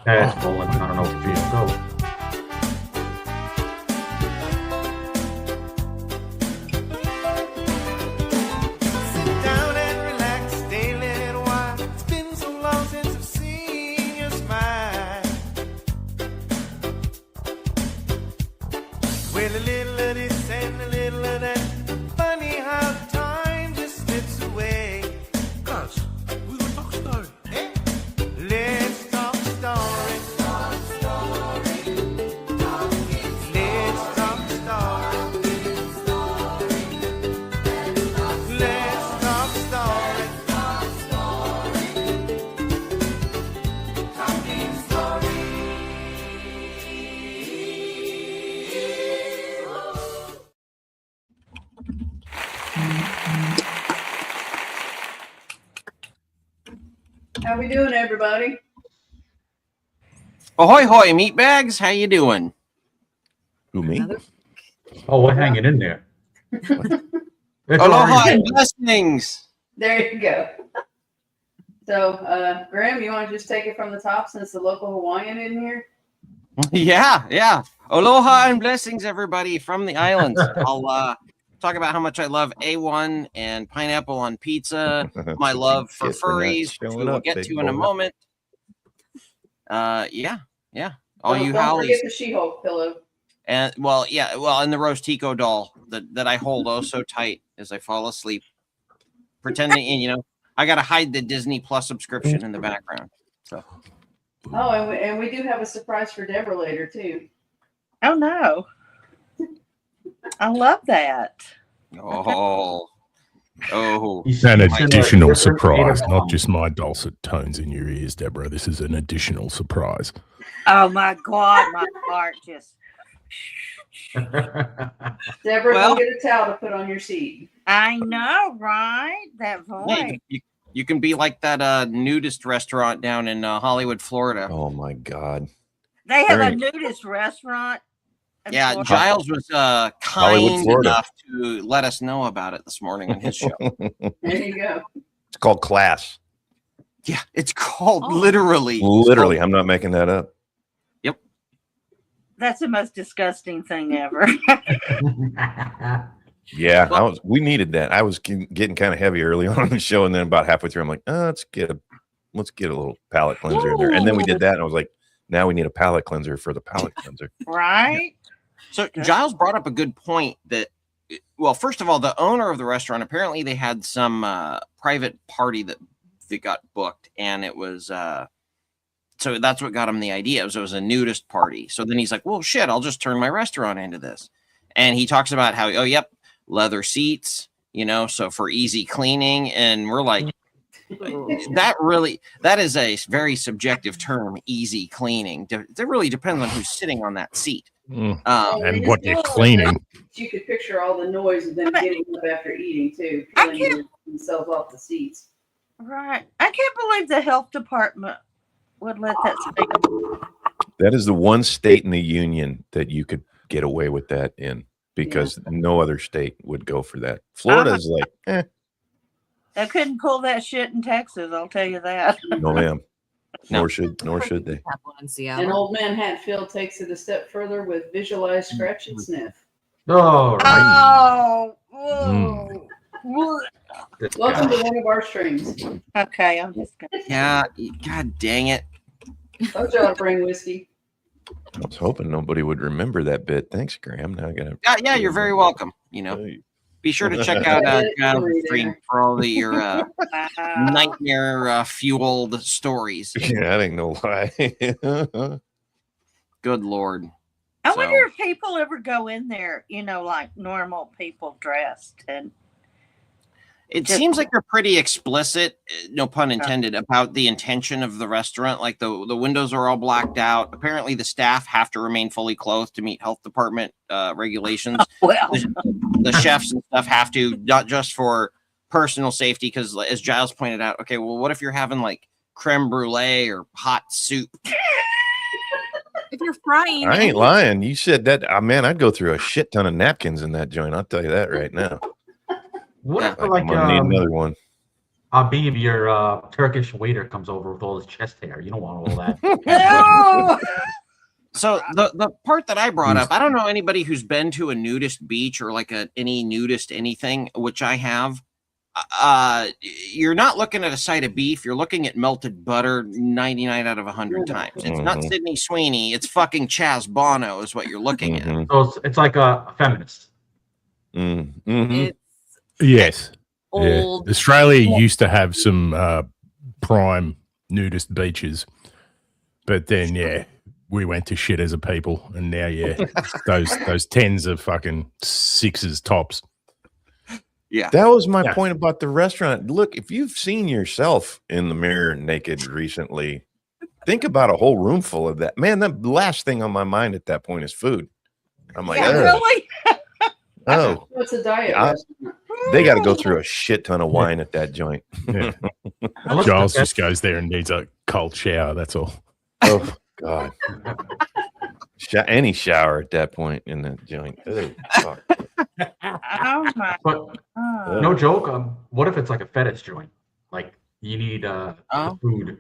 It's rolling. I don't know if you go. How we doing, everybody? Ahoy, hoy, meatbags! How you doing? Who, me? Oh, we're hanging in there. Aloha and blessings! There you go. So, Graham, you want to just take it from the top since the local Hawaiian in here? Yeah. Aloha and blessings, everybody, from the islands. I'll talk about how much I love A1 and pineapple on pizza, my love for furries, which we will get to in a moment. Yeah. All you don't Hollies. Forget the She-Hulk pillow. And and the Rostico doll that I hold oh so tight as I fall asleep, pretending, I got to hide the Disney Plus subscription in the background. So. Oh, and we do have a surprise for Deborah later too. Oh no. I love that. Oh. An additional surprise, not just my dulcet tones in your ears, Deborah. This is an additional surprise. Oh my God, my heart just. Deborah, go get a towel to put on your seat. I know, right? That voice. Yeah, you can be like that nudist restaurant down in Hollywood, Florida. Oh my God. They have a nudist restaurant. Yeah, Florida. Giles was kind enough to let us know about it this morning on his show. There you go. It's called Class. Yeah, it's called literally. Literally, I'm not making that up. Yep. That's the most disgusting thing ever. Yeah, we needed that. I was getting kind of heavy early on in the show, and then about halfway through, I'm like, let's get a little palate cleanser in there. And then we did that, and I was like, now we need a palate cleanser for the palate cleanser. Right? So Giles brought up a good point that, well, first of all, the owner of the restaurant, apparently they had some private party that got booked, and it was so that's what got him the idea. It was a nudist party. So then he's like, well, shit, I'll just turn my restaurant into this. And he talks about how, leather seats, so for easy cleaning. And we're like, that is a very subjective term, easy cleaning. It really depends on who's sitting on that seat. And what you're cleaning. You could picture all the noise of them getting up after eating too, peeling themselves off the seats. Right. I can't believe the health department would let that stand. That is the one state in the union that you could get away with that in, because no other state would go for that. Florida's like, They couldn't pull that shit in Texas, I'll tell you that. No, ma'am. Nor should they. And old man Hatfield takes it a step further with visualize, scratch, and sniff. Oh, right. Oh, Welcome to one of our streams. Okay, I'm just gonna. Yeah, God dang it. Told you I'd bring whiskey. I was hoping nobody would remember that bit. Thanks, Graham. Now I gotta. Yeah, you're very welcome. Be sure to check out Giles' stream for all your nightmare fueled stories. Yeah, that ain't no lie. Good Lord. I wonder if people ever go in there, like normal people dressed, and it seems like they're pretty explicit, no pun intended, about the intention of the restaurant. Like the windows are all blacked out. Apparently the staff have to remain fully clothed to meet health department regulations. Well, the chefs and stuff have to, not just for personal safety, because as Giles pointed out, okay, well, what if you're having like creme brulee or hot soup? If you're frying, I ain't lying. You said that, man. I'd go through a shit ton of napkins in that joint. I'll tell you that right now. What if I'm gonna need another one. Habib, your Turkish waiter comes over with all his chest hair. You don't want all that. Oh! So the part that I brought up, I don't know anybody who's been to a nudist beach or like any nudist anything, which I have. You're not looking at a side of beef. You're looking at melted butter 99 out of 100 times. It's not Sydney Sweeney. It's fucking Chaz Bono is what you're looking at. So it's like a feminist. It's Yes. old. Yeah. Australia used to have some prime nudist beaches, but then we went to shit as a people, and now those tens are fucking sixes tops. Yeah, That was my point about the restaurant. Look, if you've seen yourself in the mirror naked recently, think about a whole room full of that. Man, the last thing on my mind at that point is food. I'm like, Really? oh, What's a diet Yeah. restaurant? they got to go through a shit ton of wine at that joint. Yeah. Unless Giles the just goes there and needs a cold shower. That's all. Oh God, any shower at that point in that joint. Ew, fuck. Oh my But God. no joke. What if it's like a fetish joint? Like you need the food.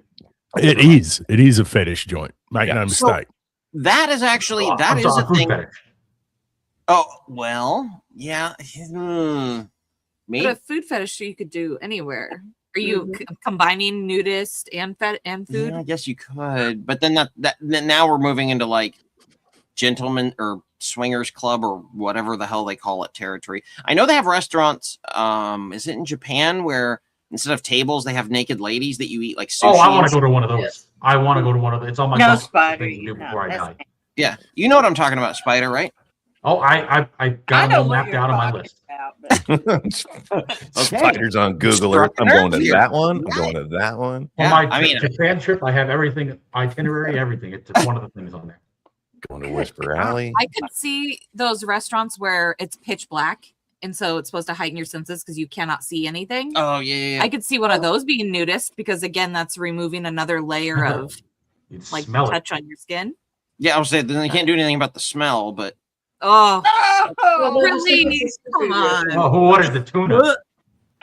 It is a fetish joint. Make no So- mistake. that is actually Oh, that I'm is sorry, a food thing. fetish. Oh well, yeah. Me? But a food fetish you could do anywhere. Are you combining nudist and food? Yeah, I guess you could, but then then now we're moving into like gentleman or swingers club or whatever the hell they call it territory. I know they have restaurants. Is it in Japan where instead of tables they have naked ladies that you eat like sushi? Oh, I want and to go to one of those. Yes. I want to go to one of those. It's on my No, bucket list Spider. thing to do before I die. Yeah, you know what I'm talking about, Spider, right? Oh, I I got know them what mapped you're out on my talking list. about, but Spiders on Google Struck Earth. I'm a going nerve to here. that one. I'm going to that one. On Yeah, my I mean- Japan trip, I have everything, itinerary, everything. It's one of the things on there. Going to Whisper Alley. I could see those restaurants where it's pitch black, and so it's supposed to heighten your senses because you cannot see anything. Oh yeah. I could see one of those being nudist because again, that's removing another layer of You'd like smell it. touch on your skin. Yeah, I was saying then they can't do anything about the smell, but Oh, oh, really? Come on. Oh, who ordered the tuna?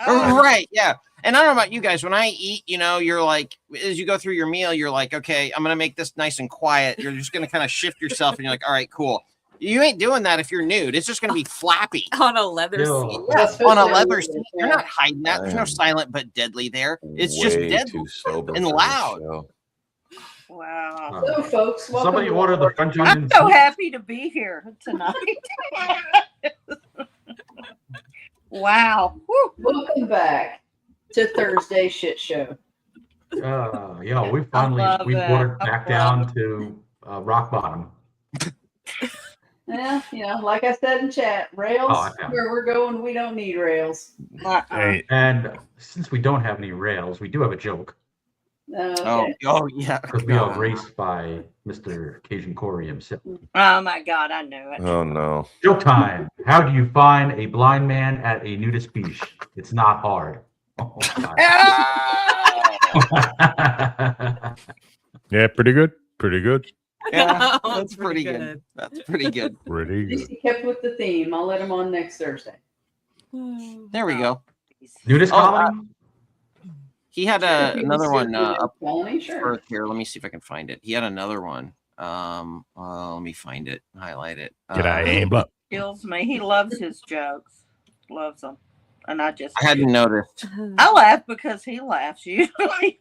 right, yeah. And I don't know about you guys. When I eat, you're like, as you go through your meal, you're like, okay, I'm gonna make this nice and quiet. You're just gonna kind of shift yourself, and you're like, all right, cool. You ain't doing that if you're nude. It's just gonna be flappy. On a leather Ew. seat. Yeah, That's on a supposed to leather be- seat. You're not hiding that. There's no I am silent but deadly there. It's just Way deadly. too sober and for this loud. show. Wow. So, folks, welcome Somebody to ordered the Walmart. French I'm onion so soup. happy to be here tonight. Wow. Woo. Welcome back to Thursday Shit Show. Yeah, we finally love we that. brought it I back love down to rock bottom. Yeah, like I said in chat, rails, Oh, I found where we're going, we don't need rails. Hey, And since we don't have any rails, we do have a joke Okay. Oh yeah. because we are graced by Mr. Cajun Corey himself. Oh my God, I knew it. Oh no. Joke time. How do you find a blind man at a nudist beach? It's not hard. Oh, God. yeah, pretty good. Pretty good. Yeah, No, that's pretty good. That's pretty good. Pretty At least good. he kept with the theme. I'll let him on next Thursday. There we go. Nudist Oh, colony? He had If he another was one still up Colony, sure. first here. Let me see if I can find it. He had another one. Let me find it. Highlight it. G'day, Ambler. Kills me. He loves his jokes. Loves them. And I just I hadn't noticed. I laugh because he laughs usually.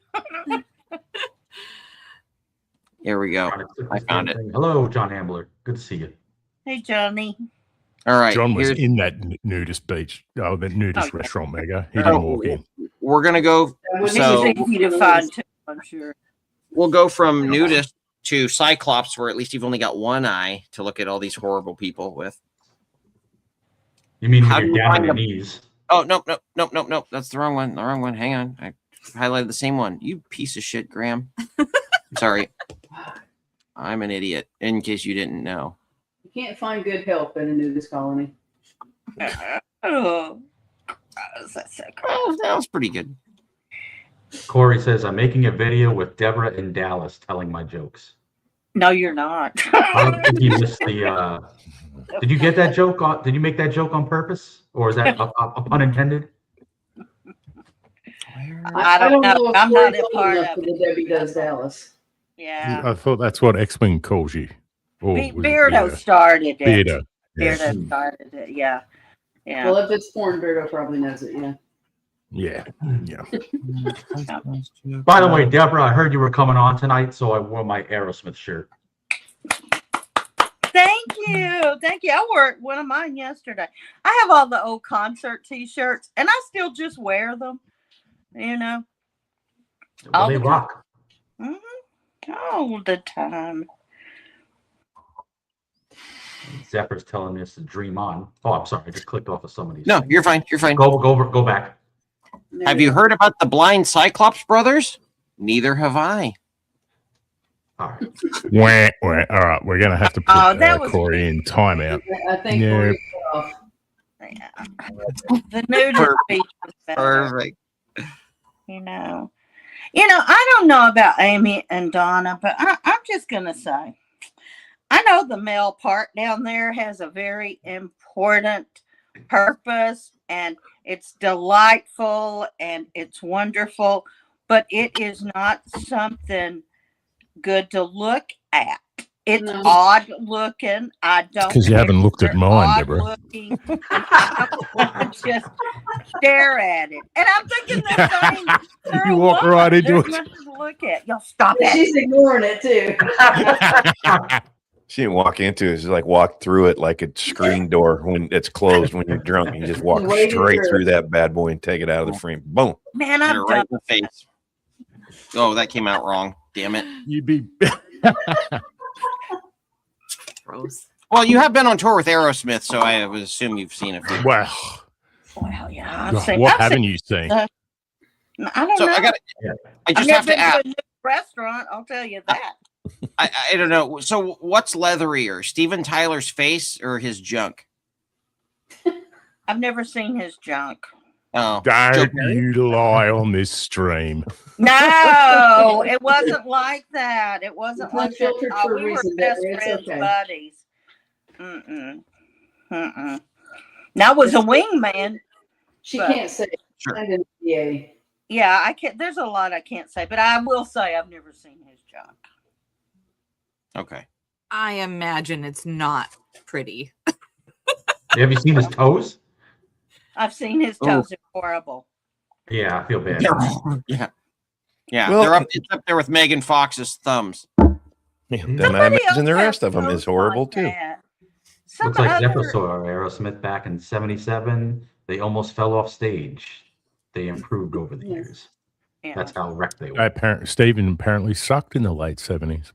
Here we go. I found it. Hello, John Ambler. Good to see you. Hey Johnny. All right. John was here's- in that nudist beach. Oh, the nudist Okay. restaurant, Mega. He didn't walk in. We're gonna go. That wouldn't So- be He's easy to find too, I'm sure. We'll go from nudist to Cyclops, where at least you've only got one eye to look at all these horrible people with. You mean How when do you're you down on find your them? knees? Oh nope. That's the wrong one. The wrong one. Hang on. I highlighted the same one. You piece of shit, Graham. Sorry. I'm an idiot. In case you didn't know. You can't find good help in a nudist colony. Oh, that's so cool. Oh, that was pretty good. Corey says, I'm making a video with Deborah in Dallas telling my jokes. No, you're not. I don't think he missed the. Did you get that joke? Did you make that joke on purpose? Or is that a pun intended? I don't know. if I'm Corey's not a old part enough of for it. the Debbie Does Dallas. Yeah. I thought that's what X-Wing calls you. Or was it Beardo started it. Beardo. Yeah. Beardo started it. Yeah. Yeah. Well, if it's porn, Beardo probably knows it, yeah. Yeah. Yeah. By the way, Deborah, I heard you were coming on tonight, so I wore my Aerosmith shirt. Thank you. Thank you. I wore one of mine yesterday. I have all the old concert t-shirts and I still just wear them. You know. Well, All they the time. rock. All the time. Zephyr's telling us to dream on. Oh, I'm sorry. I just clicked off of somebody's. No, thing. you're fine. You're fine. Go back. Have you heard about the blind Cyclops brothers? Neither have I. All right. Wah, wah. All right, we're gonna have to put that was Corey in timeout. I think Yeah. Corey's off. Yeah. The nudist beach was better. Perfect. You know, I don't know about Amy and Donna, but I'm just gonna say, I know the male part down there has a very important purpose, and it's delightful and it's wonderful, but it is not something good to look at. It's No. odd looking. I don't. Because you haven't looked at they're mine, odd Deborah. looking, and I don't want to just stare at it. And I'm thinking the same. for You a walk woman. right into There's it. nothing to look at. Y'all stop it. She's ignoring it too. She didn't walk into it. She like walked through it like a screen door when it's closed when you're drunk. You just walk Waving straight through. through that bad boy and take it out of the frame. Boom. Man, Hit I'm her done. right in the face. Oh, that came out wrong. Damn it. You'd be Gross. Well, you have been on tour with Aerosmith, so I would assume you've seen it. well. Well, yeah. What haven't you seen? I don't So know. I I've just never have to been ask. to a new restaurant. I'll tell you that. I don't know. So what's leatherier, Steven Tyler's face or his junk? I've never seen his junk. Oh, Don't you lie on this stream. No, it wasn't like that. It wasn't It's like not filtered that. for a We were reason, best Deborah. It's friends, okay. buddies. Now was a wingman. She But- can't say. Sure. I didn't- Yeah. Yeah, I can't. There's a lot I can't say, but I will say I've never seen his junk. okay. I imagine it's not pretty. Have you seen his toes? I've seen his toes. They're horrible. Yeah, I feel bad. Yeah. Yeah. Well- It's up there with Megan Fox's thumbs. Then I Somebody imagine the else rest has of them is toes horrible like too. that. Some Looks like other- Zephyr saw Aerosmith back in '77. They almost fell off stage. They improved over the years. Yeah. That's how wrecked they were. Stephen apparently sucked in the late 70s.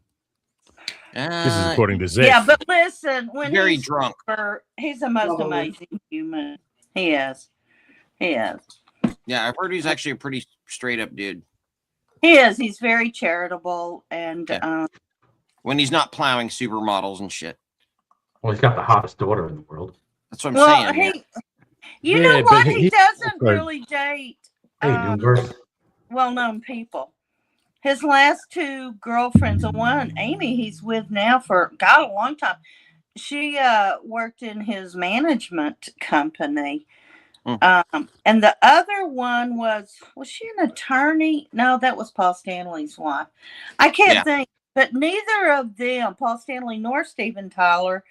This is according to Zeph. Yeah, but listen, when very he's drunk. sober, he's the most Probably. amazing human. He is. He is. Yeah, I've heard he's actually a pretty straight up dude. He is. He's very charitable, and Yeah. When he's not plowing supermodels and shit. Well, he's got the hottest daughter in the world. That's what I'm well, saying. you Yeah, know but what? He he- doesn't sorry. really date Hey, Doomverse. well-known people. His last two girlfriends, the one Amy he's with now for a long time. She worked in his management company. And the other one was she an attorney? No, that was Paul Stanley's wife. I can't think, but neither of them, Paul Stanley nor Steven Tyler,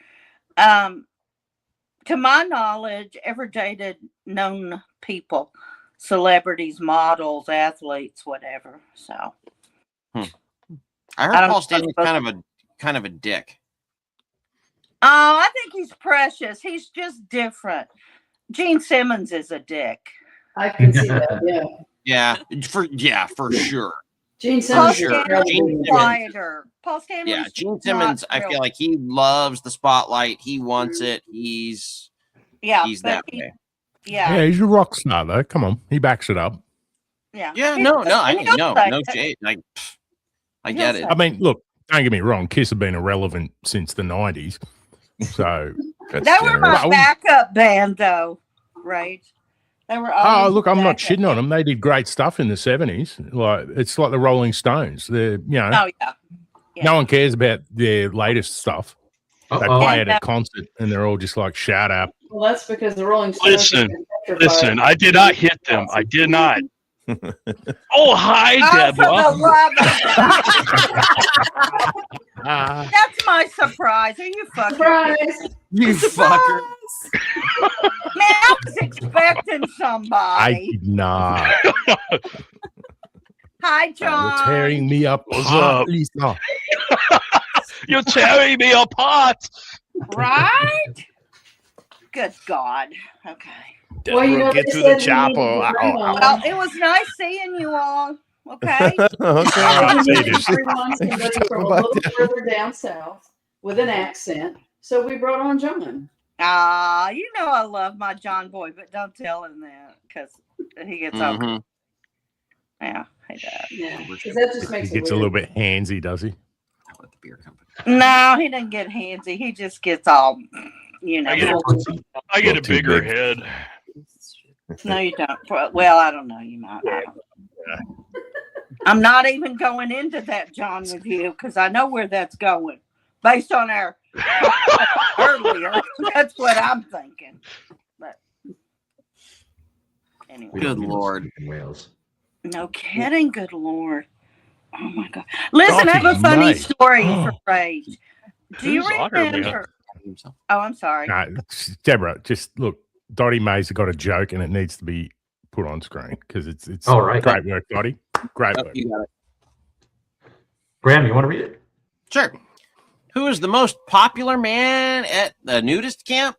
to my knowledge, ever dated known people, celebrities, models, athletes, whatever. So I heard I don't Paul know Stanley's if kind of a dick. oh, I think he's precious. He's just different. Gene Simmons is a dick. I can see that. Yeah. Yeah, for sure. Gene Paul Simmons. sure. is Stanley's Gene incredible. quieter. Paul Stanley's Yeah, Gene not Simmons, I real- feel like he loves the spotlight. He wants it. He's but that he- way. Yeah, Yeah, he's a rock star, though. Come on. He backs it up. yeah. Yeah, He- no, I and mean, he'll no say- shade. Like, I He'll get it. say- I mean, look, don't get me wrong. Kiss have been irrelevant since the 90s. So, That's They were my generous. backup band, though, right? They were. oh, always look, I'm not backup shitting on them. They did great stuff in the 70s. Like, it's like the Rolling Stones. They're, Oh yeah. no one cares about their latest stuff. They Uh-oh. play it at concert and they're all just like, shut up. Well, that's because the Rolling Stones. Listen, I did not hit them. I did not. Oh, hi, Oh, for Deborah. the love of God. That's my surprise. Are you fucking Surprise! You fucker. Man, I was expecting I somebody. did not. Hi, You're John. tearing me up. What's up? Lisa. You're tearing me apart. Right? Good God. Okay. Well, you know, get they to said the we chopper. needed to bring on- Well, it was nice seeing you all. Okay. Okay. All right, we see you, needed dude. to bring on somebody from a little further down south with an accent. So we brought on John. You know I love my John boy, but don't tell him that because he gets all. Mhm. Yeah, he does. Yeah, because that just makes He it gets a little bit handsy, does he? How about the beer company? No, he doesn't get handsy. He just gets all, you know. I get I get a Too bigger big. head. No, you don't. Well, I don't know. You might. I don't know. I'm not even going into that, John, with you because I know where that's going based on our earlier. That's what I'm thinking. But anyway, We don't Good need Lord. in Wales. no kidding. Good Lord. Oh my God. Listen, I have a Coffee, funny mate. story for Rage. Do you Who's on her, man? remember? Oh, I'm sorry. No, Deborah, just look. Dottie May's got a joke, and it needs to be put on screen because it's All right. great work, Dottie. Great Oh, work. you got it. Graham, you want to read it? Sure. Who is the most popular man at the nudist camp?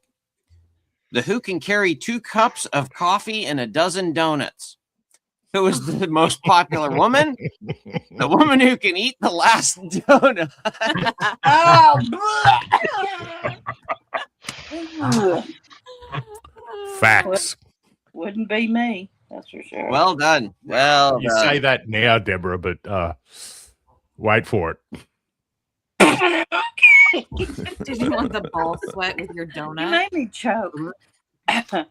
The who can carry 2 cups of coffee and a dozen donuts. Who is the most popular woman? The woman who can eat the last donut. Oh, Facts. wouldn't be me. That's for sure. Well done. Well You done. say that now, Deborah, but wait for it. Did you want the ball sweat with your You donut? made me choke.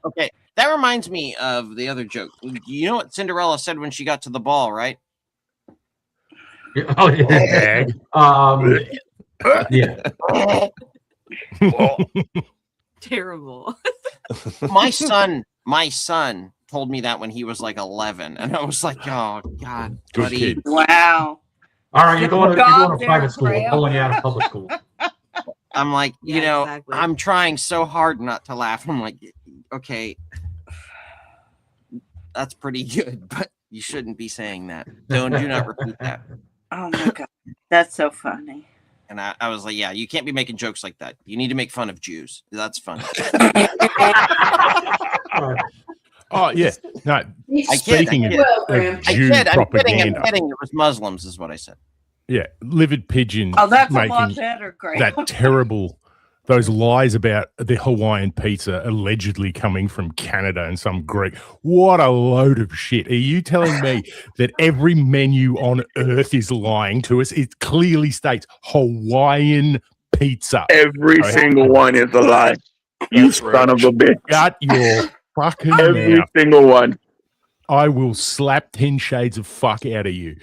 Okay, that reminds me of the other joke. You know what Cinderella said when she got to the ball, right? Oh, yeah. Bag. Yeah. Terrible. My son told me that when he was like 11, and I was like, oh God, Good buddy. kid. Wow. All right, you're going to God, private school. Graham. I'm pulling you out of public school. I'm like, you Yeah, know, exactly. I'm trying so hard not to laugh. I'm like, okay, that's pretty good, but you shouldn't be saying that. Do not repeat that. Oh my God. That's so funny. And I was like, yeah, you can't be making jokes like that. You need to make fun of Jews. That's funny. Oh yeah. No. I kid, Speaking I of, kid. Well, Graham. I Jew kid, I'm propaganda, kidding. It was Muslims, is what I said. yeah, livid pigeon Oh, that's a lot making better, Graham. that terrible. Those lies about the Hawaiian pizza allegedly coming from Canada and some Greek. What a load of shit. Are you telling me that every menu on earth is lying to us? It clearly states Hawaiian pizza. Every Oh, single one is a lie. You son of a bitch. Shut your fucking Every mouth. single one. I will slap 10 shades of fuck out of you.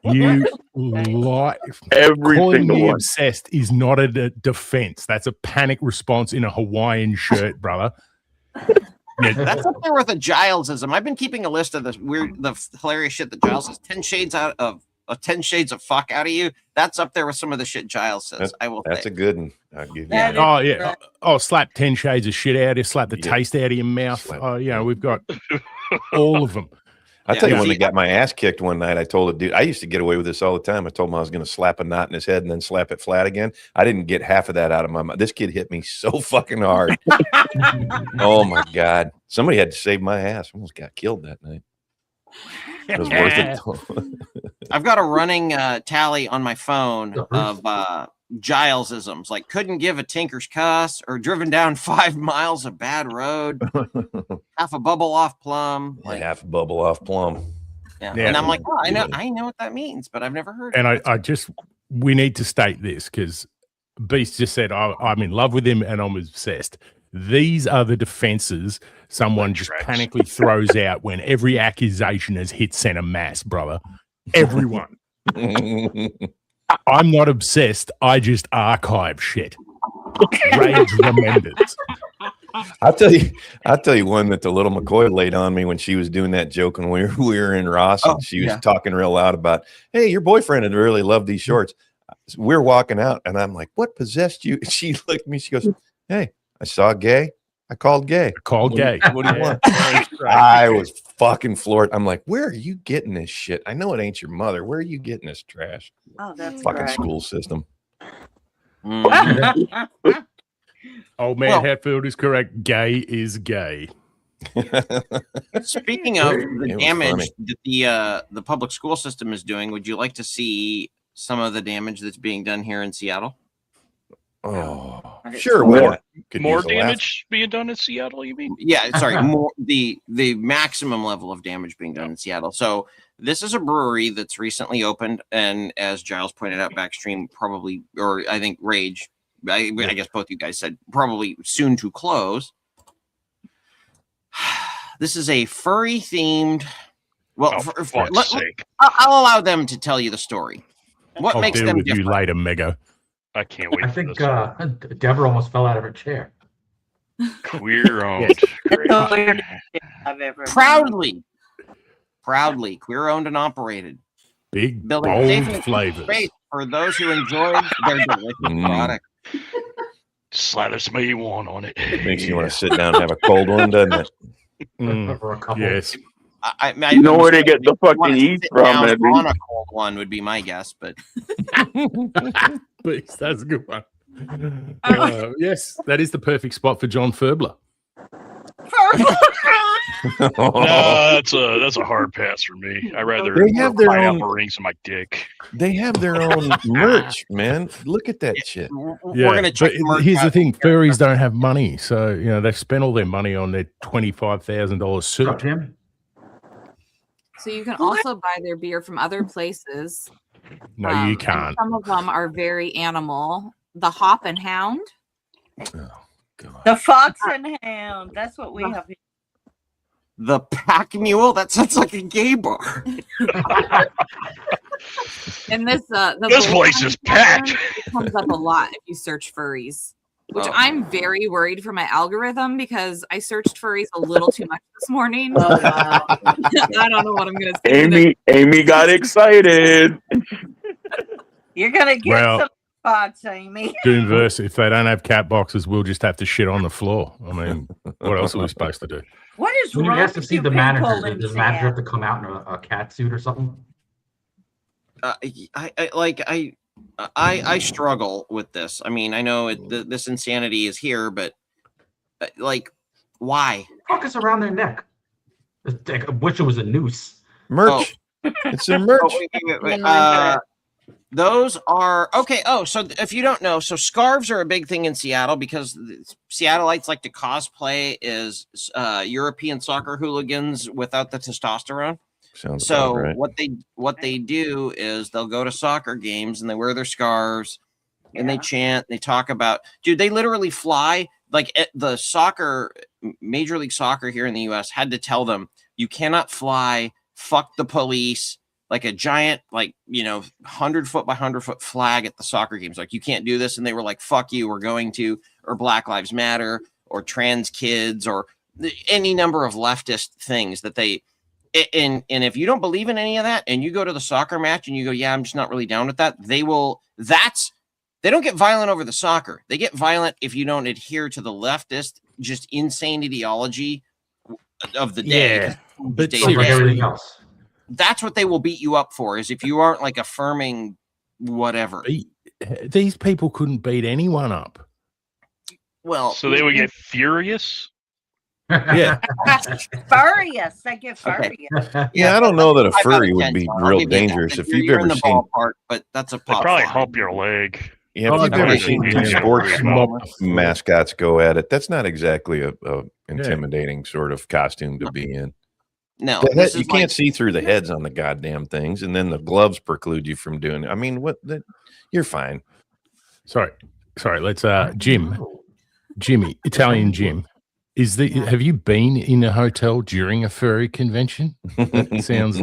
You lie. Every Calling single me one. obsessed is not a defense. That's a panic response in a Hawaiian shirt, brother. Yeah, That's up there with a Gilesism. I've been keeping a list of the hilarious shit that Giles says. 10 shades of fuck out of you. That's up there with some of the shit Giles says. I will That's say. a good one. I'll give you That that. oh, yeah. Oh, slap 10 shades of shit out of you, slap the Yeah. taste out of your mouth. Slap. Oh, yeah, we've got all of them. I'll tell you Yeah. when they got my ass kicked one night, I told a dude, I used to get away with this all the time. I told him I was going to slap a knot in his head and then slap it flat again. I didn't get half of that out of my mouth. This kid hit me so fucking hard. Oh my God. Somebody had to save my ass. I almost got killed that night. It was worth it. I've got a running tally on my phone of Gilesisms, like couldn't give a tinker's cuss or driven down 5 miles of bad road, half a bubble off plum. Like half a bubble off plum. Yeah. Yeah. And I'm like, oh, I know what that means, but I've never heard And it. we need to state this because Beast just said, I'm in love with him and I'm obsessed. These are the defenses someone just panically throws out when every accusation has hit center mass, brother. Everyone. I'm not obsessed. I just archive shit. Rage remembers. I'll tell you one that the little McCoy laid on me when she was doing that joke when we were in Ross, and she was talking real loud about, hey, your boyfriend had really loved these shorts. We're walking out, and I'm like, what possessed you? She looked at me. She goes, hey, I saw gay. I called gay. Called gay. What do you want? I was fucking floored. I'm like, where are you getting this shit? I know it ain't your mother. Where are you getting this trash? Oh, that's Fucking great. school system. Old man Hatfield is correct. Gay is gay. Speaking of the It was damage funny. that the public school system is doing, would you like to see some of the damage that's being done here in Seattle? Oh, sure. Why not? Could More use a laugh. damage being done in Seattle, you mean? Yeah, sorry, more the maximum level of damage being done in Seattle. So this is a brewery that's recently opened, and as Giles pointed out, Backstream probably, or I think Rage, I guess both you guys said probably soon to close. This is a furry themed. Well, For fuck's sake. I'll allow them to tell you the story. What I'll makes deal them with different? you later, Mega. I can't wait I for think this. Deborah almost fell out of her chair. Queer owned. Great. That's the weirdest shit I've ever Proudly queer owned and operated. Big, Building bold safe and flavors. space for those who enjoy their delicious product. Slather some A1 on it. Makes you want to sit down and have a cold one, doesn't it? For a couple. Yes. I You know where they get the fucking wanna yeast sit from, down Eddie? on a cold one would be my guess, but Please, that's a good one. Yes, that is the perfect spot for John Ferbler. No, that's a hard pass for me. I rather They have their own- rings on my dick. They have their own merch, man. Look at that shit. we're Yeah, gonna check. but the merch here's the out. thing: furries don't have money, so they've spent all their money on their $25,000 Sup, suit. Jim? So you can also buy their beer from other places. No, you and can't. Some of them are very animal. The Hop and Hound. Oh, God. The Fox and Hound. That's what we have. The Pack Mule. That sounds like a gay bar. And this This place is packed. It comes up a lot if you search furries, which Oh. I'm very worried for my algorithm because I searched furries a little too much this morning. Oh, wow. I don't know what I'm gonna say. Amy got excited. You're going to get Well- some Fox, Amy. Doomverse, if they don't have cat boxes, we'll just have to shit on the floor. I mean, what else are we supposed to do? What is When you wrong ask to with see you the people manager, in does the manager have Seattle? to come out in a cat suit or something? I struggle with this. I mean, I know this insanity is here, but why? Fuck is around their neck. I wish it was a noose. Merch. It's their merch. Oh, wait. Those are okay. Oh, so if you don't know, so scarves are a big thing in Seattle because the Seattleites like to cosplay as European soccer hooligans without the testosterone. Sounds So about right. what they do is they'll go to soccer games and they wear their scarves and they chant. They talk about, dude. They literally fly like the soccer, Major League Soccer here in the U.S. had to tell them you cannot fly. Fuck the police. Like a giant, 100-foot by 100-foot flag at the soccer games. Like, you can't do this. And they were like, fuck you, we're going to, or Black Lives Matter, or trans kids, or any number of leftist things that they, and if you don't believe in any of that, and you go to the soccer match and you go, yeah, I'm just not really down with that, they don't get violent over the soccer. They get violent if you don't adhere to the leftist, just insane ideology of the day. Yeah, but Sounds like everything else. That's what they will beat you up for, is if you aren't like affirming whatever. These people couldn't beat anyone up. Well, So they would get furious. Yeah. Furious. They get furious. Yeah, I don't know that a 5 out of furry would 10, be John. I'll real give you that. dangerous. If You're you've in ever the seen, ballpark, but that's a They'd pop. probably fly. hump your leg. yeah, if you've Okay. ever seen Yeah. sports Yeah. mascots go at it, that's not exactly a intimidating sort of costume to be in. No, The head, this you is can't like, see through the heads on the goddamn things, and then the gloves preclude you from doing it. I mean, you're fine. Sorry. Let's Jimmy, Italian Jim. Have you been in a hotel during a furry convention? That sounds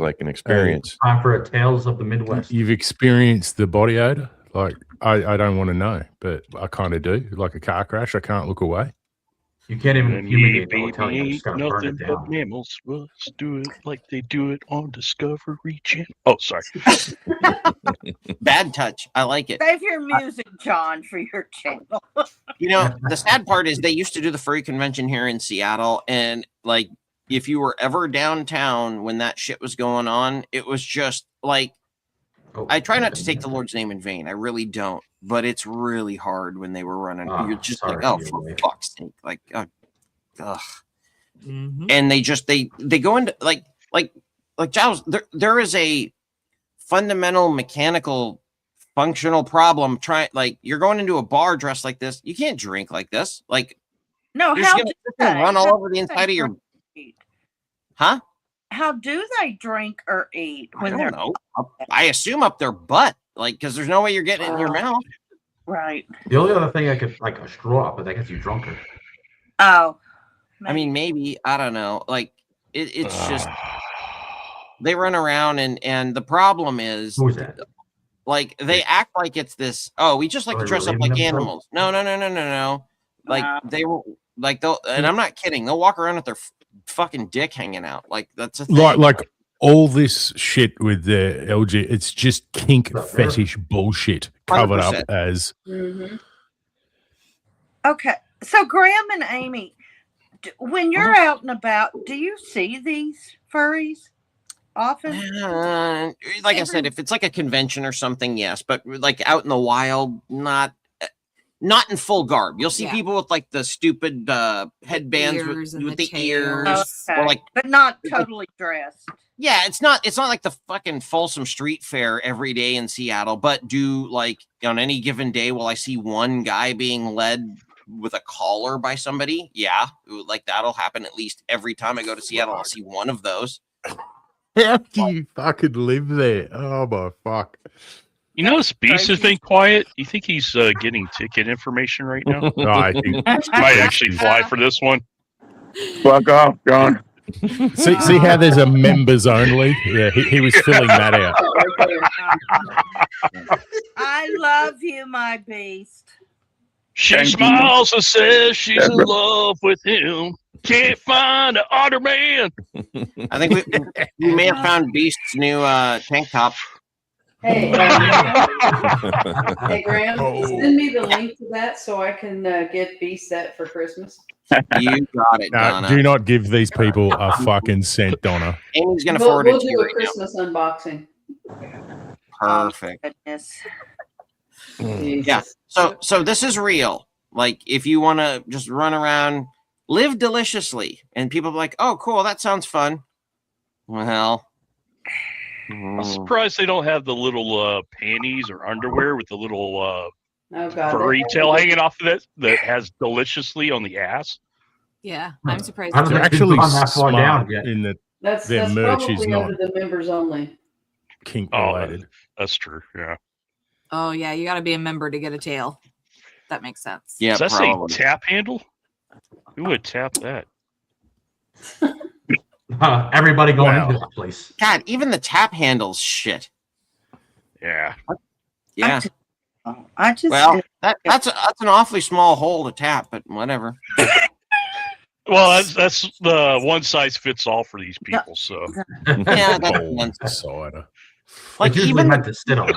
like an experience. Time for a Tales of the Midwest. you've experienced the body odor Like, I don't want to know, but I kind of do. Like a car crash, I can't look away. You can't even And fumigate the baby hotel. You just ain't gotta burn it nothing but down. mammals. Let's do it like they do it on Discovery Channel. Oh, sorry. Bad touch. I like it. Save your music, John, for your channel. You know, the sad part is they used to do the furry convention here in Seattle, and like if you were ever downtown when that shit was going on, it was just like Oh, I try not to take the Lord's name in vain. I really don't, but it's really hard when they were running. You're just sorry like, for oh, your for wife. fuck's sake, like, ugh. Mhm. And they just they go into like Giles. There is a fundamental mechanical functional problem. Like you're going into a bar dressed like this, you can't drink like this. Like No, you're how just do gonna they? run all How over the do inside they of your drink or eat? huh? How do they drink or eat I when don't they're know. I assume up their butt, like because there's no way you're getting it in your mouth. right? The only other thing I could like a straw, but that gets you drunker. Oh, I mean, maybe I don't know. Like it's just they run around and the problem is Who was that? like they act like it's this. Oh, we just like Are to they dress up relieving like themselves? animals. No. Like Wow. they were like they'll, and I'm not kidding. They'll walk around with their fucking dick hanging out. Like that's a thing. Like all this shit with the LG, it's just kink Is that fair? fetish bullshit covered up 100%. as Mm-hmm. Okay, so Graham and Amy, when you're Uh-huh. out and about, do you see these furries often? Like I said, if it's like a convention or something, yes, but like out in the wild, not in full garb. You'll see Yeah. people with like the stupid headbands ears and with the the ears, tails. Okay, or like but not totally dressed. yeah, it's not like the fucking Folsom Street Fair every day in Seattle, but do like on any given day, will I see one guy being led with a collar by somebody? Yeah, like that'll happen at least every time I go to Seattle. I'll see one of those. how do you fucking live there? Oh my fuck. You notice Beast has Crazy. been quiet. You think he's getting ticket information right now? No, I think Might actually fly for this one. Fuck off, John. see how there's a members only. Yeah, he was filling that out. I love you, my beast. She Thank you. smiles and says she's in love with him. Can't find an otter man. I think we may have found Beast's new tank top. Hey, hey, Graham, send me the link to that so I can get Beast set for Christmas. You got it, No, Donna. do not give these people a fucking cent, Donna. Amy's gonna We'll forward it to do you a right now. Christmas unboxing. Perfect. Goodness. Yeah. So this is real. Like if you want to just run around, live deliciously, and people are like, "Oh, cool, that sounds fun." Well, I'm surprised they don't have the little panties or underwear with the little Oh God, furry that- tail hanging off of it that has deliciously on the ass. Yeah, I'm surprised. How do They're they actually gone that far smart down yet? in that That's Their that's merch is probably not- under the members only. kink Oh, related. That's true. Yeah. Oh yeah, you got to be a member to get a tail. That makes sense. yeah, Does that probably. say tap handle? Who would tap that? Everybody going Wow. into that place. God, even the tap handles shit. Yeah. Yeah. I just Well, that's an awfully small hole to tap, but whatever. Well, that's the one size fits all for these people. So Yeah, that's Bold one. cider. Like It's usually even meant to sit on.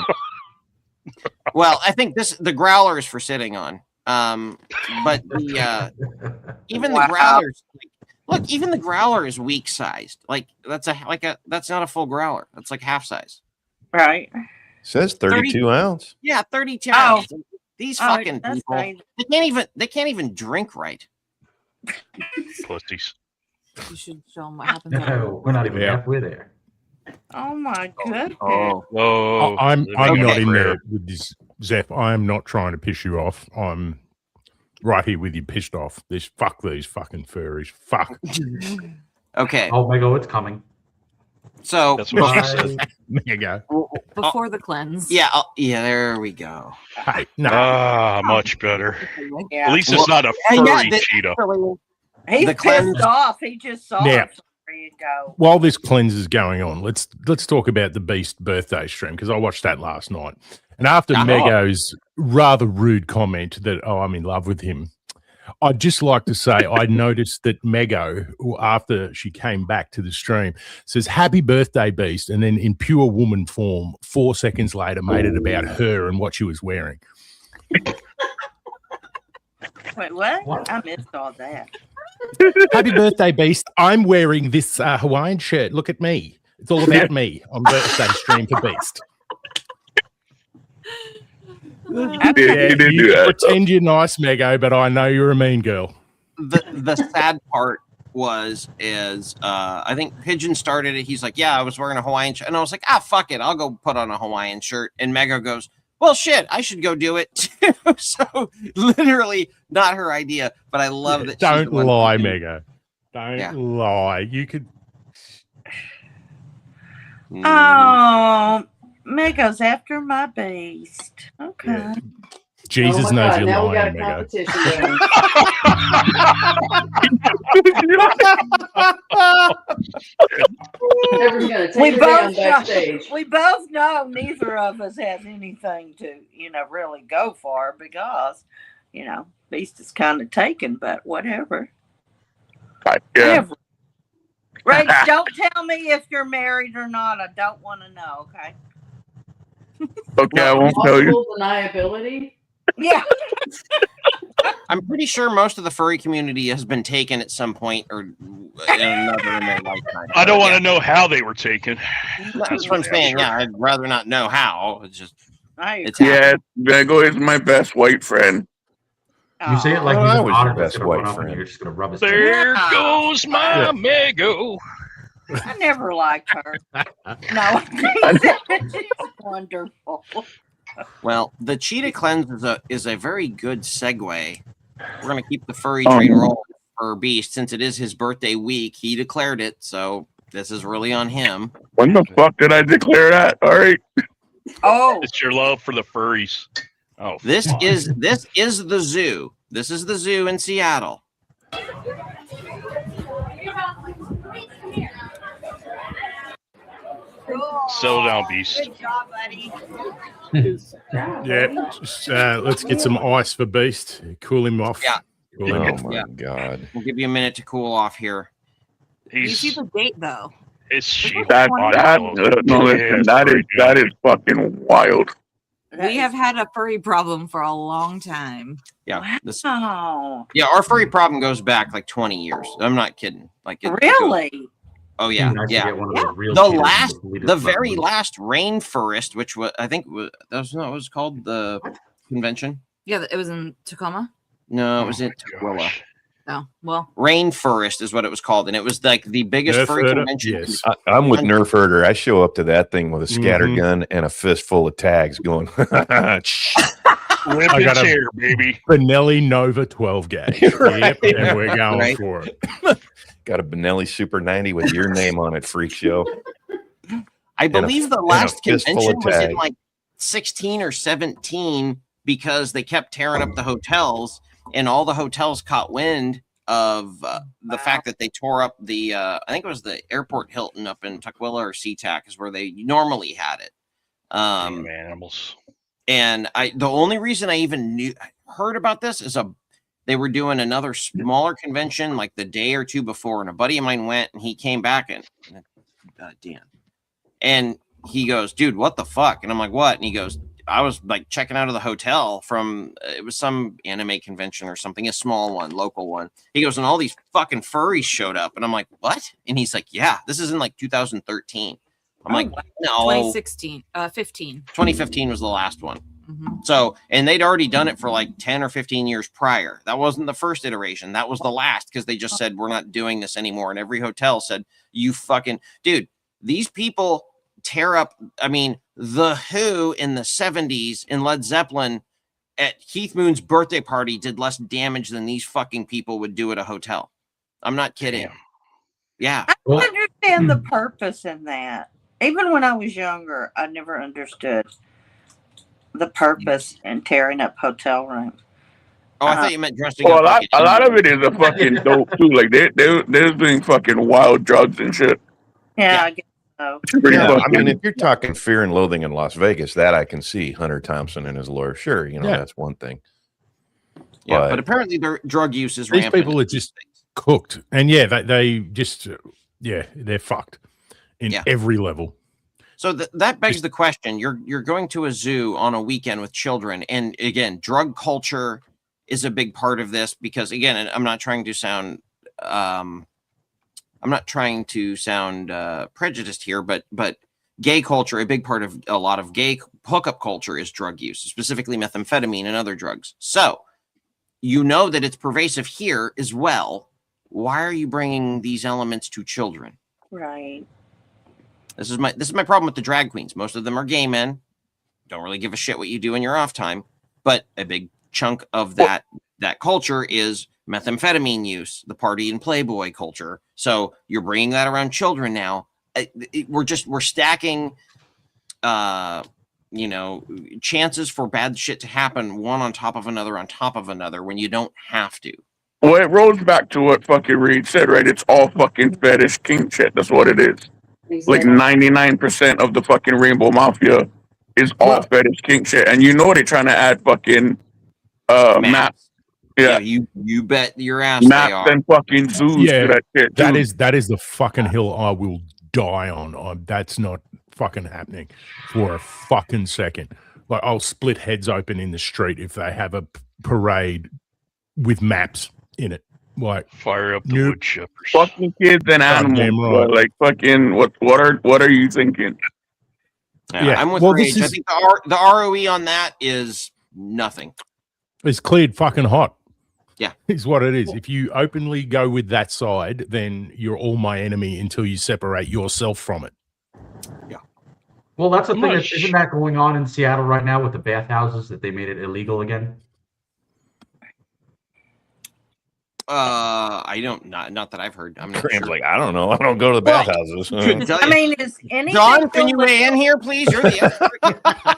well, I think the growler is for sitting on. But the even the Wow. growlers. Look, even the growler is weak sized. Like that's not a full growler. That's like half size. right. Says 32 ounce. Yeah, 32 Oh. ounces. These Oh, fucking that's people. crazy. They can't even drink right. pussies. You should show them what happens. No, we're not even Yeah. halfway there. Oh my goodness. Oh, I'm living not on a in prayer. there with this, Zeph. I'm not trying to piss you off. I'm right here with you, pissed off. Fuck these fucking furries. Fuck. Okay, Oh my God, it's coming. so That's what she said. There you go. Before the cleanse. yeah, there we go. Hey, no. Much better. Yeah. At least it's not a Yeah, furry the- cheetah. He's the pissed cleanse- off. He just saw Yeah. it. you go. While this cleanse is going on, let's talk about the Beast birthday stream, because I watched that last night. And after Mego's rather rude comment that, I'm in love with him, I'd just like to say I noticed that Mego, after she came back to the stream, says, "Happy birthday, Beast," and then in pure woman form, 4 seconds later, made it about her and what she was wearing. Wait, what? I missed all that. Happy birthday, Beast. I'm wearing this Hawaiian shirt. Look at me. It's all about me on birthday stream for Beast. He did do You that. pretend you're nice, Mego, but I know you're a mean girl. The sad part is I think Pigeon started it. He's like, yeah, I was wearing a Hawaiian shirt. And I was like, fuck it. I'll go put on a Hawaiian shirt. And Mego goes, well, shit, I should go do it too. So literally not her idea, but I love that. Don't she's the one lie, who- Mego. Don't lie. You could. Oh, Mego's after my Beast. Okay. Jesus oh my knows God, you're now we got lying, a Mego. competition going. Whoever's gonna take her down backstage. We both know neither of us has anything to, really go for because, Beast is kind of taken, but whatever. Yeah. Whatever. Rach, don't tell me if you're married or not. I don't want to know, okay? Okay, I won't tell you. Possible deniability. Yeah. I'm pretty sure most of the furry community has been taken at some point or another in their lifetime. I don't want to know how they were taken. That's what I'm saying. Yeah, I'd rather not know how. It's just, it's Yeah, Mego is my best white friend. You say it like Oh, he's I an was otter your that's best gonna white run up and friend. you're just gonna rub his There Yeah. goes my Yeah. Mego. I never liked her. No, she's wonderful. well, the cheetah cleanse is a very good segue. We're gonna keep the furry train rolling for Beast since it is his birthday week. He declared it, so this is really on him. When the fuck did I declare that? All right. Oh, It's your love for the furries. Oh, This fuck. is the zoo. This is the zoo in Seattle. Settle down, Beast. good job, buddy. Yeah, just, let's get some ice for Beast. Cool him off. Yeah. Cool him Oh off. my Yeah. god. We'll give you a minute to cool off here. You see He's the date though. it's she. That no, listen, that is fucking wild. We have had a furry problem for a long time. Yeah. Oh, Our furry problem goes back like 20 years. I'm not kidding. Like it goes- really? oh yeah. Nice to Yeah. get one of those real The cheetahs last, with leaders the button. very last rainforest, which was I think was that was not what it was called the convention. Yeah, it was in Tacoma. No, it was Oh in my Tooele. gosh. Oh, well. Rainforest is what it was called, and it was like the biggest Nerf furry herder? convention. Yes. I'm with Nerf Herder. I show up to that thing with a scatter Mhm. gun and a fistful of tags going. Whip I and got a- chair, baby. Benelli Nova 12 gauge. Right. Yep, and we're going Right. for it. Got a Benelli Super 90 with your name on it, freak show. I believe the and a last fistful convention of was in tags. like 16 or 17 because they kept tearing up the hotels, and all the hotels caught wind of the fact that they tore up the I think it was the airport Hilton up in Tukwila or SeaTac is where they normally had it. Damn animals. And the only reason I even heard about this is they were doing another smaller convention like the day or two before, and a buddy of mine went and he came back and Dan, and he goes, dude, what the fuck? And I'm like, what? And he goes, I was like checking out of the hotel from it was some anime convention or something, a small one, local one. He goes, and all these fucking furries showed up, and I'm like, what? And he's like, yeah, this is in like 2013. I'm like, no, 2016, 15. 2015 was the last one. Mhm. So, and they'd already done it for like 10 or 15 years prior. That wasn't the first iteration. That was the last because they just said, we're not doing this anymore. And every hotel said, you fucking, dude, these people tear up. I mean, The Who in the 70s in Led Zeppelin at Keith Moon's birthday party did less damage than these fucking people would do at a hotel. I'm not kidding. Damn. Yeah. I don't understand the purpose in that. Even when I was younger, I never understood the purpose in tearing up hotel rooms. Oh, I thought you meant dressing Well, up. a lot of it is a fucking dope too. Like they're doing fucking wild drugs and shit. Yeah, I guess so. It's pretty Yeah, I fucking. mean, if you're talking Fear and Loathing in Las Vegas, that I can see Hunter Thompson and his lawyer. Sure, that's one thing. Yeah, but apparently their drug use is These rampant. people are just cooked, and they just they're fucked in every level. So that begs the question: you're going to a zoo on a weekend with children, and again, drug culture is a big part of this because, again, and I'm not trying to sound prejudiced here, but gay culture, a big part of a lot of gay hookup culture is drug use, specifically methamphetamine and other drugs. So that it's pervasive here as well. Why are you bringing these elements to children? Right. This is my problem with the drag queens. Most of them are gay men. Don't really give a shit what you do in your off time, but a big chunk of that culture is methamphetamine use, the party and Playboy culture. So you're bringing that around children now. We're stacking, chances for bad shit to happen one on top of another when you don't have to. Well, it rolls back to what fucking Reed said, right? It's all fucking fetish king shit. That's what it is. Like 99% of the fucking Rainbow Mafia is all fetish king shit, and they're trying to add fucking maps. Yeah, you bet your ass maps they are. and fucking zoos to that shit. That is the fucking hill I will die on. That's not fucking happening for a fucking second. Like, I'll split heads open in the street if they have a parade with maps in it. Like, fire up the wood chippers. Fucking kids and animals. Right. Like fucking what are you thinking? Yeah, I'm with Rage. I think the ROE on that is nothing. It's cleared fucking hot. Yeah, is what it is. If you openly go with that side, then you're all my enemy until you separate yourself from it. Yeah. Well, that's the thing. Isn't that going on in Seattle right now with the bathhouses that they made it illegal again? I don't not that I've heard. I'm not Graham's sure. like, I don't know. I don't go to the bathhouses. I mean, is anything John, can you weigh in here, please? You're the expert.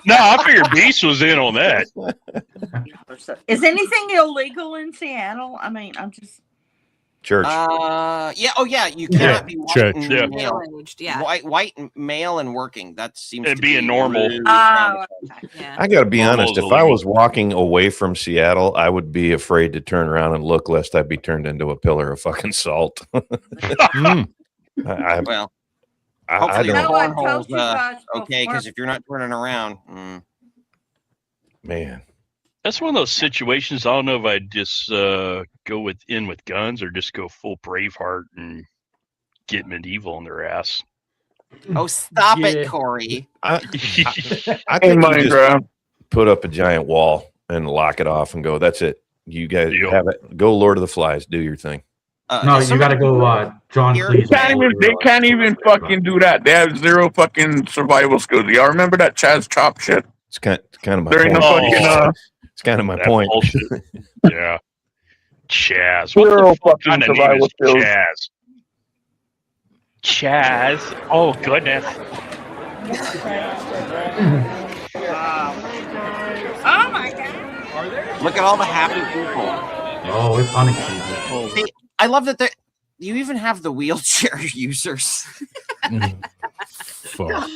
No, I figured Beast was in on that. Is anything illegal in Seattle? I mean, I'm just church. Yeah. Oh, yeah. You cannot be white and middle-aged. Yeah. White male and working. That seems to be normal. Yeah. I got to be honest. If I was walking away from Seattle, I would be afraid to turn around and look, lest I be turned into a pillar of fucking salt. Well, I hopefully your don't. cornhole's okay, because if you're not turning around, man. That's one of those situations. I don't know if I'd just go in with guns or just go full Braveheart and get medieval on their ass. Oh, stop it, Corey! I think you just put up a giant wall and lock it off and go. That's it. You guys have it. Go, Lord of the Flies. Do your thing. No, you got to go, John. Please. They can't even fucking do that. They have zero fucking survival skills. Y'all remember that Chaz Chop shit? It's kind of my point. It's kind of my point. Yeah. Chaz. What the fuck kind of name is Chaz? Chaz. Oh, goodness. Oh, my God. Look at all the happy people. Oh, it's unacceptable. See, I love that you even have the wheelchair users. Fuck.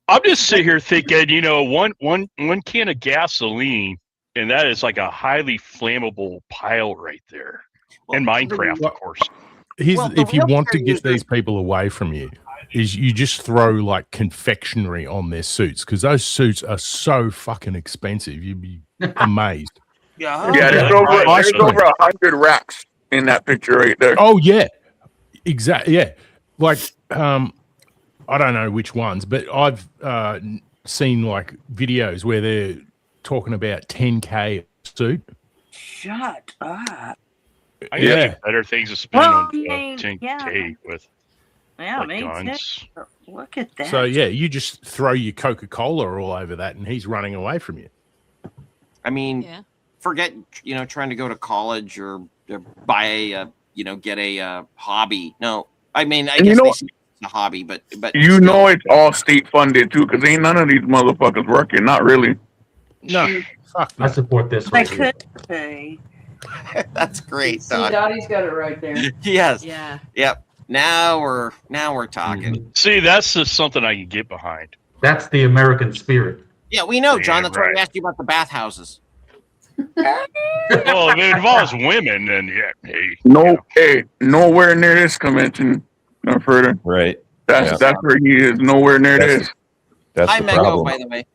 I'm just sitting here thinking, one can of gasoline, and that is like a highly flammable pile right there. In Minecraft, of course. If you want to get these people away from you, is you just throw like confectionery on their suits, because those suits are so fucking expensive. You'd be amazed. Yeah, there's over 100 racks in that picture right there. Oh yeah, exactly. Yeah, like I don't know which ones, but I've seen like videos where they're talking about 10K suit. Shut up. I think better things to spend on 10K with guns. Look at that. So yeah, you just throw your Coca-Cola all over that, and he's running away from you. I mean, forget trying to go to college or buy a get a hobby. No, I mean I guess it's a hobby, but it's all state funded too, because ain't none of these motherfuckers working. Not really. No, fuck. I support this. They could be. That's great, See, Doc. Dottie's got it right there. Yes. Yeah. Yep. Now we're talking. See, that's just something I can get behind. That's the American spirit. Yeah, we know, John. Yeah, That's why we right. asked you about the bathhouses. Well, if it involves women, then yeah, hey. Nowhere near this convention. No further. Right. That's where he is. Nowhere near this. That's Hi, the Mego, problem. by the way.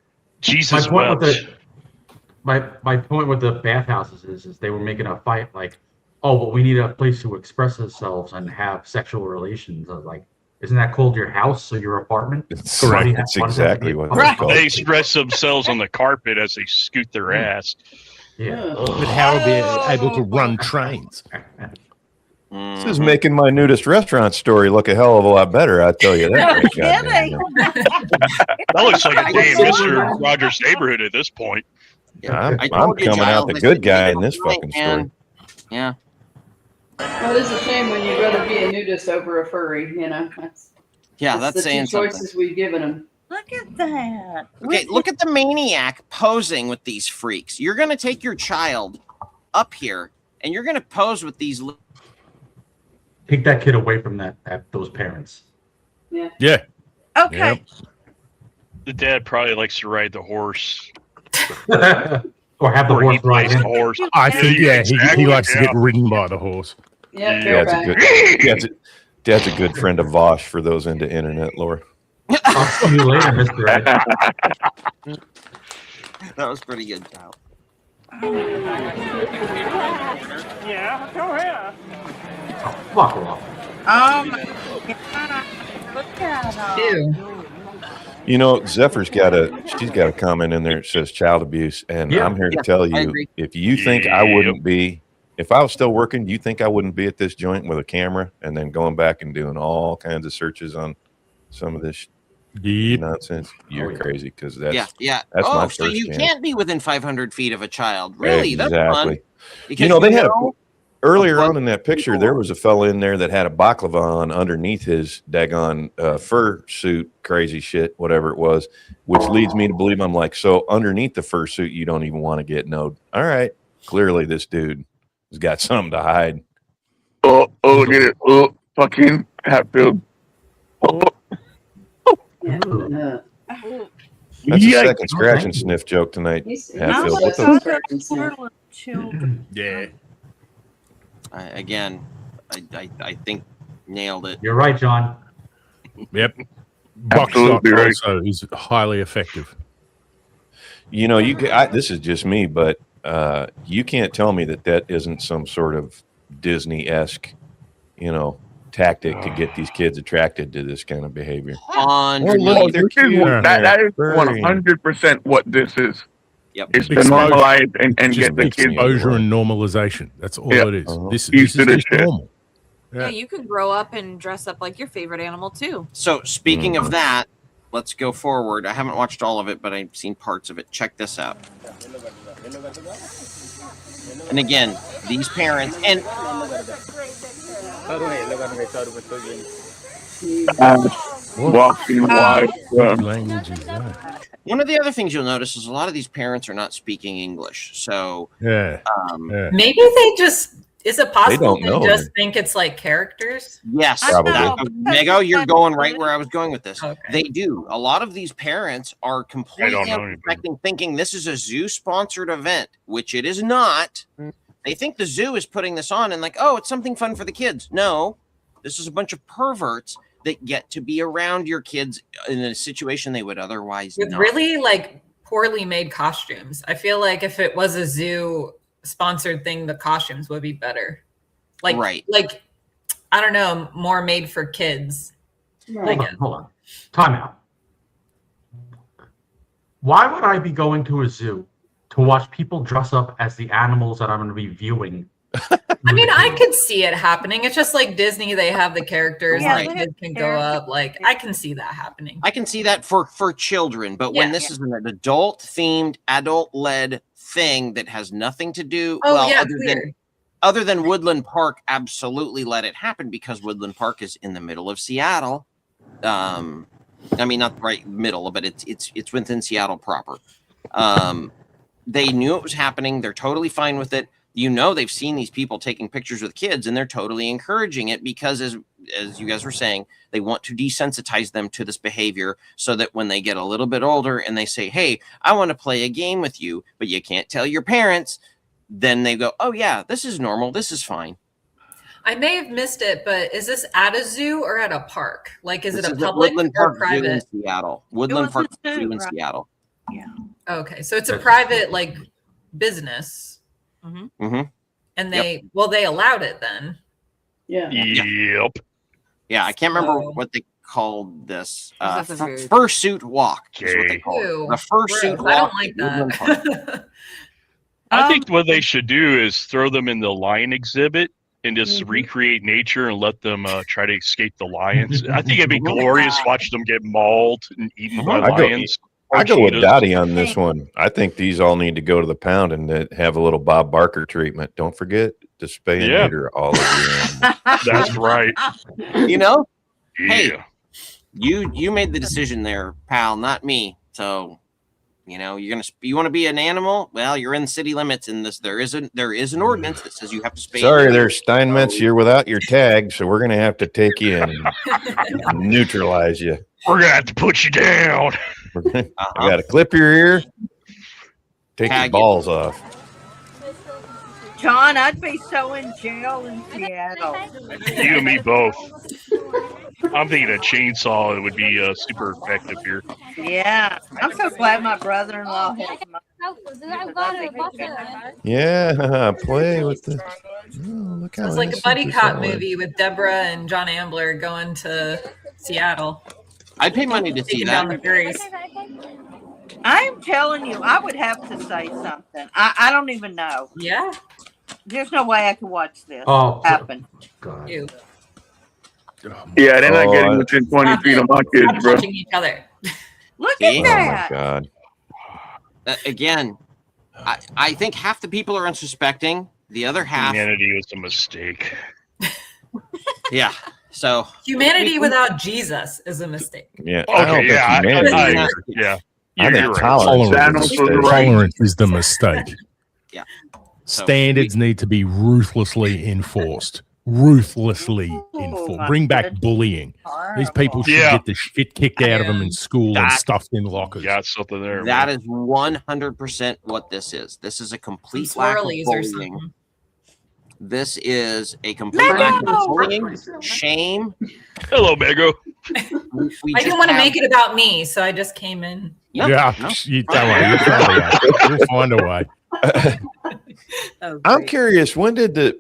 Jesus My point with wept. my point with the bathhouses is they were making a fight like, oh, well, we need a place to express ourselves and have sexual relations. I was like, isn't that called your house or your apartment? It's, Why do you that's why does it have to exactly be a what public it's called. They express themselves on the carpet as they scoot their ass. Yeah. But how are they able to run trains? This is making my nudist restaurant story look a hell of a lot better, I tell you that. Kidding. That looks like a damn Mr. Rogers' Neighborhood at this point. I'm I told you, coming out Giles, the I good said, guy you in this know, fucking story. man. Yeah. Well, it is a shame when you'd rather be a nudist over a furry, you know. That's That's the saying two something. choices we've given them. Look at that. Okay, look at the maniac posing with these freaks. You're going to take your child up here and you're going to pose with these. Take that kid away from those parents. Okay. Yep. The dad probably likes to ride the horse. Or have the Or he horse ride plays him. the horse. I think, he exactly, likes to yeah. get ridden by the horse. Yeah, Yeah, Dad's a good friend of Vosh for those into internet lore. I'll see you later, Mr. Ed. That was pretty good, Giles. Fuck off. Oh my God. Look at them. Ew. You know, Zephyr's she's got a comment in there that says child abuse, and Yeah. I'm here to Yeah, tell I you, agree. if you think I wouldn't be, if I was still working, you think I wouldn't be at this joint with a camera and then going back and doing all kinds of searches on some of this Yep. nonsense? You're yeah. crazy because that's Yeah. that's Oh, my so first you chance. can't be within 500 feet of a child. Really? That's fun. Exactly. Because You know, they had know- earlier on in that picture, there was a fella in there that had a baklava on underneath his daggone fur suit, crazy shit, whatever it was, which leads me to believe I'm like, so underneath the fur suit, you don't even want to get node. All right. Clearly, this dude has got something to hide. Oh, look at it. Oh, fucking Hatfield. Oh, Yeah. That's a Yikes. second scratch and sniff joke tonight. He's Hatfield. just What the- scratching sniff. Poor little children. Yeah. Again, I think nailed it. You're right, John. Yep. Box Absolutely shot right. also is highly effective. You know, this is just me, but you can't tell me that isn't some sort of Disney-esque, tactic to get these kids attracted to this kind of behavior. On Oh, look, they're This is cute. what- that is Furry. 100% what this is. Yep. It's to Exposure. normalize and Just get the kids. exposure and normalization. That's all Yeah. it is. Uh-huh. This Used is to this just shit. normal. Yeah, you could grow up and dress up like your favorite animal too. So speaking of that, let's go forward. I haven't watched all of it, but I've seen parts of it. Check this out. And again, these parents and Walking wide. What language is that? one of the other things you'll notice is a lot of these parents are not speaking English. So Yeah. um, Yeah. Maybe they just, is it possible don't know. they just think it's like characters? yes, Probably. know, Mego, you're going right where I was going with this. Okay. They do. A lot of these parents are completely know anything. unsuspecting, thinking this is a zoo-sponsored event, which it is not. They think the zoo is putting this on and like, oh, it's something fun for the kids. No, this is a bunch of perverts that get to be around your kids in a situation they would otherwise With not. really like poorly made costumes. I feel like if it was a zoo sponsored thing, the costumes would be better. Like, Right. like I don't know, more made for kids. Right. Hold on. Time out. Why would I be going to a zoo to watch people dress up as the animals that I'm going to be viewing? I mean, I could see it happening. It's just like Disney, they have the characters Yeah, and they the have kids can go characters. up. Like I can see that happening. I can see that for children, but when Yeah. this is an adult themed, adult led thing that has nothing to do Oh yeah, other than Woodland Park, absolutely let it happen because Woodland Park is in the middle of Seattle. I mean, not right middle, but it's within Seattle proper. They knew it was happening. They're totally fine with it. they've seen these people taking pictures with kids, and they're totally encouraging it because, as you guys were saying, they want to desensitize them to this behavior so that when they get a little bit older and they say, hey, I want to play a game with you, but you can't tell your parents, then they go, oh yeah, this is normal, this is fine. I may have missed it, but is this at a zoo or at a park? Like, is This it a is at public Woodland or Park Zoo in private? Seattle. Woodland Park a zoo, Zoo in right? Seattle. Yeah. Okay, so it's a private like business, Mm-hmm. and they allowed it then. Yeah. Yep. Yeah, I can't remember So- what they called this. That's a very- Fursuit walk is what they Okay. call it. Ew, The fursuit gross. walk. I don't like at Woodland Park. that. I think what they should do is throw them in the lion exhibit and just Mhm. recreate nature and let them try to escape the lions. I think it'd be glorious to watch them get mauled and eaten by I go- lions. I go with cheetahs. Dottie on this one. I think these all need to go to the pound and have a little Bob Barker treatment. Don't forget to spay and Yeah. neuter all of your animals. That's right. You know, Yeah. Hey. you made the decision there, pal, not me. So, you want to be an animal? Well, you're in city limits, and there is an ordinance that says you have to spay. Sorry, and neuter. there, Steinmetz, you're without your tag, so we're going to have to take you in and neutralize you. We're going to have to put you down. I got to clip your ear, take Tag your you. balls off. John, I'd be so in jail in Seattle. You and me both. I'm thinking a chainsaw would be super effective here. Yeah. I'm so glad my brother-in-law has my Yeah, play with the. Oh, look how It's like a innocent buddy this cop all is. movie with Deborah and John Ambler going to Seattle, I'd pay money to see taking down that. the furries. I'm telling you, I would have to say something. I don't even know. Yeah. There's no way I could watch this Oh, happen. God. Ew. Yeah, they're not Oh, getting I- within 20 feet of my kids, Stop bro. touching each other. Look See? at Oh my that. God! Again, I think half the people are unsuspecting. The other half, Humanity was a mistake. yeah. So Humanity without Jesus is a mistake. Yeah, I don't Okay, think yeah, humanity I is. agree. Yeah. Yeah, I think you're right. tolerance is a Tolerance, mistake. tolerance is the mistake. Yeah. So Standards need to be ruthlessly enforced. Ruthlessly enforced. my Bring back goodness. bullying. These people should Yeah. get the shit kicked out of them in school and That- stuffed in lockers. Got something there. That man. is 100% what this is. This is a Some complete lack of swirlies or bullying. something. This is a complete lack of No! bullying, shame. Hello, Mego. We I just didn't want to have- make it about me, so I just came in. No, Yeah, no. you don't worry. You'll find a way. You'll find a way. Oh, I'm great. curious. When did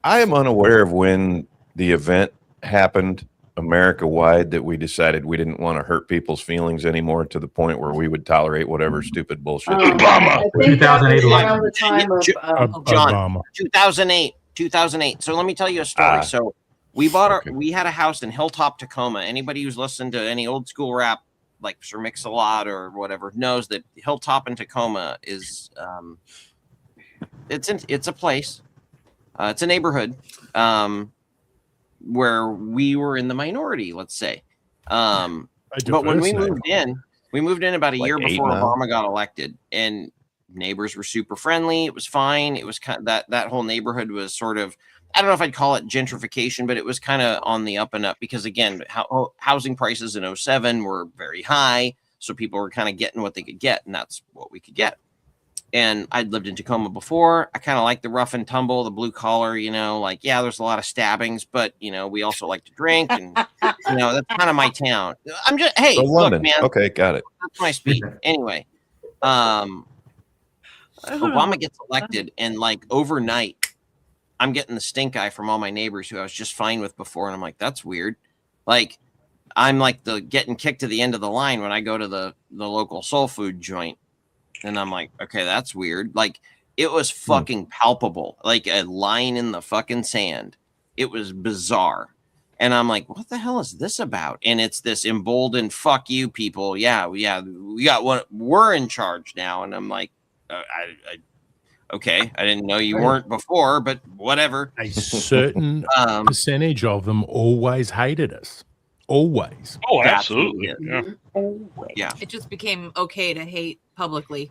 I am unaware of when the event happened America wide that we decided we didn't want to hurt people's feelings anymore to the point where we would tolerate whatever stupid bullshit. Obama. I think that was 2008 around the time of, John. Obama. 2008. So let me tell you a story. Ah. So we bought Okay. we had a house in Hilltop, Tacoma. Anybody who's listened to any old school rap like Sir Mix-a-Lot or whatever knows that Hilltop and Tacoma is it's a place. It's a neighborhood where we were in the minority, let's say. Hey, But when we diverse moved in about a Like year 8 before now? Obama got elected, and neighbors were super friendly. It was fine. It was kind of, that whole neighborhood was sort of, I don't know if I'd call it gentrification, but it was kind of on the up and up because again, housing prices in 2007 were very high, so people were kind of getting what they could get, and that's what we could get. And I'd lived in Tacoma before. I kind of like the rough and tumble, the blue collar, like, yeah, there's a lot of stabbings, but, we also like to drink. And, that's kind of my town. I'm just, hey, So look, London. man, Okay, got it. that's my speed. Anyway, Obama gets elected, and like overnight, I'm getting the stink eye from all my neighbors who I was just fine with before. And I'm like, that's weird. Like, I'm like the getting kicked to the end of the line when I go to the local soul food joint. And I'm like, okay, that's weird. Like, it was fucking palpable, like a line in the fucking sand. It was bizarre. And I'm like, what the hell is this about? And it's this emboldened, fuck you people. Yeah, we got one. We're in charge now. And I'm like, okay, I didn't know you weren't before, but whatever. A certain Um, percentage of them always hated us. Always. Oh, That's absolutely. it. Yeah. yeah. It just became okay to hate publicly.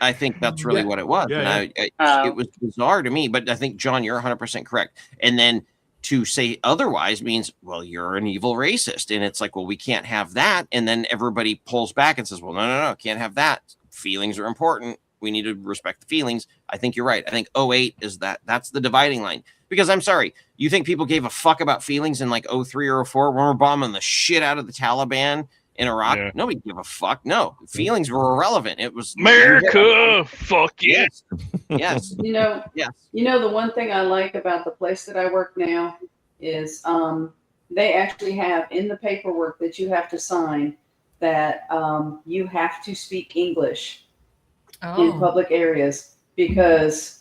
I think that's really what it was. Yeah, And it was bizarre to me, but I think, John, you're 100% correct. And then to say otherwise means, well, you're an evil racist. And it's like, well, we can't have that. And then everybody pulls back and says, well, no, can't have that. Feelings are important. We need to respect the feelings. I think you're right. I think 08 is that's the dividing line. Because I'm sorry, you think people gave a fuck about feelings in like 03 or 04 when we're bombing the shit out of the Taliban in Iraq? Yeah. Nobody gave a fuck. No, feelings were irrelevant. It was America. Fuck yes. Yes. Yes. The one thing I like about the place that I work now is they actually have in the paperwork that you have to sign that you have to speak English in public areas, because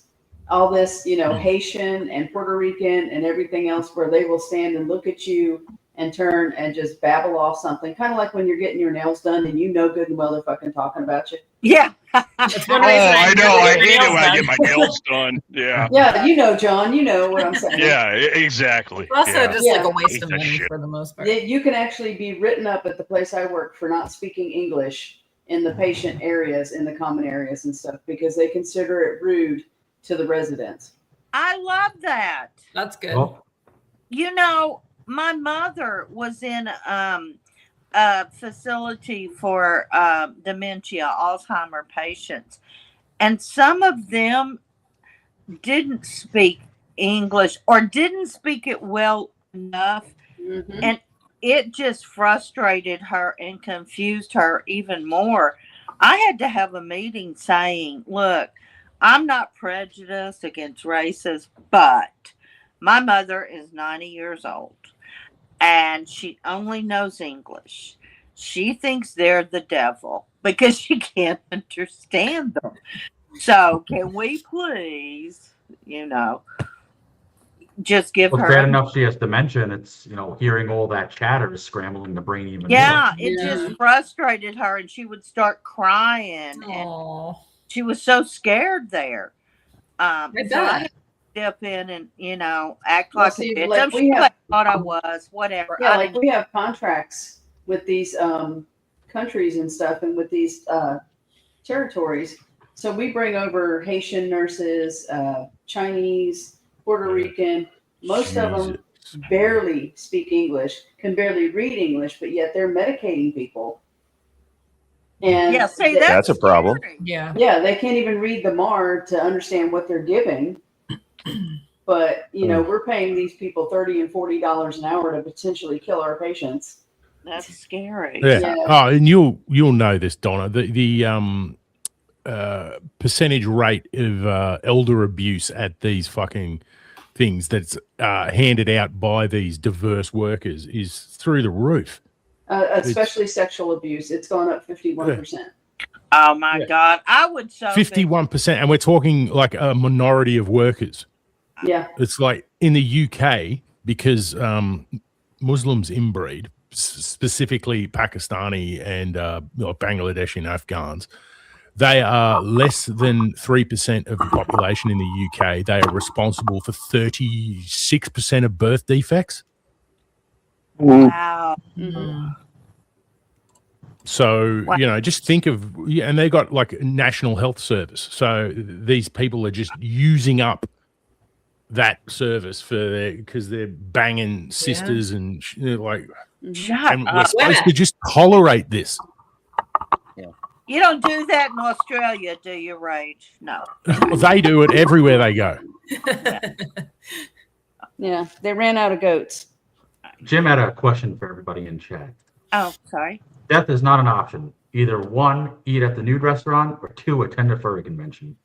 all this, Haitian and Puerto Rican and everything else, where they will stand and look at you and turn and just babble off something, kind of like when you're getting your nails done and good and well they're fucking talking about you. Yeah. That's one reason I know. I hate it when I done. get my nails done. Yeah. Yeah, John, you know what I'm saying. Yeah, exactly. It's also just like a waste Hate of that money shit. for the most part. You can actually be written up at the place I work for not speaking English in the patient areas, in the common areas and stuff, because they consider it rude to the residents. I love that. That's good. Well, My mother was in a facility for dementia, Alzheimer patients, and some of them didn't speak English or didn't speak it well enough, and it just frustrated her and confused her even more. I had to have a meeting saying, look, I'm not prejudiced against races, but my mother is 90 years old and she only knows English. She thinks they're the devil because she can't understand them. So can we please, just give well, her. it's bad enough she has dementia, and it's, hearing all that chatter is scrambling the brain even more. It just frustrated her, and she would start crying, and she was so scared there. So I had to step in and act like a bitch. I'm sure I thought I was, whatever. Yeah, we have contracts with these countries and stuff, and with these territories. So we bring over Haitian nurses, Chinese, Puerto Rican. Most of them barely speak English, can barely read English, but yet they're medicating people. And that's a problem. Yeah. Yeah, they can't even read the MAR to understand what they're giving. But we're paying these people $30 and $40 an hour to potentially kill our patients. That's scary. Yeah. Oh, and you'll know this, Donna. The percentage rate of elder abuse at these fucking things that's handed out by these diverse workers is through the roof. Especially sexual abuse. It's gone up 51%. Oh my God. I would so 51%. And we're talking like a minority of workers. Yeah. It's like in the UK, because Muslims inbreed, specifically Pakistani and Bangladeshi and Afghans. They are less than 3% of the population in the UK. They are responsible for 36% of birth defects. Wow. So, just think of, and they got like National Health Service. So these people are just using up that service because they're banging sisters and like, and we're supposed to just tolerate this. You don't do that in Australia, do you, Rage? No. They do it everywhere they go. Yeah, they ran out of goats. Jim had a question for everybody in chat. Oh, sorry. Death is not an option. Either 1, eat at the nude restaurant, or 2, attend a furry convention.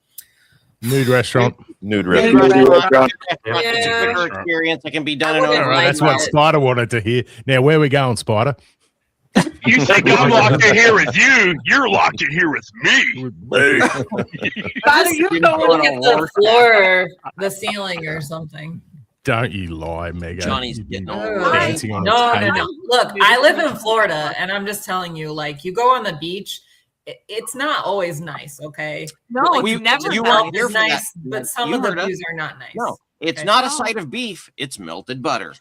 Nude restaurant. Nude restaurant. It's a quicker experience. It can be done in over. That's what Spider wanted to hear. Now, where are we going, Spider? You think I'm locked in here with you? You're locked in here with me. You look at the floor, the ceiling, or something. Don't you lie, Mega. Johnny's getting all dancing on No. a table. Look, I live in Florida, and I'm just telling you, like, you go on the beach, it's not always nice, okay? No, Like, it's never you nice. weren't here It's for that. nice, but some You of the heard us. views are not nice. No, it's Okay. not a side of beef. It's melted butter.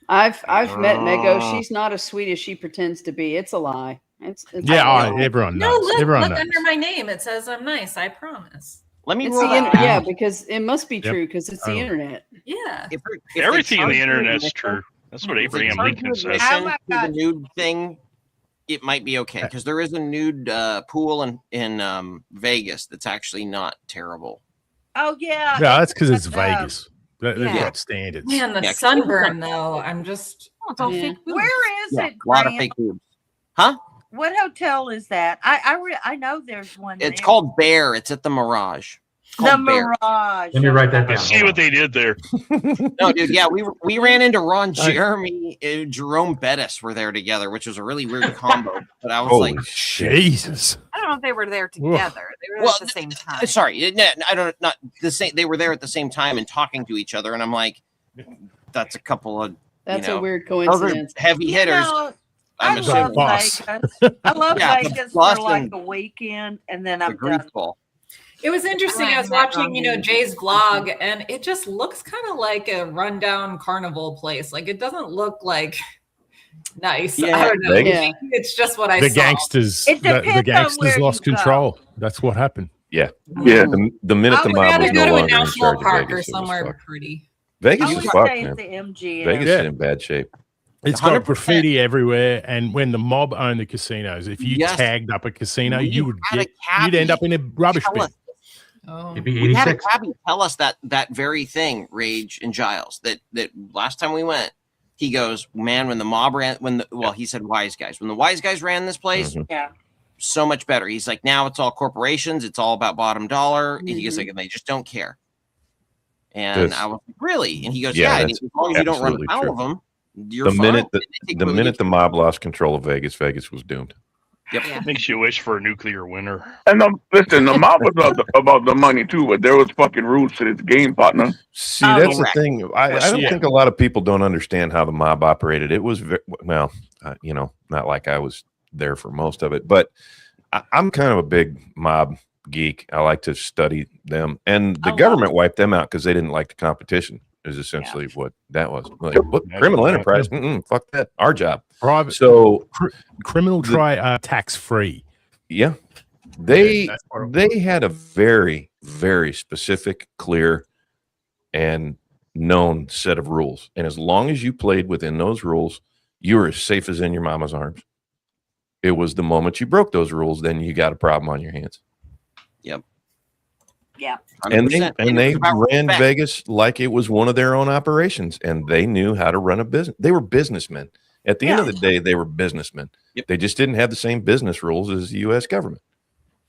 I've met Mego. She's not as sweet as she pretends to be. It's a lie. It's everyone No, knows. look, Everyone look knows. under my name. It says I'm nice. I promise. Let me It's roll the that back. yeah, because it must be Yep. true because it's the Oh. internet. Yeah. If they Everything on the charge you internet's admission- true. That's what if they Abraham charge Lincoln you says. admission Oh my to the God. nude thing, it might be okay because there is a nude pool in Vegas that's actually not terrible. Oh yeah. Yeah, that's because it's Uh, Vegas. They've Yeah. got standards. Man, the Yeah, sunburn though. I'm just. Oh, it's all Yeah. fake boobs. Where is Yeah, it, a lot of Grant? fake boobs. Huh? What hotel is that? I know there's one. It's there. called Bear. It's at the Mirage. It's the called Bear. Mirage. Let me write that I down. see Hold what on. they did there. No, dude. Yeah, we ran into Ron Jeremy, Jerome Bettis were there together, which was a really weird combo. But I was Holy like, shit! Jesus. I don't know if they were there together. They were there Well, at the same time. sorry, no, I don't not the same. They were there at the same time and talking to each other, and I'm like, that's a couple of That's know, a weird those are coincidence. heavy You hitters. know, I'm I assuming. love assuming Boss. Vegas. I love Yeah, the Vegas bus for like and a weekend, and then the I'm done. greaseball. It was interesting. I was watching, Jay's vlog, and it just looks kind of like a rundown carnival place. Like it doesn't look like nice. Yeah. I don't know. Vegas? Yeah. It's just what I The saw. gangsters, It the depends on gangsters where lost you go. control. That's what happened. Yeah. The minute the I would mob rather was go no to a longer in national charge of park or Vegas, it was somewhere fucked. pretty. Vegas I is would fucked, stay man. at the MGM. Vegas Yeah. is in bad shape. It's got 100%. graffiti everywhere, and when the mob owned the casinos, if you Yes. tagged up a casino, We you would had a get you'd end cabbie up in a rubbish tell bin. us- Oh. It'd be We had a 86. cabbie tell us that very thing, Rage and Giles, that last time we went, he goes, man, when the mob ran, he said wise guys. When the wise guys ran this place, Mhm. Yeah. so much better. He's like, now it's all corporations. It's all about bottom dollar. And he goes Mhm. like, and they just don't care. And This- I was like, really? And he goes, Yeah, yeah. And that's as long as you don't run absolutely afoul true. of them, you're The fine. minute And they take the really minute good the mob lost control of Vegas, Vegas was doomed. Yep. Yeah. Makes you wish for a nuclear winter. And listen, the mob was about the money too, but there was fucking rules to this game, partner. See, Oh, that's the correct. thing. I don't Yeah. think a lot of people don't understand how the mob operated. It was not like I was there for most of it, but I'm kind of a big mob geek. I like to study them, and the I love government wiped them out because they didn't like the competition. Is essentially what that was. Like, what criminal enterprise? Fuck that. Our job. Private, So criminal tax free. yeah, they That's part of- they had a very, very specific, clear, and known set of rules. And as long as you played within those rules, you were as safe as in your mama's arms. It was the moment you broke those rules, then you got a problem on your hands. Yeah. And they 100%. and it's they about ran respect. Vegas like it was one of their own operations, and they knew how to run a business. They were businessmen. At the end of the day, they were businessmen. Yep. They just didn't have the same business rules as the U.S. government.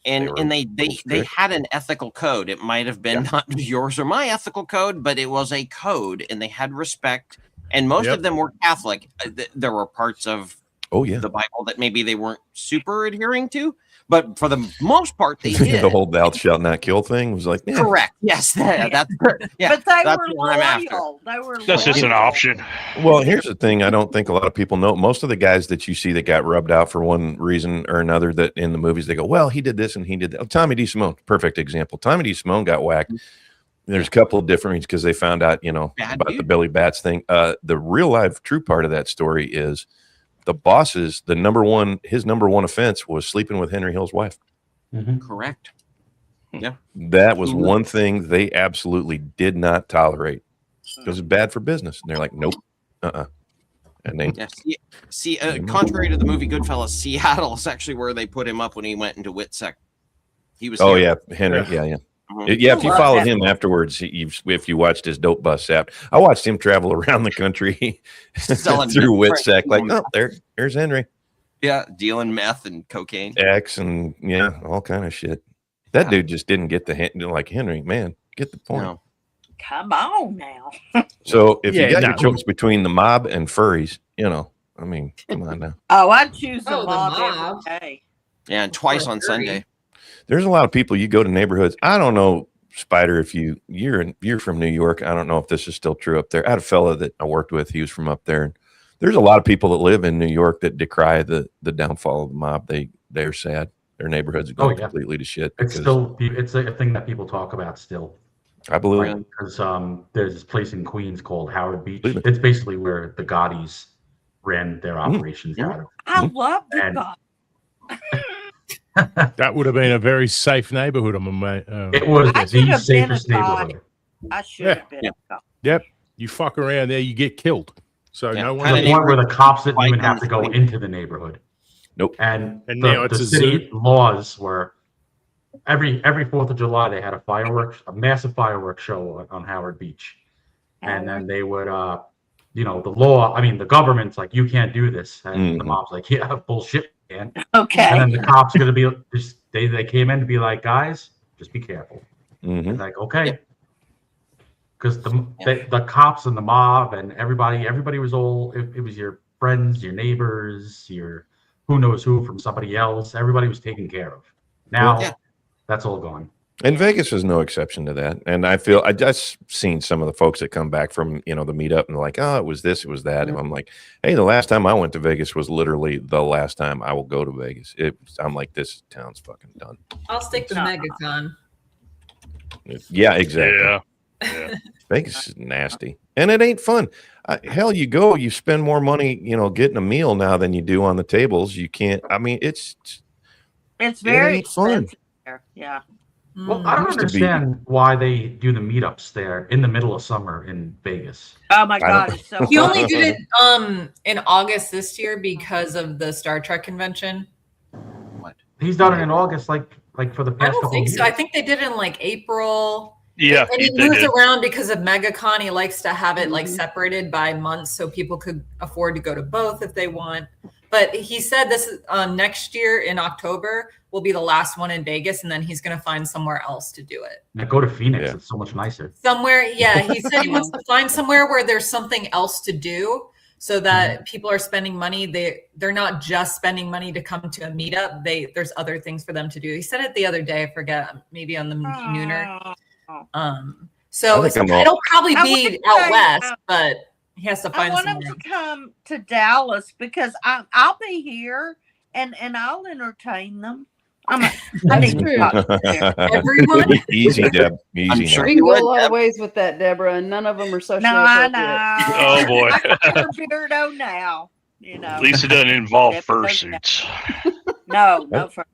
And They were and they strict. had an ethical code. It might have been not yours or my ethical code, but it was a code, and they had respect. And most Yep. of them were Catholic. There were parts of Oh yeah, the Bible that maybe they weren't super adhering to, but for the most part, they did. the whole "thou shalt not kill" thing was like, yeah, Correct. Yes, that's yeah. But they that's were what I'm after. loyal. They were That's just an loyal. option. Well, here's the thing. I don't think a lot of people know. Most of the guys that you see that got rubbed out for one reason or another, that in the movies they go, well, he did this and he did that. Oh, Tommy D. Simone, perfect example. Tommy D. Simone got whacked. There's a couple of different reasons because they found out, Bad about the dude. Billy Bats thing. The real life true part of that story is the bosses. His number one offense was sleeping with Henry Hill's wife. Mhm. Correct. Yeah. That was Mhm. one thing they absolutely did not tolerate because it's bad for business. And they're like, nope, And they Yeah. Contrary to the movie Goodfellas, Seattle is actually where they put him up when he went into WITSEC. He was. Oh here. yeah, Henry. Yeah. Mhm. If you love followed that him afterwards, if you watched his dope bus app, I watched him travel around the country Selling through different WITSEC. Like, things. oh, there's Henry Yeah, dealing meth and cocaine. X and all kind of shit. That Yeah. dude just didn't get the hint. Like Henry, man, get the point. No. Come on now. So if you got no. your choice between the mob and furries, I mean, come on now. Oh, I'd choose the Oh, the mob mob. every day. Yeah, and twice Or on 30. Sunday. There's a lot of people. You go to neighborhoods. I don't know, Spider. If you're from New York, I don't know if this is still true up there. I had a fella that I worked with. He was from up there. There's a lot of people that live in New York that decry the downfall of the mob. They're sad. Their neighborhoods are going completely to shit. It's a thing that people talk about still. I believe. Really? Because there's this place in Queens called Howard Beach. Believe it. It's basically where the Gaudis ran their operations out of. I love the And- God. That would have been a very safe neighborhood. It was I the should have been safest a cop. neighborhood. I should have been Yeah. a cop. Yep. You fuck around there, you get killed. So Yeah, no To one. the point where the cops didn't even have to go Like- into the neighborhood. Nope. And now it's the a city laws were every 4th of July they had a massive fireworks show on Howard Beach, and then they would the government's like, you can't do this, and the mom's like, yeah, bullshit, man. Okay. And then the cops gonna be they came in to be like, guys, just be careful. Mhm. Like, okay. Because the cops and the mob and everybody was all, it was your friends, your neighbors, your who knows who from somebody else. Everybody was taken care of. Now that's all gone. And Vegas is no exception to that. And I feel I just seen some of the folks that come back from the meetup and they're like, oh, it was this, it was that. And I'm like, hey, the last time I went to Vegas was literally the last time I will go to Vegas. I'm like, this town's fucking done. I'll stick to MegaCon. Yeah, exactly. Yeah. Vegas is nasty, and it ain't fun. Hell, you go, you spend more money, getting a meal now than you do on the tables. You can't. I mean, it's very ain't fun. expensive there. Yeah. Well, I don't Used to be. understand why they do the meetups there in the middle of summer in Vegas. Oh my I don't- God, it's so. He fun. only did it in August this year because of the Star Trek convention. He's done it in August, like for the I past don't couple think of so. I years. think they did it in like April. Yeah, And he they moves did. around because of MegaCon. He likes to have it like separated by months so people could afford to go to both if they want. But he said this is next year in October will be the last one in Vegas, and then he's going to find somewhere else to do it. Now go to Phoenix; Yeah. it's so much nicer. Somewhere, yeah. He said he wants to find somewhere where there's something else to do, so that people are spending money. They're not just spending money to come to a meetup. There's other things for them to do. He said it the other day. I forget, maybe on the Nooner. So I think it'll probably I be wouldn't out say, west, but he has to I find want him somewhere. to come to Dallas because I'll be here and I'll entertain them. I That's need true. to talk to Everyone. Easy, Deb. Easy. I'm now. sure We you can go would, a lot Deb. of ways with that, Deborah, and none of them are socially No, I appropriate. know. Oh, boy. I'm a beardo now. At least it doesn't involve Yep, fursuits. No fursuits.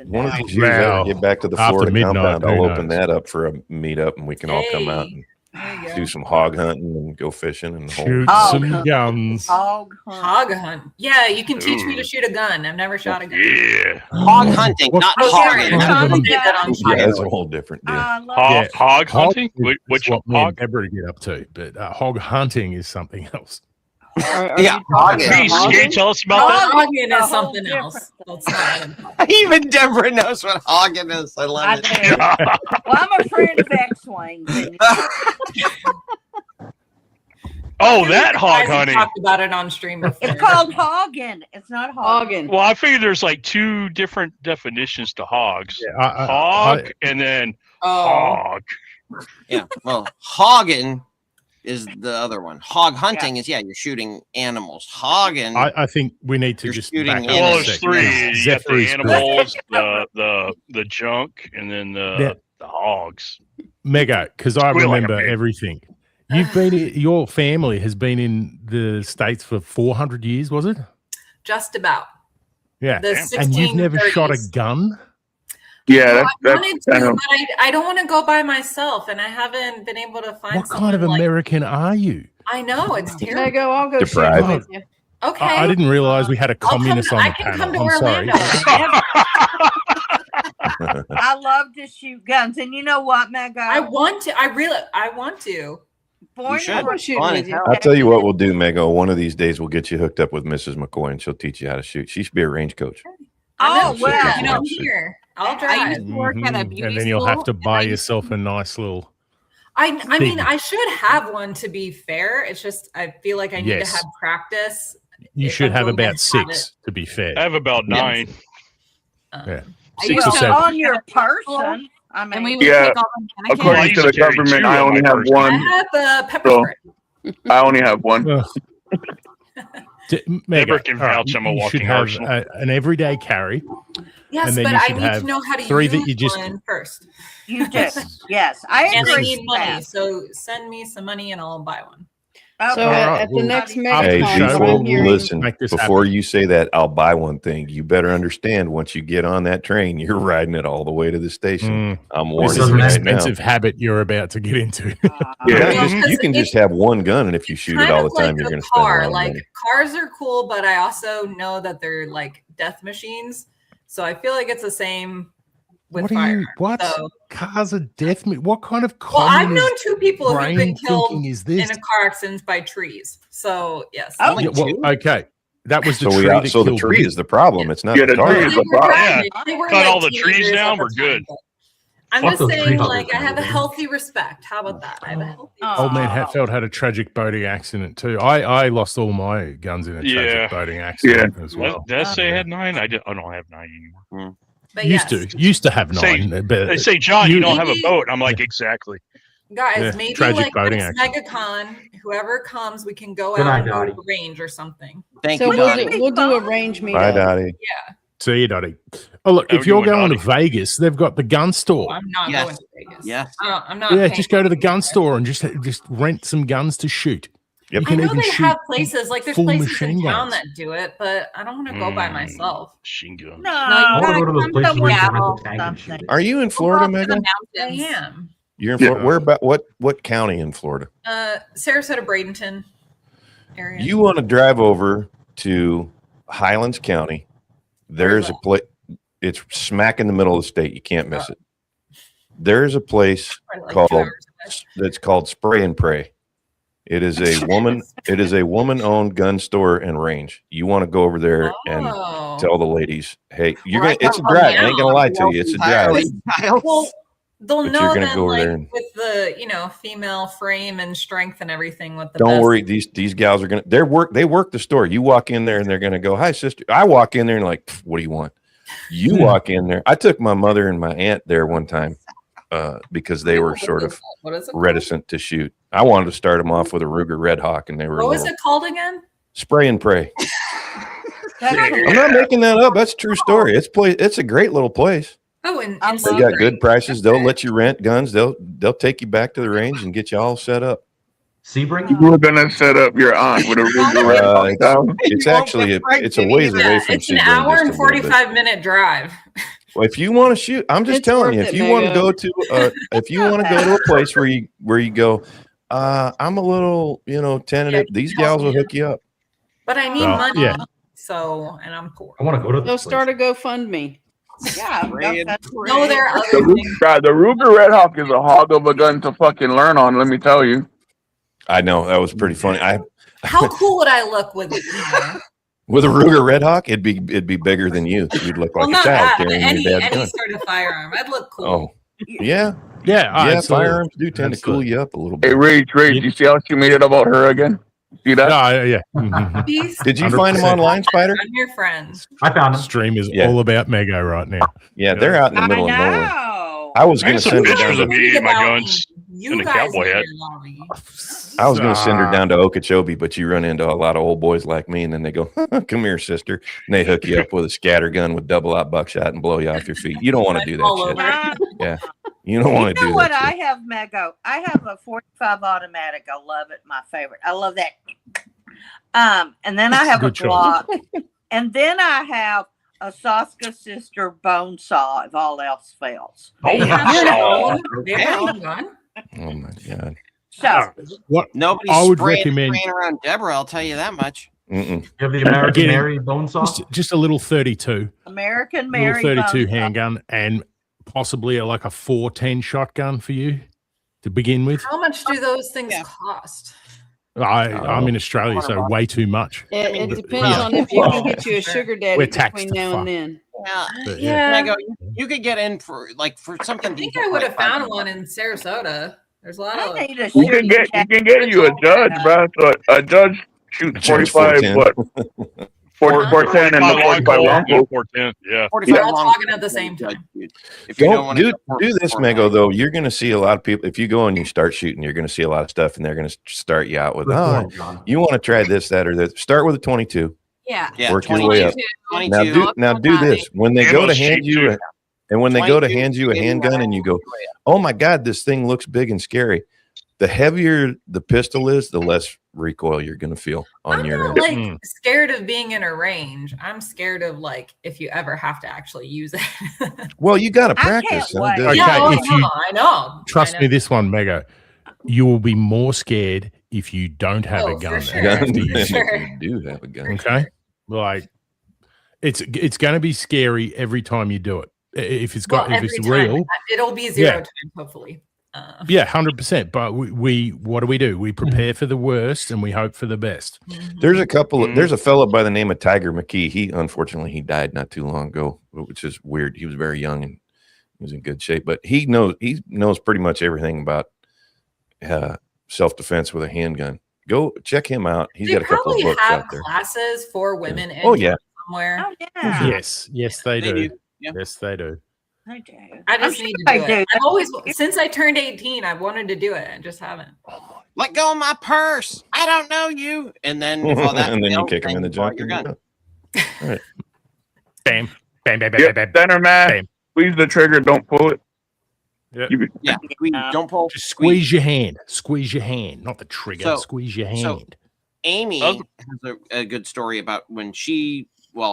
One of No. these years, I get back to the After Florida midnight, compound. who I'll knows? open that up for a meetup, and we can all come out and There you do go. some hog hunting and go fishing and Shoot Oh, some God. guns. Hog hunt. Hog hunt. Yeah, you can teach me Ooh. to shoot a gun. I've never shot a gun. Yeah. Hog hunting, What- not Oh, sorry. hogging. I Hog didn't hunting. say that on Yeah, fire. that's a whole different deal. I love Hog, it. hog hunting? is Which what me and hog? Deborah get up to, but hog hunting is something else. Are Yeah, you talking hogging. about Please, can you hogging? tell us about that? Hogging a is whole something different else. That's not Even Deborah knows what hogging is. I love I it. do. Well, I'm a friend of X-Wings. and- Oh, that hog Guys have hunting. talked about it on stream before. It's called hogging. It's not hogging. Hogging. Well, I figure there's like two different definitions to hogs. I- Hog and then Oh, hog. Yeah. Well, hogging is the other one. Hog hunting is you're shooting animals. Hogging. I think we need to You're just shooting back up in Well, a there's second. three. You got Zephyr the is correct. animals, the junk, and then the hogs. Mega, because I Squeal like a remember pig. everything. You've been, your family has been in the States for 400 years, was it? just about. Yeah. The And you've never shot a 1630s. gun? Yeah, I that's wanted kind to, of but I don't want to go by myself, and I haven't been able to find. What kind of someone like- American are you? I know it's There you terrible. go. I'll go shoot Deprived. with you. Okay, I didn't realize we had a I'll come- communist on I the can panel. come to I'm sorry. Orlando. I love to shoot guns, and you know what, Mega? I want to. I want to. Born You should. I'll go shoot Fun with as you. hell. I'll tell you what we'll do, Mego. One of these days, we'll get you hooked up with Mrs. McCoy, and she'll teach you how to shoot. She should be a range coach. Oh, I'm well. you know, I'm here. I'll I drive. used to work at a Mhm. beauty And then you'll have to school, buy and I- yourself a nice little. I mean, Thing. I should have one to be fair. It's just I feel like I need Yes. to have practice. You If should I'm have going to about have 6, to be fair. I have about 9. Yeah. I 6 used or to- 7. on your person. I and we mean, would Yeah, take all the mannequins. according used to to the carry government, two I on only my have person. I one. have the pepper So- spray. I only have one. Ugh. Mega, Deborah can all right, vouch I'm a you should walking have arsenal. an everyday carry. Yes, And then but you I should need have to know how to 3 use that you just- one first. you do. Yes, I And I agree. need with money, that. so send me some money and I'll buy one. So at the next Hey, MegaCon, what I'm hearing, listen, before you say that, I'll buy one thing. You better understand, once you get on that train, you're riding it all the way to the station. I'm This warning is you an right expensive now. habit you're about to get into. You can just have one gun, and if you shoot it all the time, you're going to spend a lot of like money. cars are cool, but I also know that they're like death machines. So I feel like it's the same with What fire. are you? What? So, Cars are death? What kind of well, I've communist known 2 people who've brain been killed thinking is this? in a car accident by trees. So yes. Yeah, well, okay. That was the So tree. that so the killed tree me. is the problem. It's not Yeah, the the car. tree is the problem. They were Cut like all the trees teenagers down. at the We're good. time, I'm Fuck just those saying, tree like, huggers, I have a man. healthy respect. How about that? I have a healthy Old man Hatfield had a tragic boating accident too. I lost all my guns in a Yeah. tragic boating accident as well. Did I say I had 9? I don't have 9 anymore. But Used to have 9. But They say, John, you don't have a Maybe- boat. I'm like, exactly. Guys, Yeah, maybe tragic like boating next MegaCon, whoever comes, we can go Good out night, and Dottie. do a range or something. Thank so you, we'll Dottie. do a range meetup. Bye, Dottie. Yeah. See you, Dottie. Oh, look, How if you you're doing, going Dottie? to Vegas, they've got the gun store. I'm not Yes. going to Vegas. Yes. I'm not. Yeah, paying just go to the for gun it. store and just rent some guns to shoot. Yep. You I can know even they shoot have places like there's full places machine in town guns. that do it, but I don't want to go by myself. Machine gun. No, I want to go to those places where you can rent somewhere the tank and shoot it. Are you in Florida, Megan? I am. You're in Florida. Where about what county in Florida? Sarasota, Bradenton area. You want to drive over to Highlands County. There's a place. It's smack in the middle of the state. You can't miss it. There's a place that's called Spray and Pray. It is a woman. It is a woman-owned gun store and range. You want to go over there and tell the ladies, "Hey, you're gonna." It's a drive. I ain't gonna lie to you. It's a drive. Well, they'll But know you're gonna then, go over like, there and- with the female frame and strength and everything. With the Don't best. worry. These gals are gonna. They work the store. You walk in there and they're gonna go, "Hi, sister." I walk in there and like, "What do you want?" You walk in there. I took my mother and my aunt there one time because they were sort of What is it called? reticent to shoot. I wanted to start them off with a Ruger Red Hawk, and they were. What a was little- it called again? Spray and Pray. I'm not making that up. That's a true story. It's a great little place. Oh, and They got good prices. They'll let you rent guns. They'll take you back to the range and get you all set up. Sebring? You were gonna set up your aunt with a Ruger Red Hawk down. It's actually it's a ways away from. It's an Sebring, hour just and a little bit. 45-minute drive. Well, if you want to shoot, I'm just It's telling you. worth If it, you want to Mega. go to, if you want to go to a place where you go, I'm a little, tentative. These gals will hook you up. But I need Well, money, yeah. so and I'm poor. I want to go to Go this start a GoFundMe. Yeah, No, there are The, other things. the Ruger Red Hawk is a hog of a gun to fucking learn on. Let me tell you. I know that was pretty funny. How cool would I look with With a Ruger Red Hawk, it'd be bigger than you. You'd look like well, a not child that, but carrying any your dad's gun. sort of firearm. I'd look cool. Oh, yeah, Yeah, absolutely. firearms do tend to cool you up a little Hey, bit. Rage, you see how she made it about her again? See that? Yeah. Mhm. Peace. Did you find them 100%. online, Spider? I'm your friend. I found them. Stream is Yeah. all about Mego right now. Yeah, they're out in the I middle of nowhere. know. I was I going got to some send her pictures down of to. me and my About guns You and a guys cowboy made hat. it, Lolly. I was going to send her down to Okeechobee, but you run into a lot of old boys like me, and then they go, "Come here, sister," and they hook you up with a scatter gun with double-out buckshot and blow you off your feet. You don't want to do All that shit. over. Yeah, you don't want You to know do what that I shit. have, Mego? I have a 45 automatic. I love it. My favorite. I love that. And then I have a Good choice. Glock. And then I have a Saska sister bone saw if all else fails. Oh, They have their wow. own- they have their own gun. Oh my god. So What Nobody's I would spraying, recommend- spraying around Deborah. I'll tell you that much. Mm-mm. You have the American Again, Mary bone saw? just a little 32, American little Mary 32 bone saw. handgun, and possibly like a 410 shotgun for you to begin with. How much do those things cost? I'm in Australia, so way too much. It But, depends yeah. on if you can get you a sugar daddy We're taxed between to now fuck. and then. Yeah, But, yeah. Mego, you could get in for something. I think I would have found one in Sarasota. There's a lot of. I need a You sugar can get daddy. you a judge, bro. So a judge shoots Judge 45 what? 410 and the 45 long bow. 410. Yeah. 45 We're all long talking at the same judge, time. dude. If you don't want to do this, Mego, though. You're going to see a lot of people. If you go and you start shooting, you're going to see a lot of stuff, and they're going to start you out with, Good "Oh, point, John. you want to try this, that, or that." Start with a 22. Yeah. Yeah, Work your way up. 22. Now do this when they go to hand you, and when they go to 22, hand you a handgun, and you go, "Oh my God, this thing looks big and scary." the heavier the pistol is, the less recoil you're going to feel on I'm your not end. like scared of being in a range. I'm scared of like if you ever have to actually use it. Well, you got to I can't practice. wait. Okay, Yeah, if you I know. trust me, this one, Mega, you will be more scared if you don't have a Oh, gun. for sure. Gun, For if sure. you do have a gun. Okay, like it's going to be scary every time you do it. If it's got if it's every time. real, It'll be zero Yeah. times, hopefully. yeah, 100%. But we what do? We prepare for the worst and we hope for the best. There's a couple. There's a fellow by the name of Tiger McKee. He unfortunately he died not too long ago, which is weird. He was very young and he was in good shape, but he knows pretty much everything about self-defense with a handgun. Go check him out. He's They got a couple of probably books have out there. classes for women. Oh, yeah. Somewhere. Oh, yeah. Yes, they do. Yeah. Yes, they do. I do. I I'm just sure need to they do do. it. I've always, since I turned 18, I've wanted to do it. I just haven't. Let go of my purse. I don't know you. And then if all that And then you fails, kick him in the then junk. you're and done. All right. Bam, bam, bam, bam, Yep, bam, bam. center mass. Bam. Squeeze the trigger. Don't pull it. Yep. You, Yeah, don't pull. Just squeeze your hand. Squeeze your hand, not the trigger. So- Squeeze your so- hand. Amy Oh. has a good story about when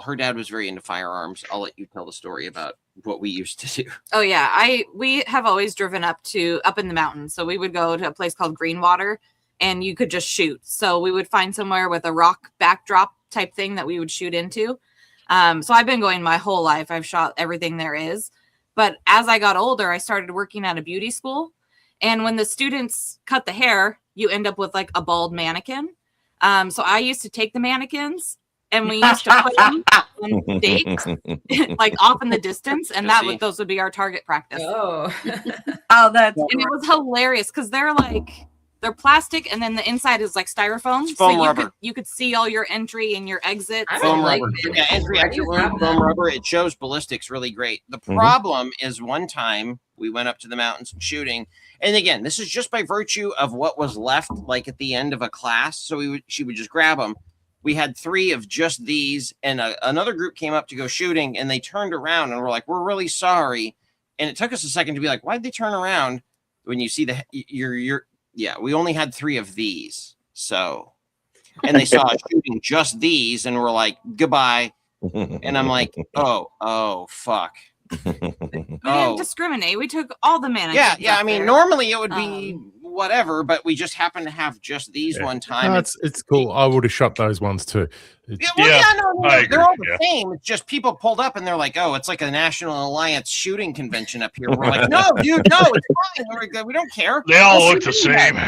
her dad was very into firearms. I'll let you tell the story about what we used to do. Oh yeah, we have always driven up in the mountains. So we would go to a place called Greenwater and you could just shoot. So we would find somewhere with a rock backdrop type thing that we would shoot into. So I've been going my whole life. I've shot everything there is. But as I got older, I started working at a beauty school. And when the students cut the hair, you end up with like a bald mannequin. So I used to take the mannequins and we used to put them on stakes, like off in the distance. And those would be our target practice. Oh. Oh, that's And it was hilarious because they're plastic and then the inside is like styrofoam. Foam so rubber. you could see all your entry and your exit. I Foam don't like rubber. it. Yeah, entry, exit I wound, have foam that. rubber. It shows ballistics really great. The problem is one time we went up to the mountains and shooting. And again, this is just by virtue of what was left, like at the end of a class. So she would just grab them. We had 3 of just these, and another group came up to go shooting, and they turned around and were like, "We're really sorry." And it took us a second to be like, "Why'd they turn around?" When you see we only had 3 of these. So, and they saw us shooting just these, and we're like, "Goodbye." And I'm like, "Oh, fuck." We didn't discriminate. We took all the mannequins. Yeah. up I mean, there. normally it would be whatever, but we just happened to have just these one time. No, it's cool. I would have shot those ones too. No, I they're all agree, the same. It's just people pulled up and they're like, "Oh, it's like a National Alliance shooting convention up here." We're like, "No, dude, no, it's fine. We don't care." They all We'll look the shoot same.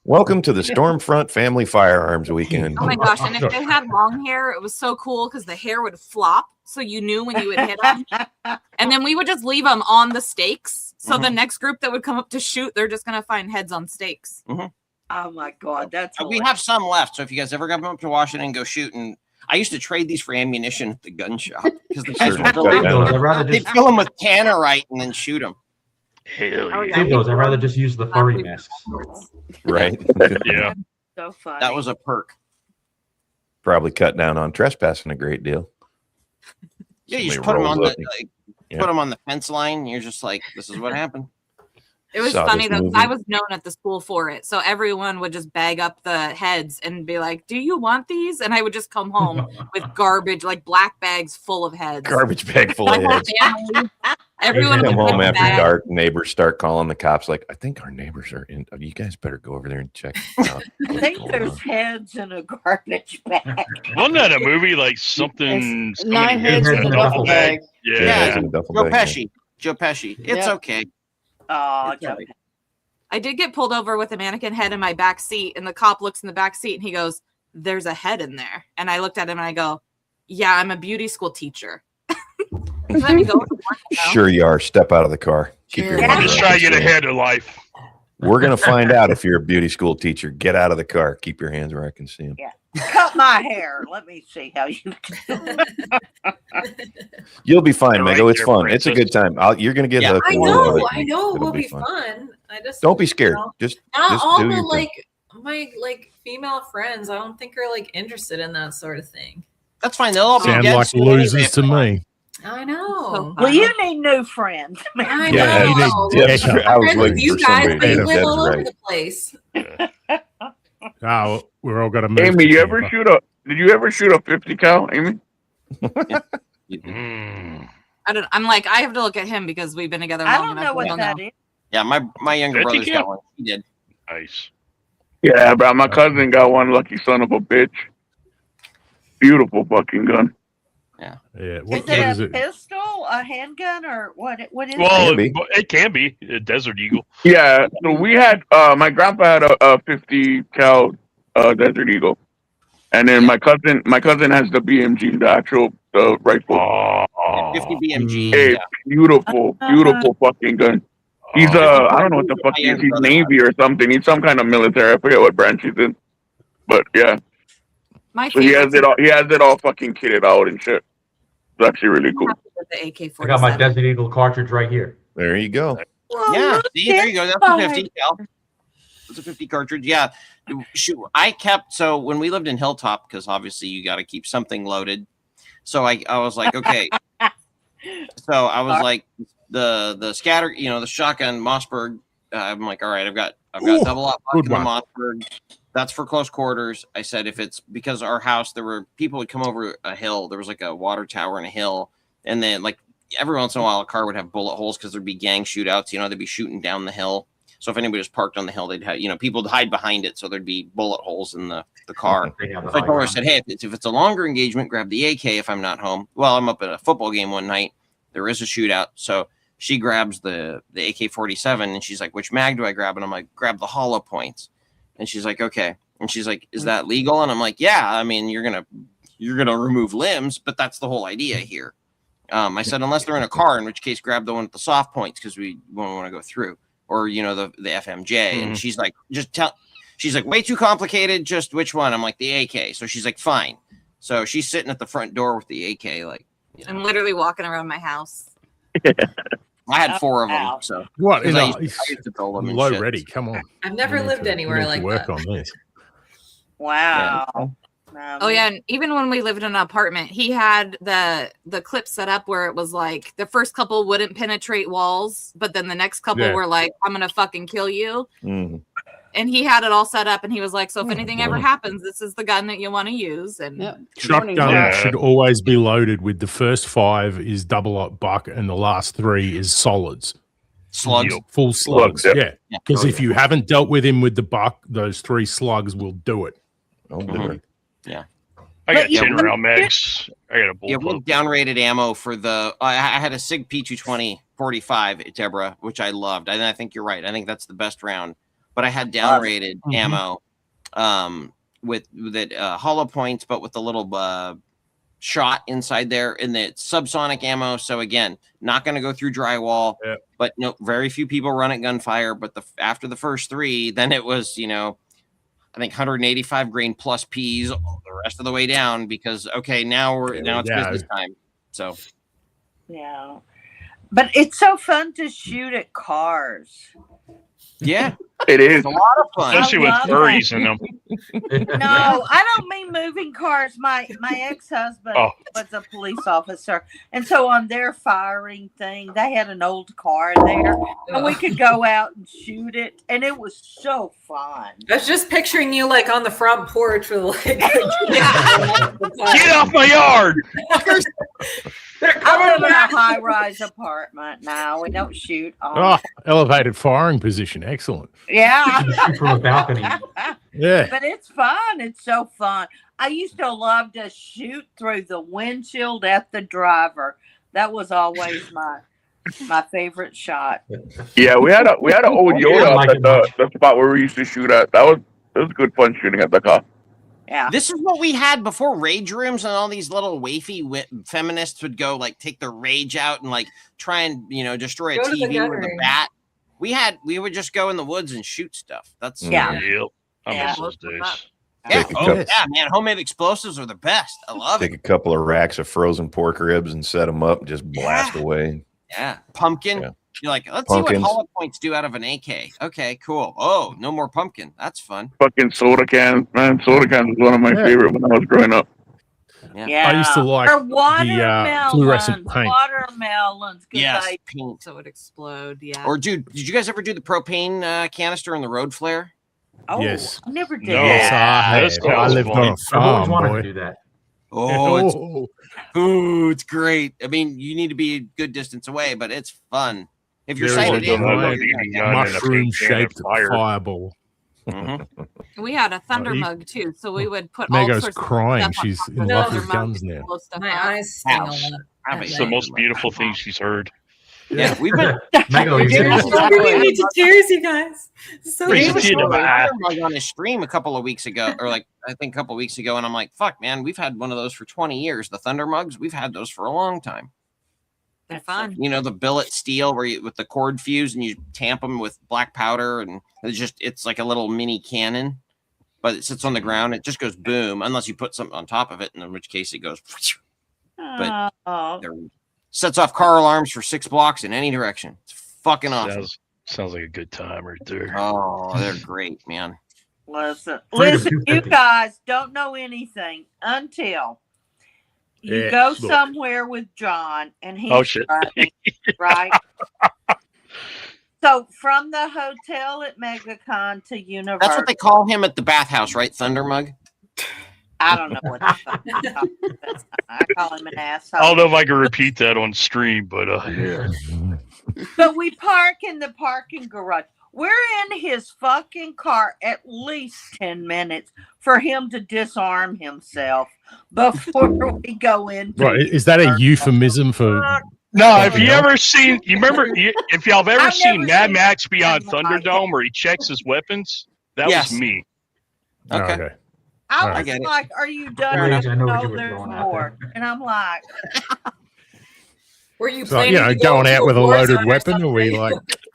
Welcome to the Stormfront Family Firearms Weekend. Oh my gosh. And if they had long hair, it was so cool because the hair would flop. So you knew when you would hit them. And then we would just leave them on the stakes. So the next group that would come up to shoot, they're just going to find heads on stakes. oh my god, that's We have some left, so if you guys ever come up to Washington and go shooting, I used to trade these for ammunition at the gun shop because the guys Sure. would Save those. I'd rather they just fill them with tannerite and then shoot them. Hell Oh, yeah. save those. I'd rather just use the furry masks. Right. Yeah. so funny. That was a perk. Probably cut down on trespassing a great deal. Yeah, you just Somebody put them on rolls the up and- yeah. put them on the fence line. And you're just like, "This is what happened." It was Saw funny this though. 'Cause movie. I was known at the school for it. So everyone would just bag up the heads and be like, "Do you want these?" And I would just come home with garbage, like black bags full of heads. Garbage bag full My of whole heads. family, everyone Come would home bring after bags. dark. Neighbors start calling the cops. Like, I think our neighbors are in. You guys better go over there and check. Out I think there's heads in a garbage bag. Wasn't that a movie like something? It's 9 heads in a duffel bag. Yeah. Yeah. in a duffel Joe bag, Pesci. Joe Pesci. It's Yeah. okay. Oh, It's all right. I did get pulled over with a mannequin head in my back seat, and the cop looks in the back seat and he goes, "There's a head in there." And I looked at him and I go, "Yeah, I'm a beauty school teacher." Let me go. Sure you are. Step out of the car. Keep your Sure. hands I'm just where I trying to can get see 'em. ahead of life. We're gonna find out if you're a beauty school teacher. Get out of the car. Keep your hands where I can see them. cut my hair. Let me see how you can. You'll be fine, Right Mego. It's there, fun. It's a princess. good time. You're gonna get Yeah. hooked. I and you'll love know. it. I know it It'll will be fun. I just Don't be scared. Just Not all do the your thing. my female friends. I don't think are interested in that sort of thing. That's fine. They'll all be Sound dead like soon anyway losers if to they want. me. I know. Well, you need new friends. I Yeah, you know. need That's Decker. true. I was Friends with waiting you for guys, somebody but you to live that's all over right. the place. Oh, we're all going to move. Amy, to you ever Tampa. did you ever shoot a 50 cal, Amy? Mm. I'm like, I have to look at him because we've been together long I don't enough. know to what that is. Yeah, my younger Fifty brother's cal? got one. He did. Nice. Yeah, bro. My cousin got one. Lucky son of a bitch. Beautiful fucking gun. Yeah. Is What it is a it? pistol, a handgun, or what? What is Well, Can be. it can be a Desert Eagle. Yeah. So we had my grandpa had a 50 cal Desert Eagle, and then my cousin has the BMG, the actual rifle. Oh, 50 BMG. Hey, Yeah. beautiful fucking gun. He's I don't know what the fuck he is. He's Navy or something. He's some kind of military. I forget what branch he's in. But yeah. My So he has favorite it all. He has it all fucking kitted out and shit. It's actually really cool. the AK-47. I got my Desert Eagle cartridge right here. There you go. Well, Yeah, look, see, there you go. That's a fine. 50 cal. It's a 50 cartridge. Yeah. Shoot, I kept so when we lived in Hilltop, because obviously you got to keep something loaded. So I was like, okay. So I was like the scatter, the shotgun Mossberg. I'm like, all right, I've got double up in the Mossberg. That's for close quarters. I said if it's because our house, there were people would come over a hill. There was like a water tower and a hill, and then like every once in a while, a car would have bullet holes because there'd be gang shootouts. They'd be shooting down the hill. So if anybody was parked on the hill, they'd have people would hide behind it, so there'd be bullet holes in the car. So I told her, I said, hey, if it's a longer engagement, grab the AK if I'm not home. Well, I'm up at a football game one night. There is a shootout, so she grabs the AK-47, and she's like, which mag do I grab? And I'm like, grab the hollow points. And she's like, okay. And she's like, is that legal? And I'm like, yeah. I mean, you're gonna remove limbs, but that's the whole idea here. I said, unless they're in a car, in which case, grab the one with the soft points because we won't want to go through, or the FMJ. Mm-hmm. And she's like, she's like, way too complicated. Just which one? I'm like, the AK. So she's like, fine. So she's sitting at the front door with the AK, like. I'm literally walking around my house. I had 4 of them. So What? I used to build them and Low shit. ready. Come on. I've never We need lived to- anywhere we need to like work that. on this. Wow. Oh yeah, and even when we lived in an apartment, he had the clip set up where it was like the first couple wouldn't penetrate walls, but then the next couple Yeah. were like, "I'm gonna fucking kill you," Mhm. and he had it all set up, and he was like, "So if anything ever happens, this is the gun that you want to use." And Yep. Shotgun Yeah. should always be loaded with the first 5 is double up buck and the last 3 is solids. Slugs. Yep. Full slugs. Slugs, Yeah. Yeah. Because Oh, if you haven't dealt with him with the buck, those 3 slugs will do it. I'll do Mhm. it. I got But you- 10 round mags. I got a Yeah, we bullpup. downrated ammo for the. I had a Sig P220 45 at Deborah, which I loved. I think you're right. I think that's the best round. But I had downrated ammo, with that hollow points, but with the little shot inside there, and the subsonic ammo. So again, not going to go through drywall. Yeah. But no, very few people run at gunfire. But after the first 3, then it was I think 185 grain plus P's the rest of the way down because now it's go. business time. So Yeah. But it's so fun to shoot at cars. yeah, It is. it's a lot of fun. Especially with love furries in them. No, I don't mean moving cars. My ex-husband Oh. was a police officer, and so on their firing thing, they had an old car there, and we could go out and shoot it, and it was so fun. I was just picturing you like on the front porch with like. Get off my yard! I live in a high-rise apartment now. We don't shoot. Oh, elevated firing position. Excellent. Yeah. Shoot from a balcony. Yeah. But it's fun. It's so fun. I used to love to shoot through the windshield at the driver. That was always my favorite shot. Yeah, we had an old Yeah, Yoda I like up it at the spot where we used to shoot at. It was good fun shooting at the car. Yeah. This is what we had before rage rooms, and all these little wafy feminists would go like take their rage out and like try and destroy a Go to the TV gun with a range. bat. We would just go in the woods and shoot stuff. That's Yeah. Yep. I Yeah. miss those days. yeah, Take a couple- yeah, man. Homemade explosives are the best. I love Take it. a couple of racks of frozen pork ribs and set them up and just blast away. Yeah, pumpkin. Yeah. You're like, let's Pumpkins. see what hollow points do out of an AK. Okay, cool. Oh, no more pumpkin. That's fun. Fucking soda cans, man. Soda cans was one of my favorite when I was growing up. Yeah. I used to like or the fluorescent paint. Watermelons. 'Cause Yes, they- paint. So it would explode. Yeah. Or dude, did you guys ever do the propane canister and the road flare? Oh, Yes. I never did No. Yes, that. I That have. I sounds lived fun. on a I've always farm, wanted boy. to do that. Oh, it's great. I mean, you need to be a good distance away, but it's fun. If you're There is sighted a in, giant yeah. mushroom-shaped fire. fireball. Mhm. We had a thunder you- mug too, so we would put all Mego's sorts crying. of stuff on She's top in of the love thunder with mug guns to now. blow stuff My up. eyes sting a House. lot. I have at a It's the night. most beautiful thing she's heard. Yeah, we've been. Mego, we you did serious? it. Don't bring me to tears, you guys. It's so Brings He a was tear to showing my a eye. thunder mug on his stream a couple of weeks ago, or like I think a couple of weeks ago, and I'm like, "Fuck, man, we've had one of those for 20 years. The thunder mugs, we've had those for a long time. They're fun. You know, the billet steel where you with the cord fuse and you tamp them with black powder, and it's like a little mini cannon, but it sits on the ground. It just goes boom, unless you put something on top of it, and in which case it goes. But Oh. sets off car alarms for 6 blocks in any direction. It's fucking awesome. Sounds like a good time right there. Oh, they're great, man. Listen, 250. you guys don't know anything until you Yeah, go look. somewhere with John and he's Oh, shit. driving, right? So from the hotel at MegaCon to Universal, That's what they call him at the bathhouse, right? Thunder mug. I don't know what the fuck they call him. I call him an asshole. I don't know if I can repeat that on stream, but Yeah. But we park in the parking garage. We're in his fucking car at least 10 minutes for him to disarm himself before we go into Right? Is that a euphemism for? no. Have you Yeah. ever seen? You remember if y'all have ever I've seen never Mad seen Max Beyond it in my life. Thunderdome, where he checks his weapons? That Yes. was me. Okay. Okay. I I was get it. like, are you done? Fair enough. I know what No, you were there's throwing out more. there. And I'm like, Were you So, planning you know, to go going to out with a war loaded zone or weapon, or we something? like?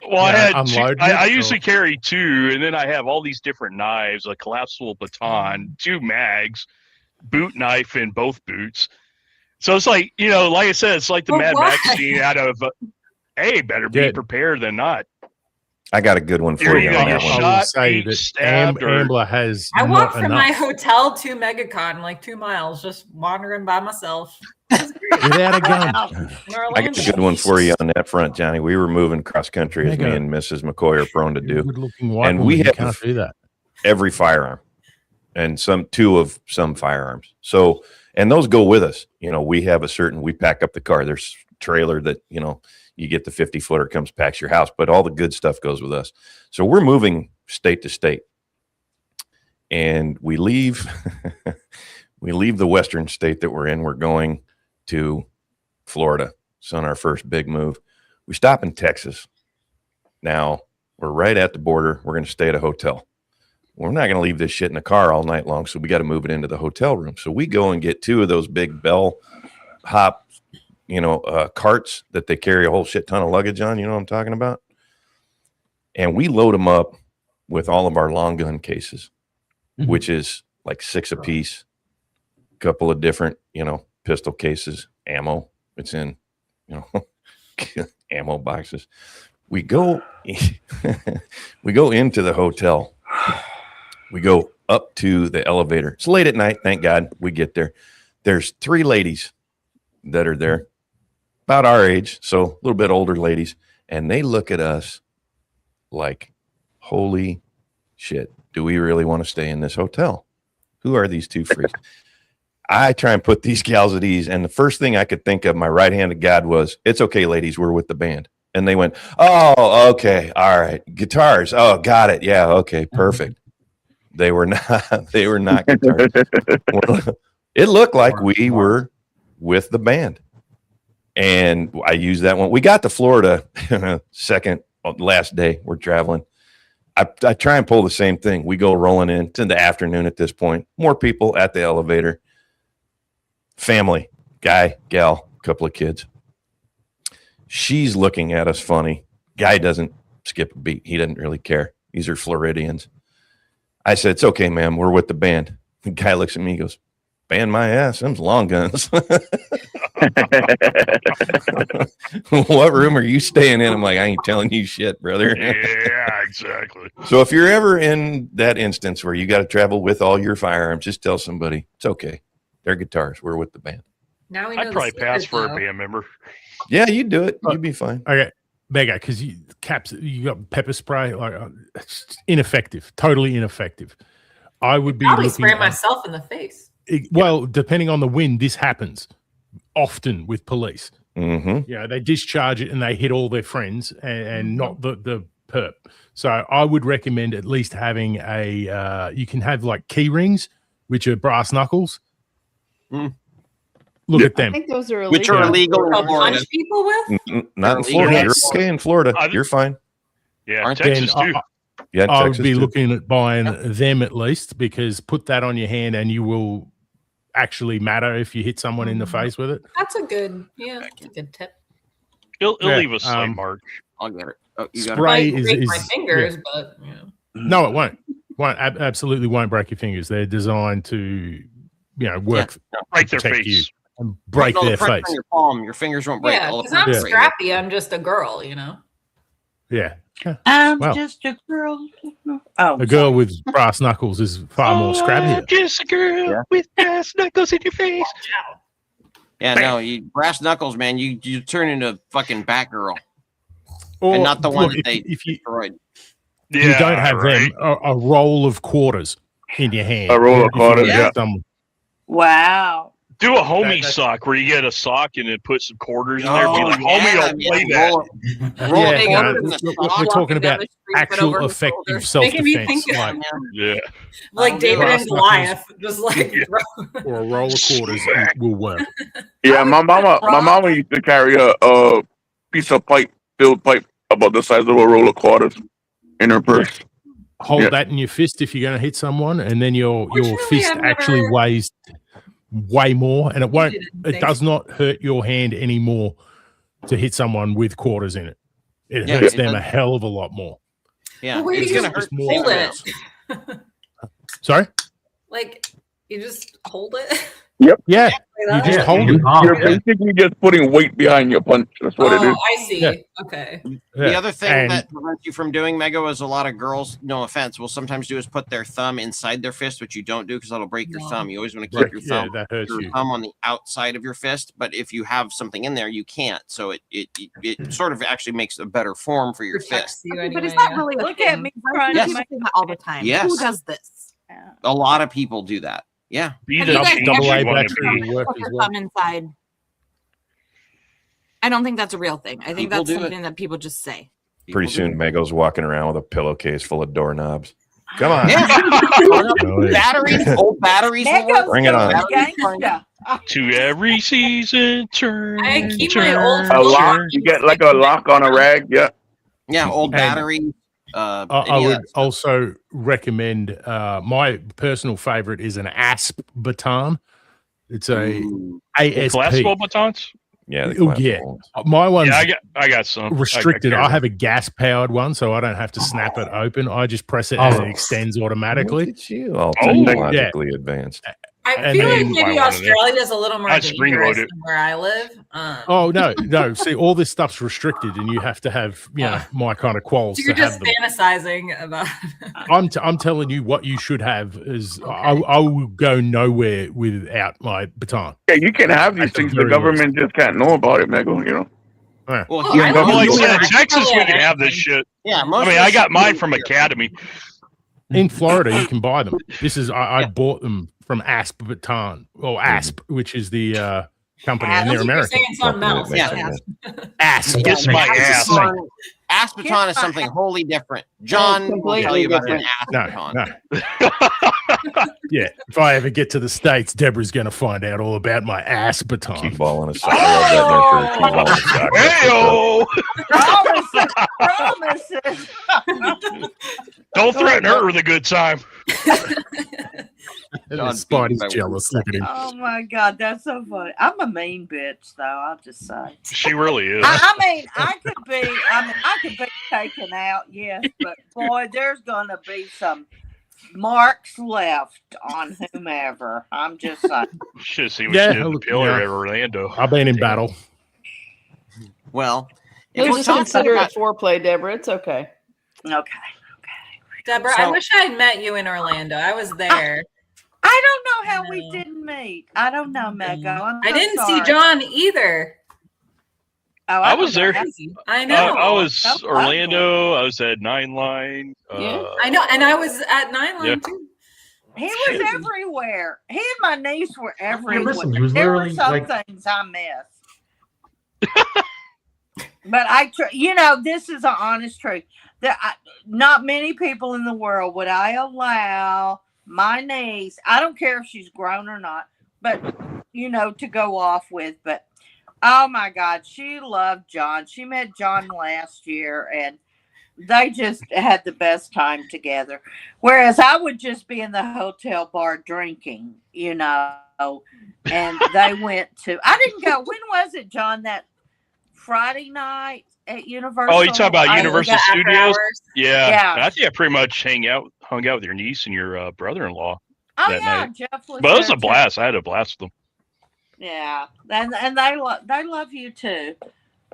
Well, I Yeah, had unload I it, usually or- carry 2, and then I have all these different knives: a collapsible baton, 2 mags, boot knife in both boots. So it's like, you know, like I said, it's like the But Mad why? Max scene out of, hey, better be Yeah. prepared than not. I got a good one for You're you either on get that one. I will shot, say beat, that stabbed, or Ambler has I not walked from my enough hotel to MegaCon like 2 miles, just wandering by myself. without a gun. I got a good one for you on that front, Johnny. We were moving cross country as me and Mrs. McCoy are prone to do. Good-looking white And woman, we you have- can't do that. Every firearm and two of some firearms. So, and those go with us. You know, we have we pack up the car. There's a trailer that, you know, you get the 50-footer comes, packs your house, but all the good stuff goes with us. So we're moving state to state, and we leave, we leave the Western state that we're in. We're going to Florida. It's on our first big move. We stop in Texas. Now we're right at the border. We're going to stay at a hotel. We're not going to leave this shit in the car all night long, so we got to move it into the hotel room. So we go and get 2 of those big bell hop, you know, carts that they carry a whole shit ton of luggage on. You know what I'm talking about? And we load them up with all of our long gun cases, which is like 6 a piece, a couple of different, you know, pistol cases, ammo. It's in, you know, ammo boxes. We go, we go into the hotel. We go up to the elevator. It's late at night. Thank God we get there. There's 3 ladies that are there about our age. So a little bit older ladies. And they look at us like, holy shit. Do we really want to stay in this hotel? Who are these 2 freaks? I try and put these gals at ease. And the first thing I could think of, my right hand to God, was, it's okay, ladies. We're with the band. And they went, oh, okay. All right. Guitars. Oh, got it. Yeah. Okay. Perfect. They were not guitars. It looked like we were with the band. And I used that one. We got to Florida last day we're traveling. I try and pull the same thing. We go rolling in. It's in the afternoon at this point. More people at the elevator. Family, guy, gal, couple of kids. She's looking at us funny. Guy doesn't skip a beat. He doesn't really care. These are Floridians. I said, it's okay, ma'am. We're with the band. The guy looks at me and goes, band my ass. Them's long guns. What room are you staying in? I'm like, I ain't telling you shit, brother. Yeah, exactly. So if you're ever in that instance where you got to travel with all your firearms, just tell somebody it's okay. They're guitarists. We're with the band. Now we know I'd the probably pass secret, for a though. band member. Yeah, you do it. You'd be fine. Okay, Mega, because you got pepper spray, like it's ineffective, totally ineffective. I would be Probably looking spray at, myself in the face. well, depending on the wind, this happens often with police. Mm-hmm. Yeah, they discharge it and they hit all their friends and not the perp. So I would recommend at least having a you can have like key rings, which are brass knuckles. Look at I them. think those are illegal. Which are illegal in Oh, Florida. punch people with? Not in They're Florida. illegal. You're okay in Florida. You're fine. Yeah, Aren't Texas then too. Yeah, I would Texas be too. looking at buying them at least, because put that on your hand and you will actually matter if you hit someone in the face with it. That's a good tip. It'll Yeah, leave a slight mark. I'll get it. Oh, you got it. Spray Might is break my yeah. fingers, but No, it won't. Absolutely won't break your fingers. They're designed to, work Break their protect face. you and break Putting all their the pressure face. on your palm, your fingers won't break. yeah, all the because I'm pressure. scrappy. I'm just a girl, you know. Yeah. I'm Well. just a girl. Oh, A girl with brass knuckles is far more scrappier. Just a girl with brass knuckles in your face. Yeah, no, you brass knuckles, man. You turn into fucking Batgirl, Or, and not the one look, that they if you destroyed. you Yeah, don't have right. them, a roll of quarters in your hand. A roll of If you quarters, get yeah. someone- wow. Do a homie That- sock where you get a sock and then put some quarters in there. Be Oh, like, yeah, homie, I'll play yeah, that. roll Yeah, a no, quarter in the we're sock. talking about Down the street, put over actual his effective shoulders. Making me self-defense, think like, Yeah. Like David brass and knuckles. Goliath, just like or a roll of quarters will work. Yeah, my mama used to carry a piece of filled pipe about the size of a roll of quarters in her purse. Hold Yeah. that in your fist if you're going to hit someone, and then your Fortunately, fist I've actually never- weighs way more, and it think does not hurt your hand anymore to hit someone with quarters in it. It Yeah, hurts it them a does. hell of a lot more. Yeah, Well, where do it's you gonna hurt more hold more. it? Sorry? Like you just hold it. Yeah, Like you that? just Yeah, hold in your it. palm, You're yeah. basically just putting weight behind your punch. That's what it Oh, is. I see. Yeah. Okay. The Yeah. other thing And- that prevents you from doing, Mega, is a lot of girls, no offense, will sometimes do is put their thumb inside their fist, which you don't do because that'll break your No. thumb. You always want to keep your Yeah, thumb that hurts you. on the outside of your fist, but if you have something in there, you can't. So it sort of actually makes a better form for your Protects fist. you Okay, anyway. but is that yeah. really a Look thing? at me Why trying do to people make- do that all the time? Yes. Who does this? A lot of people do that. Yeah. Be Have the you guys change Double you A want to battery be. will work Put as your well. thumb inside. I don't think that's a real thing. I think People that's do it. something that people just say. Pretty People do soon, Mego's walking around with a pillowcase full of doorknobs. Come on. Yeah. Oh, yeah. Batteries, old batteries will work. Bring it on. Gangsta. To every season, turn. I keep turn, my old A lock. turn. You get like a lock on a rag. Yeah. Yeah, old And- batteries. I any of would that stuff. also recommend my personal favorite is an ASP baton. It's a Ooh. ASP. Collapsible batons? Yeah. the Oh, classic yeah. ones. My one's Yeah, I got some. restricted. I I carry have a gas powered one, so I don't have to snap it open. I just press it and Oh. it extends Look automatically. at you, all Oh. technologically advanced. I And feel like then- maybe Buy one of them. Australia is a little more I'd spring load dangerous it. than where I live. Oh no! See, all this stuff's restricted, and you have to have my kind of quals So to you're have just them. fantasizing about. I'm telling you what you should have is I will go nowhere without my baton. Yeah, you can have these At the things. The very government just can't know about it, Mego. You know. Well, Oh, here, I Well, like I Yeah, said, I Texas, we totally can have this shit. yeah, I most mean, of I the got shit mine we from do- Academy. In Florida, you can buy them. This is I bought them from Asp Baton or Asp, which is the company, and they're You're American. saying something else. Makes Yeah. sense. Asp. Kiss my ass. Aspeton, Aspeton is something wholly different. John will completely tell you about an different. Aspeton. No. Yeah, if I ever get to the States, Deborah's going to find out all about my ass Cue baton. ball on a soccer. I was letting her for a cue ball on a soccer. Hey-o! Promises. Don't threaten her with a good time. Spidey's jealous. Look at him. Oh my God, that's so funny. I'm a mean bitch, though. I'll just say. She really is. I mean, I could be taken out, yes, but boy, there's gonna be some marks left on whomever. I'm just saying. Should have seen what Yeah, she did in the pillar yeah. at Orlando. I've been in battle. Well, if We'll we're just talking consider about, it foreplay, Deborah. It's okay. Okay. Deborah, I So- wish I had met you in Orlando. I was there. I don't know how we didn't meet? I don't know, Mego. I didn't see John either. Oh, I was there. I know. I was Orlando. I was at Nine Line. I know, and I was at Nine Line too. He was everywhere. He and my niece were everywhere. listen, he was There were literally, some like- things I missed. But this is an honest truth. Not many people in the world would I allow my niece, I don't care if she's grown or not, but, to go off with. But, oh, my God, she loved John. She met John last year, and they just had the best time together. Whereas I would just be in the hotel bar drinking, and they went to, I didn't go, when was it, John, that Friday night at Universal? Oh, you talking about Universal Studios? Yeah. I think I pretty much hung out with your niece and your brother-in-law that night. Jeff was But it was there a blast. I had a blast with them. Yeah, and they love you too.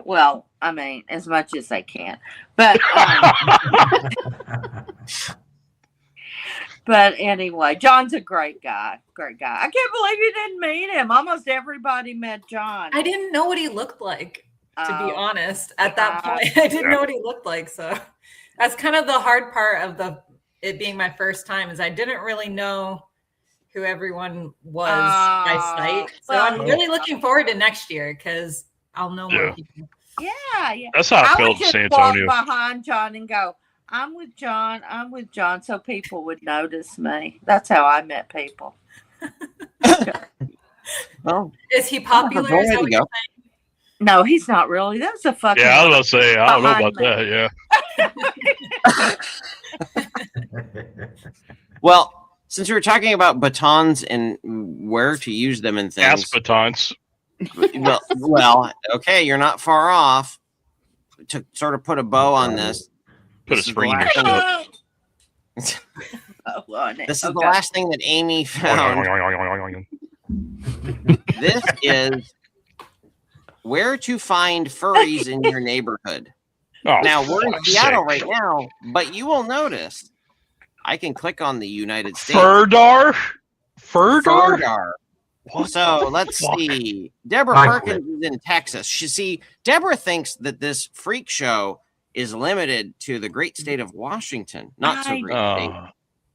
Well, I mean, as much as they can, but but anyway, John's a great guy. Great guy. I can't believe you didn't meet him. Almost everybody met John. I didn't know what he looked like, to be honest. At that point, I didn't know what he looked like. So that's kind of the hard part of it being my first time, is I didn't really know who everyone was by sight. So I'm really looking forward to next year, because I'll know more people. Yeah. That's how I felt would in San just walk Antonio. behind John and go, I'm with John, so people would notice me. That's how I met people. Well, is he popular? Go Is that ahead, what you're go. saying? No, he's not really. That's a fucking. Yeah, I was going to say, I don't know about behind that. Yeah. Well, since we were talking about batons and where to use them and things. Ass batons. Well, okay, you're not far off. To sort of put a bow on this. Put a spring in your step. This is the last thing that Amy found. This is where to find furries in your neighborhood. Oh, now, we're in fuck's Seattle sake. right now, but you will notice I can click on the United States. Furdar? So let's see. Deborah Perkins is in Texas. Deborah thinks that this freak show is limited to the great state of Washington. Not so great state.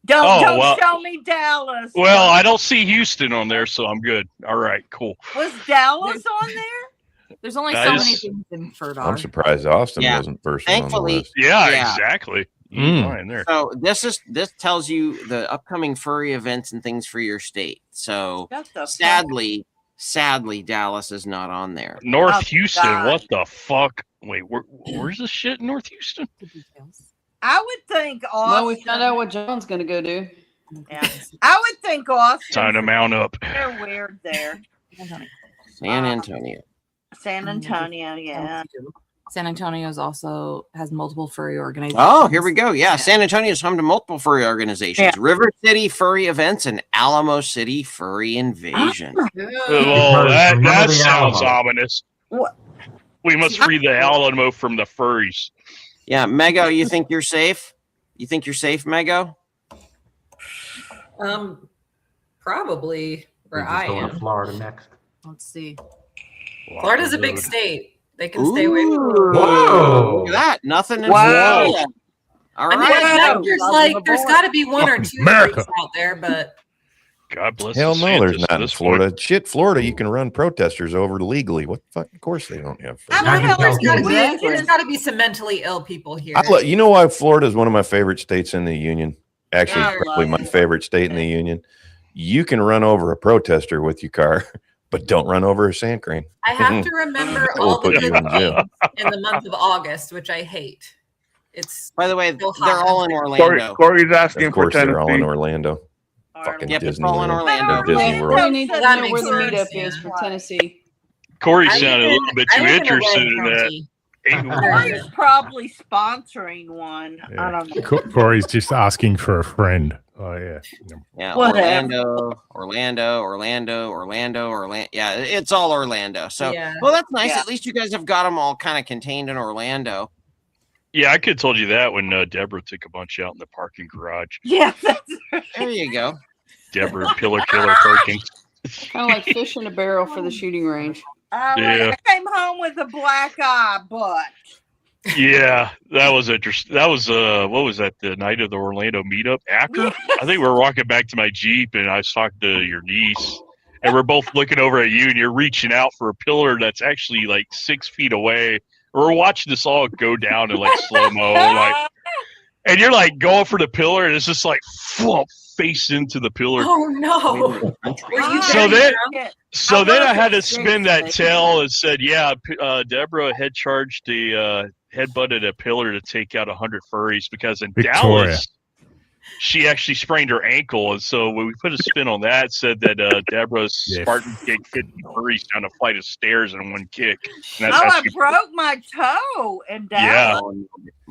Don't show me Dallas. Well, I don't see Houston on there, so I'm good. All right, cool. Was Dallas on there? There's only so many things in Furdar. I'm surprised Austin wasn't first one on the Thankfully, list. Yeah, exactly. Fine there. So this tells you the upcoming furry events and things for your state. So sadly, Dallas is not on there. North Houston, what the fuck? Wait, where's this shit in North Houston? I would think Austin. Well, we found out what John's going to go do. Yeah. I would think Austin. Time to mount up. They're weird there. San Antonio. San Antonio, yeah. San Antonio's also has multiple furry organizations. Oh, here we go. Yeah, San Antonio is home to multiple furry organizations. Yeah. River City Furry Events and Alamo City Furry Invasion. Oh, that sounds ominous. What? We must free the Alamo from the furries. Yeah, Mego, you think you're safe? You think you're safe, Mego? Probably where I Going to am. Florida next. Let's see. Florida's a big state. They can stay away from. Whoa! Look at that. Nothing in Wow. Florida. All I mean, right. I bet there's got to be one or two America. freaks out there, but God bless. Hell the no, Santas there's at not in this Florida. Shit, Florida, you can run protesters over legally. What the fuck? Of course they don't have. I don't know. There's got to be Exactly. there's got to be some mentally ill people here. You know why Florida is one of my favorite states in the union? Actually, Yeah, I probably love my it. favorite state in the union. You can run over a protester with your car, but don't run over a sand crane. I have to remember That will all the put you good in jail. things in the month of August, which I hate. It's By the way, so they're hot. all in Orlando. Corey's asking Of for course, they're all in Tennessee. Orlando. Fucking Yep, it's all in Disneyland. Orlando. Disney World. We need to That know makes where the sense, meetup yeah. is for Tennessee. Corey I sounded a live little bit I too live in interested Wayne in that. County. Corey's probably sponsoring one. I don't know. Corey's just asking for a friend. Oh yeah. Yeah, Whatever. Orlando. Yeah, it's all Orlando. So, Yeah. well, that's nice. Yeah. At least you guys have got them all kind of contained in Orlando. Yeah, I could have told you that when Deborah took a bunch out in the parking garage. Yeah, that's There you go. Deborah Pillar Killer Perkins. Kind of like fish in a barrel for the shooting range. Yeah. I came home with a black eye butt. Yeah, that was interesting. That was what was that? The night of the Orlando meetup after? I think we were walking back to my Jeep, and I was talking to your niece, and we're both looking over at you, and you're reaching out for a pillar that's actually like 6 feet away. We're watching this all go down in like slow mo, like, and you're like going for the pillar, and it's just like face into the pillar. Oh no! Were you So very then, drunk? I had to spin that tail and said, "Yeah, Deborah had charged the headbutted a pillar to take out 100 furries because in Victoria. Dallas she actually sprained her ankle, and so when we put a spin on that, said that Deborah's Spartan kicked 50 furries down a flight of stairs in one kick. And that's how I broke my toe in Dallas. Yeah.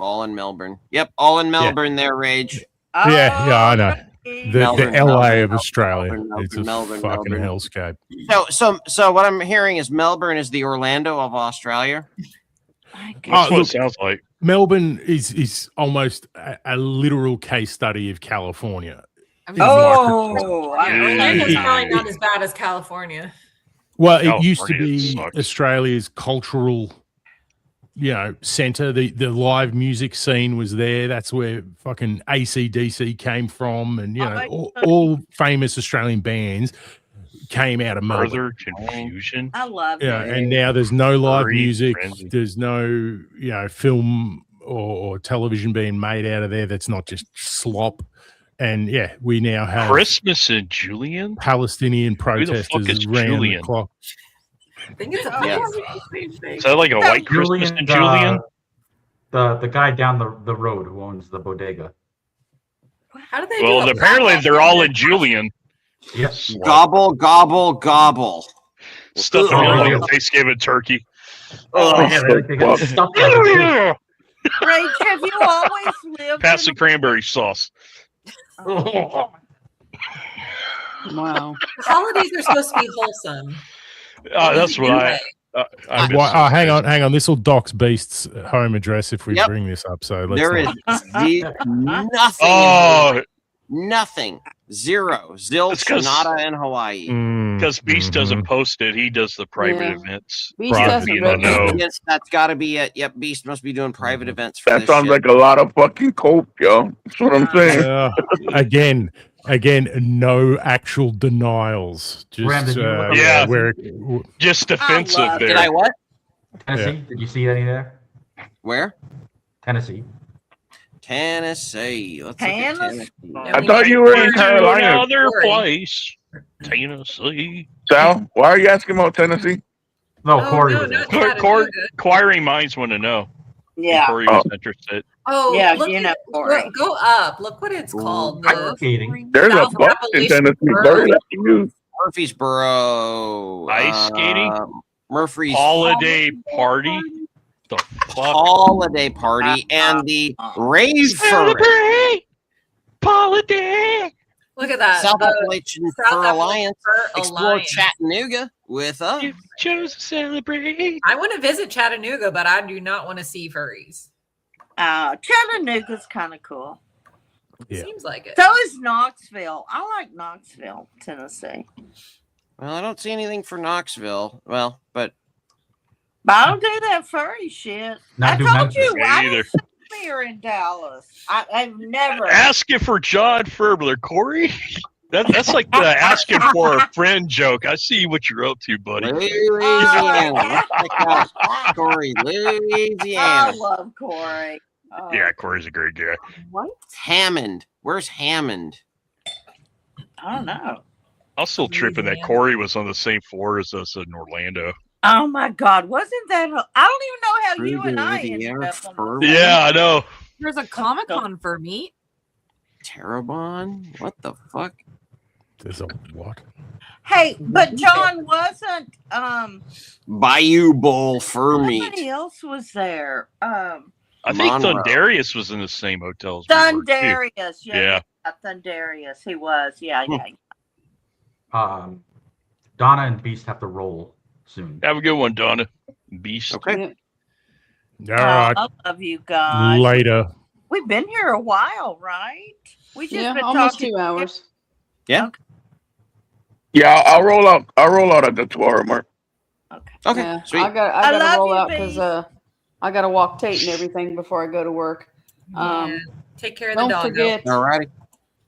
All in Melbourne. Yep, all in Melbourne. There, Rage. Yeah, I know. The Melbourne, LA Melbourne, of Australia. Melbourne, It's a Melbourne, fucking Melbourne. hellscape. So what I'm hearing is Melbourne is the Orlando of Australia. That's what look, it sounds like. Melbourne is almost a literal case study of California. Orlando's Yeah. probably not as bad as California. Well, it used to California be sucks. Australia's cultural, center. The live music scene was there. That's where fucking AC/DC came from, and all famous Australian bands came out of Melbourne. Further confusion. I love Yeah, it. and now there's no live Furry music. frenzy. There's no film or television being made out of there that's not just slop. And yeah, we now have Christmas in Julian. Palestinian Who the fuck protesters is around the Julian? clock. I think it's Is that like a white Christmas in Julian? The guy down the road who owns the bodega. How did they Well, do it? apparently they're all in Julian. Yes. Gobble, gobble, gobble. Stuff Oh, like yeah. a Thanksgiving turkey. Oh, yeah, they got stuff like it, Rach, have you always lived Pass the in cranberry sauce. too. Wow. Holidays are supposed to be wholesome. That's what I miss Hang on. This will dox Beast's home address if we Yep. bring this up. So let's There not- is nothing. Oh, Nothing. Zero. Zilch. It's 'cause- Nada in Hawaii. because Beast doesn't post it. He does the private Yeah. events. Beast Private doesn't being a register. no. Yes, that's got to be it. Yep, Beast must be doing private events for That this sounds shit. like a lot of fucking coke, yo. That's what I'm saying. Again, no actual denials. Just Ram, did you look up- Yeah. where Just defensive love- there. Did I what? Tennessee? Did you see any there? Where? Tennessee. Tennessee. Let's look at Tennessee. Tennessee. I thought you were in To Carolina. another Sorry. place, Tennessee. Sal, why are you asking about Tennessee? No, Oh, Corey no, was there. not Cor- Chattanooga. Inquiring minds want to know. Yeah. Corey was interested. Oh, Yeah, look you know, at, Corey. go up. Look what it's called. Ice skating. There's a South bus in Appalachian Tennessee. Road. Very lucky you. Murfreesboro. Ice skating? Murfrees. Holiday party. The fuck? Holiday party and the rave for Celebrate holiday. Look at that. South The Appalachian South Fur Appalachian Alliance. Fur Explore Alliance. Chattanooga with us. You chose to celebrate. I want to visit Chattanooga, but I do not want to see furries. Chattanooga's kind of cool. Yeah. Seems like it. So is Knoxville. I like Knoxville, Tennessee. Well, I don't see anything for Knoxville. Well, but But I don't do that furry shit. Not I do told Memphis. you, Me I either. didn't see here in Dallas. I've never. Asking for John Furbler, Corey. That's like the asking for a friend joke. I see what you're up to, buddy. Louisiana. Let's check out Corey, I Louisiana. love Corey. Oh, Yeah, Corey's a great guy. What? Hammond. Where's Hammond? I don't know. I was still tripping that Louisiana. Corey was on the same floor as us in Orlando. Oh my God! Wasn't that? I don't even know how you and I ended Louisiana, up on Fur- the- Yeah, I know. There's a Comic Con for meat. Terrebonne? What the fuck? there's a what? Hey, but John wasn't. Bayou Bowl fur meat. Somebody else was there. I think Monroe. Thundarius was in the same hotel as we were, too. Thundarius. Yeah. Thundarius. He was. Yeah. Donna and Beast have to roll soon. Have a good one, Donna. Beast. Okay. All right. I love you guys. Later. We've been here a while, right? We just Yeah, been almost talking. 2 hours. Yeah. Yeah, I'll roll out. I'll roll out at the 2-hour mark. Okay, Yeah, sweet. I I gotta love roll you, out because I gotta walk Tate and everything before I go to work. Yeah. Take care of the Don't dog. forget. Alrighty.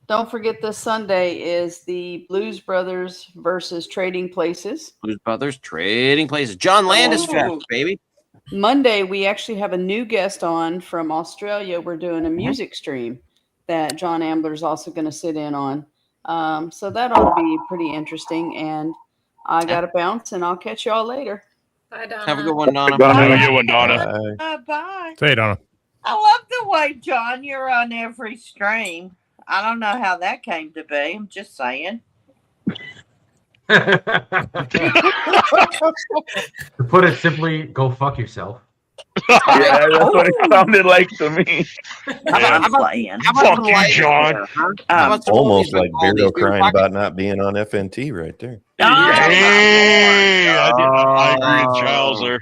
Don't forget this Sunday is the Blues Brothers versus Trading Places. Blues Brothers Trading Places. John Landis Ooh. Fest, baby. Monday, we actually have a new guest on from Australia. We're doing a music stream that John Ambler's also going to sit in on. So that ought to be pretty interesting. And I got to bounce, and I'll catch y'all later. Bye, Donna. Have a good one, Donna. Donna. Have a good one, Donna. Bye. See you, Donna. I love the way, John, you're on every stream. I don't know how that came to be. I'm just saying. To put it simply, go fuck yourself. Yeah, that's what it sounded like to me. How about Playing. Fuck some you, light John. there, huh? How about some Almost oldies like but goldies? Beardo We were crying talking- about not being on FNT right there. Hey, I agree with Giles there.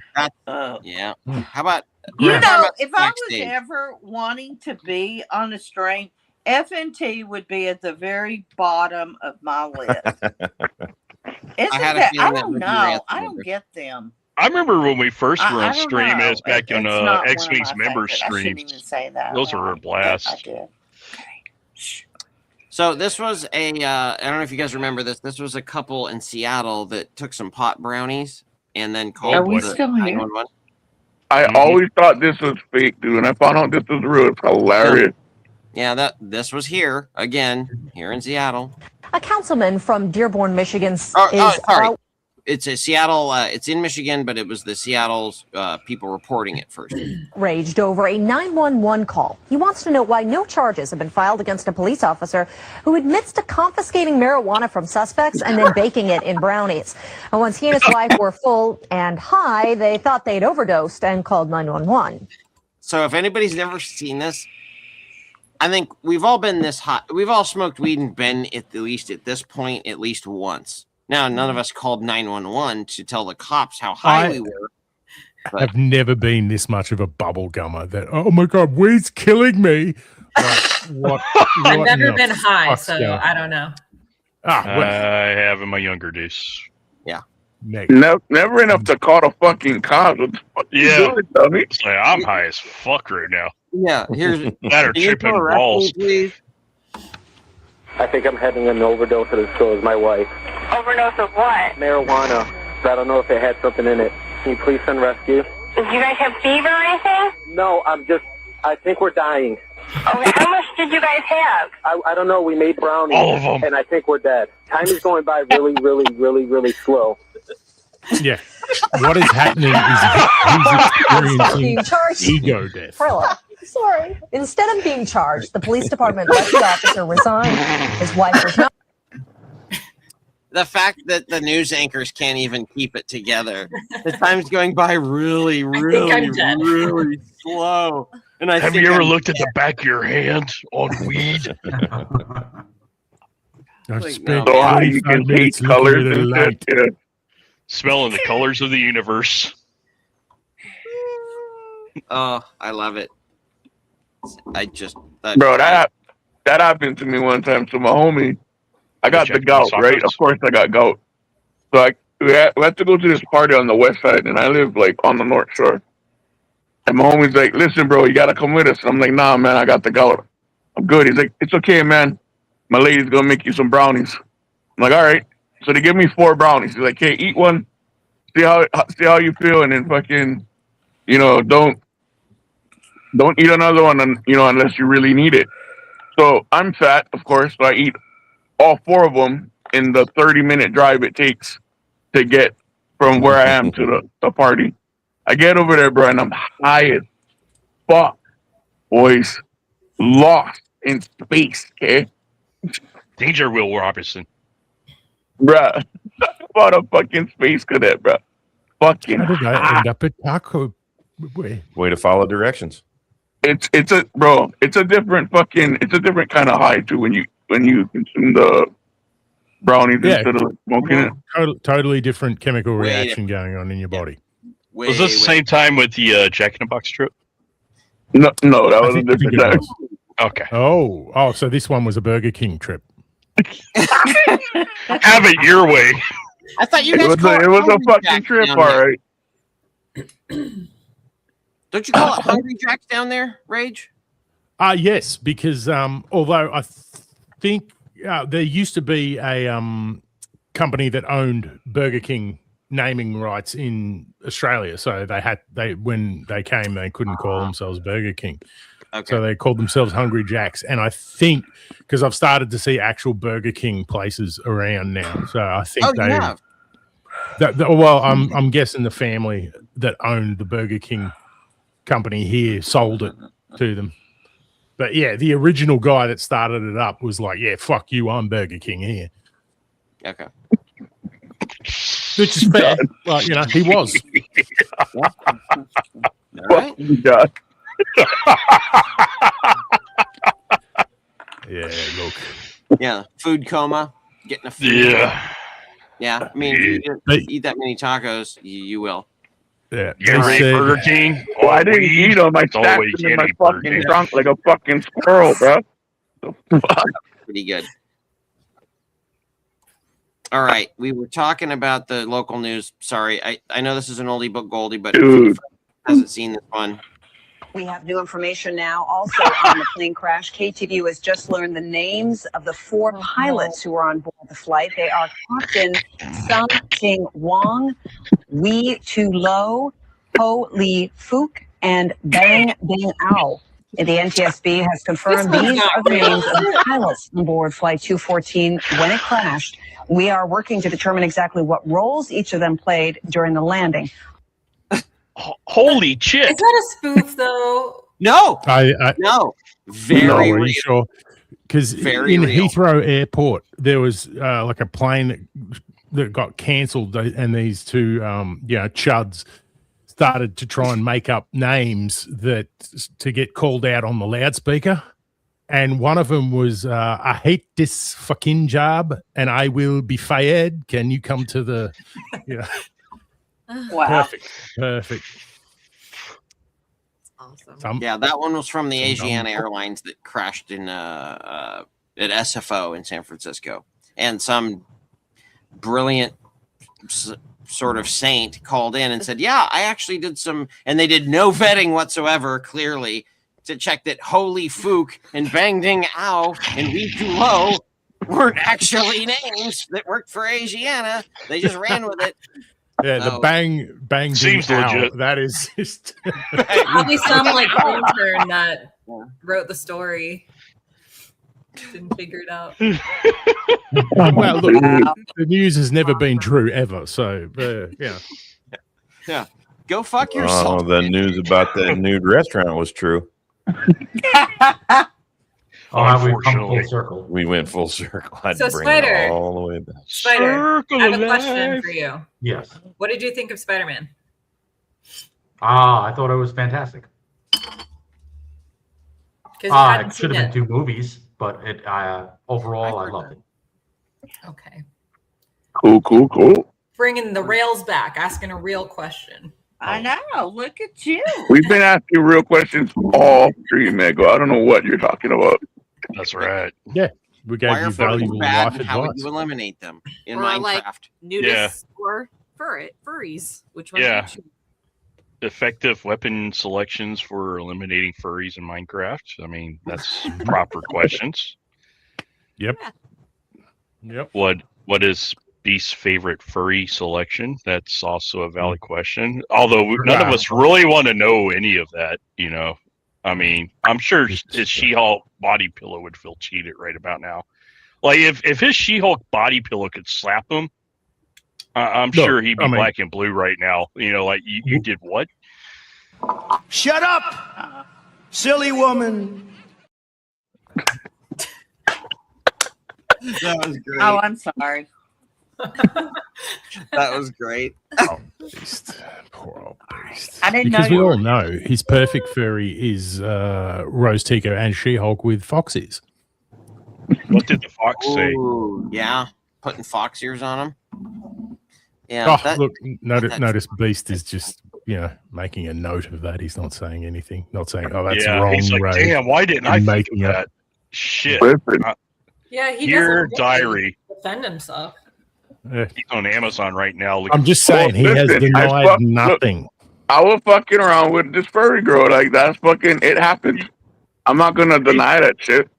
Oh. Yeah. How about You how know, about if I was backstage? ever wanting to be on a stream, FNT would be at the very bottom of my list. Isn't had a that? I feeling that don't would be know. Ransom I don't members. get them. I remember when we first were I on don't stream. know. It was back It's on not one of X Wings my member favorite. I shouldn't streams. even say that. Those were a loud, but blast. I did. Okay. Shh. So this was I don't know if you guys remember this. This was a couple in Seattle that took some pot brownies and then called Are we the still here? 911. I Mhm. always thought this was fake, dude, and I found out this was real. It's hilarious. Yeah, this was here again, here in Seattle. A councilman from Dearborn, Michigan Sorry. It's a Seattle. It's in Michigan, but it was the Seattle's people reporting it first. outraged over a 911 call. He wants to know why no charges have been filed against a police officer who admits to confiscating marijuana from suspects and then baking it in brownies. And once he and his wife were full and high, they thought they'd overdosed and called 911. So if anybody's never seen this, I think we've all been this high. We've all smoked weed and been at least at this point at least once. Now, none of us called 911 to tell the cops how high we were. But I've never been this much of a bubble gummer that, oh my God, weed's killing me. Like, I've what never in the been high, fuck's so going- I don't know. well, I have in my younger days. Never enough to call the fucking cops. What the fuck you Yeah. doing, dummy? It's like, I'm high as fuck right now. yeah, here's That or Can you tripping arrest me, balls. please? I think I'm having an overdose of the store with my wife. Overdose of what? Marijuana. I don't know if it had something in it. Can you please send rescue? Do you guys have fever or anything? No, I think we're dying. Okay, how much did you guys have? I don't know. We made brownies. All of them. And I think we're dead. Time is going by really, really, really, really slow. yeah. What is happening is he's Being experiencing charged. ego death. Prilla, sorry. Instead of being charged, the police department let the officer resign. His wife was not. The fact that the news anchors can't even keep it together. The time's going by really, really, I'm dead. really slow. And I Have think you ever I'm looked at the back of your hand on weed? I've Like, spent no. So how you 45 can see minutes looking colors at a and light. shit. Yeah. Smelling the colors of the universe. Oh, I love it. I just Bro, that happened to me one time. To my homie, I got the Check gout, my right? sockets. Of course, I got gout. So we had to go to this party on the west side, and I live like on the north shore. And my homie's like, "Listen, bro, you gotta come with us." And I'm like, "Nah, man, I got the gout. I'm good." He's like, "It's okay, man. My lady's gonna make you some brownies." I'm like, "All right." So they give me 4 brownies. He's like, "Hey, eat one, see how you feel, and then fucking, don't eat another one, unless you really need it." So I'm fat, of course, so I eat all 4 of them in the 30-minute drive it takes to get from where I am to the party. I get over there, bro, and I'm high as fuck, boys, lost in space, okay? Danger, Will Robinson. Bruh, what a fucking space cadet, bruh. Fucking How did I hot. end up at Taco? Wait, Way to follow directions. It's a different kind of high too when you consume the brownies Yeah. instead of smoking it. totally different chemical Way reaction going on in your body. way, Was this the way- same time with the Jack in the Box trip? No, that I was a think different it time. was. Okay. Oh, so this one was a Burger King trip. Have it your way. I thought you It guys was call it was a Hungry fucking Jacks trip, down all there. right. Don't you call it Hungry Jacks down there, Rage? Yes, because although I think there used to be a company that owned Burger King naming rights in Australia, so when they came, they couldn't call themselves Burger King. Okay. So they called themselves Hungry Jacks. And I think because I've started to see actual Burger King places around now. So I think have. Well, I'm guessing the family that owned the Burger King company here sold it to them. But yeah, the original guy that started it up was like, yeah, fuck you, I'm Burger King here. Okay. Which is fair. Well, he was. All right. God. Yeah, look. Yeah, food coma, getting a food. Yeah. Yeah, I mean, if you eat that many tacos, you will. Yeah. You ever ate Burger King? Well, I didn't eat them. I That's the only stacked way you them in can my eat Burger fucking King. trunk like a fucking squirrel, bro. Pretty good. All right, we were talking about the local news. Sorry, I know this is an oldie but goldie, but Dude. hasn't seen this one. We have new information now also on the plane crash. KTVU has just learned the names of the 4 pilots who were on board the flight. They are Captain Sung Ting Wong, Wee Tu Lo, Ho Lee Fook, and Bang Bing Ao. The NTSB has confirmed these are the names of the pilots on board Flight 214 when it crashed. We are working to determine exactly what roles each of them played during the landing. Holy shit! Is that a spoof though? No, I no, very real. sure. Because in Very real. Heathrow Airport, there was like a plane that got cancelled, and these two, chuds started to try and make up names to get called out on the loudspeaker. And one of them was, I hate this fucking job and I will be fired. Can you come to the, Wow. Perfect. Awesome. Yeah, that one was from the Asiana Airlines that crashed in at SFO in San Francisco. And some brilliant sort of saint called in and said, yeah, I actually did some, and they did no vetting whatsoever, clearly, to check that Holy Fook and Bang Ding Ao and Wee Tu Lo weren't actually names that worked for Asiana. They just ran with it. Yeah, the bang Seems ding ow, legit. that is just Probably some like intern that wrote the story didn't figure it out. well, look, the news has never been true ever. So, Yeah. Go fuck yourself. Oh, the news about that nude restaurant was true. Have we come full Unfortunately. circle? We went full circle. I had So, to bring Spider. it all the way back. Spider, Circle I have of a question life. for you. Yes. What did you think of Spider-Man? I thought it was fantastic. Because you hadn't It seen should have been it. 2 movies, but overall I loved it. Okay. Cool. Bringing the rails back, asking a real question. I know. Look at you. We've been asking real questions all stream, Nego. I don't know what you're talking about. That's right. yeah, we gave Why you are photos valuable bad life and how would advice. you eliminate them in Or, Minecraft? like, nudists or furries. Which one? Yeah. would you choose? Effective weapon selections for eliminating furries in Minecraft. I mean, that's proper questions. Yep. What is Beast's favorite furry selection? That's also a valid question. Although none of us really want to know any of that, I mean, I'm sure his She-Hulk body pillow would feel cheated right about now. Like if his She-Hulk body pillow could slap him, I'm sure he'd be black and blue right now. Like you did what? Shut up, silly woman. That was great. Oh, I'm sorry. That was great. Oh, beast. Poor old beast. I didn't Because know we you all were. know his perfect furry is Rose Tico and She-Hulk with fox ears. What did the fox say? Ooh, yeah, putting fox ears on him. Yeah. Oh, look, notice Beast is just, making a note of that. He's not saying anything. Not saying, oh, that's Yeah, wrong, he's like, Rose. damn, why didn't I And think of making up- that? Shit. Listen, Yeah, he Your doesn't diary. defend himself. He's on Amazon right now. I'm just saying he has denied nothing. I was fucking around with this furry girl. Like, that's fucking, it happened. I'm not gonna deny that shit.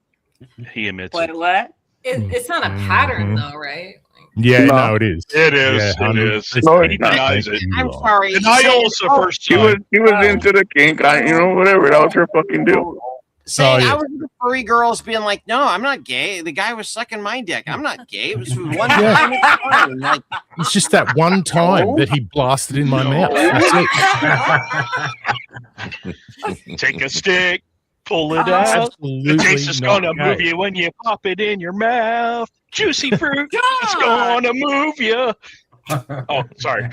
He admits Wait, what? It's not a pattern, though, right? Yeah, no, it is. It is. Yeah, It is. 100%. No, He denies it. I'm sorry. Denial is the first He time. was into the kink. Whatever. That was her fucking deal. Saying yeah. I was the furry girls being like, no, I'm not gay. The guy was sucking my dick. I'm not gay. It was one Yeah. time. It's fine. Like, It's just that one time that he blasted in my mouth. That's it. Take a stick, pull it out. Absolutely The taste is not gonna gay. move you when you pop it in your mouth. Juicy fruit, it's gonna move you. Oh, sorry.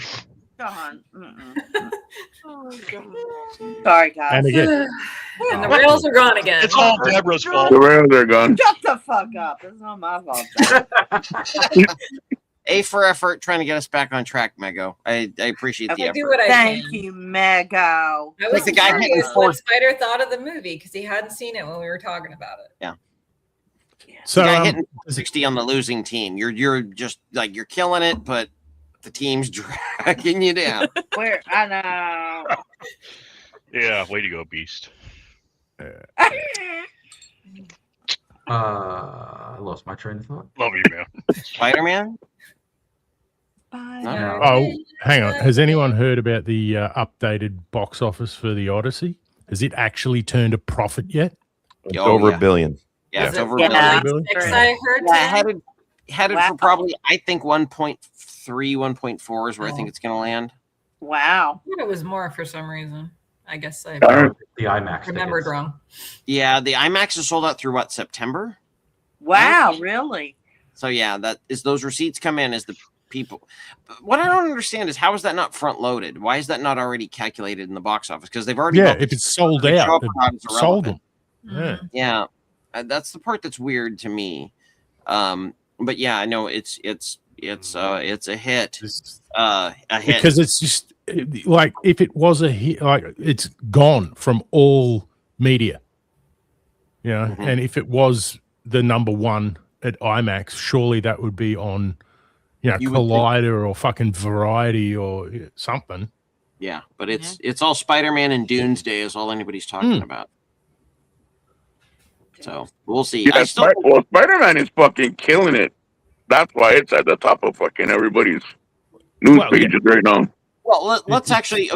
John. Sorry, guys. And again, And the rails are gone again. It's all Deborah's fault. The rails are gone. Shut the fuck up. It's not my fault. A for effort, trying to get us back on track, Mego. I appreciate the I effort. do what I Thank can. you, Mego. I Like was the guy hitting curious four- what Spider thought of the movie because he hadn't seen it when we were talking about it. Yeah. so The guy hitting 60 on the losing team. You're just like you're killing it, but the team's dragging you down. Where I know. Yeah, way to go, Beast. I lost my train of thought. Love you, man. Spider-Man? No. oh, hang on. Has anyone heard about the updated box office for the Odyssey? Has it actually turned a profit yet? It's Oh, over yeah. $1 billion. Yeah, it's Is it over really $1 billion. six, I heard. Yeah, today? headed for probably I think 1.3, 1.4 is where I think it's gonna land. Wow. I thought it was more for some reason. I guess I The IMAX. remembered tickets. wrong. Yeah, the IMAX is sold out through what, September? Wow, really? So yeah, that is those receipts come in as the people. What I don't understand is how is that not front loaded? Why is that not already calculated in the box office? Because they've already Yeah, built if it's sold the show out, up crowd is it sold them. irrelevant. Yeah. Yeah, that's the part that's weird to me. But yeah, I know it's a hit. A hit Because it's just like if it was a hit, like it's gone from all media. You know, Mhm. and if it was the number one at IMAX, surely that would be on, you know, You would think. Collider or fucking Variety or something. Yeah, but it's all Spider-Man and Doomsday is all anybody's talking about. So we'll see. Yeah, I still Spider-Man is fucking killing it. That's why it's at the top of fucking everybody's news Well, yeah. pages right now. well let's actually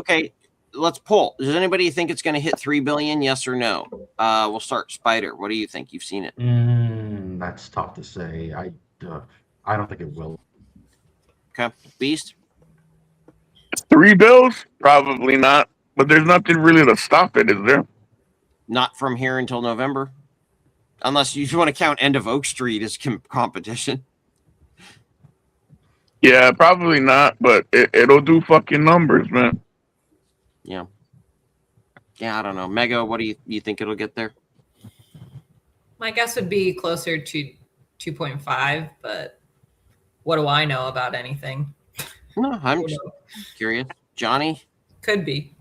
let's pull. Does anybody think it's going to hit 3 billion? Yes or no? We'll start Spider. What do you think? You've seen it. That's tough to say. I don't think it will. Okay, Beast. 3 bills? Probably not. But there's nothing really to stop it, is there? Not from here until November, unless you want to count End of Oak Street as competition. Yeah, probably not. But it'll do fucking numbers, man. Yeah. Yeah, I don't know. Mego, what do you think it'll get there? My guess would be closer to 2.5, but what do I know about anything? No, I'm just curious. Johnny? Could be.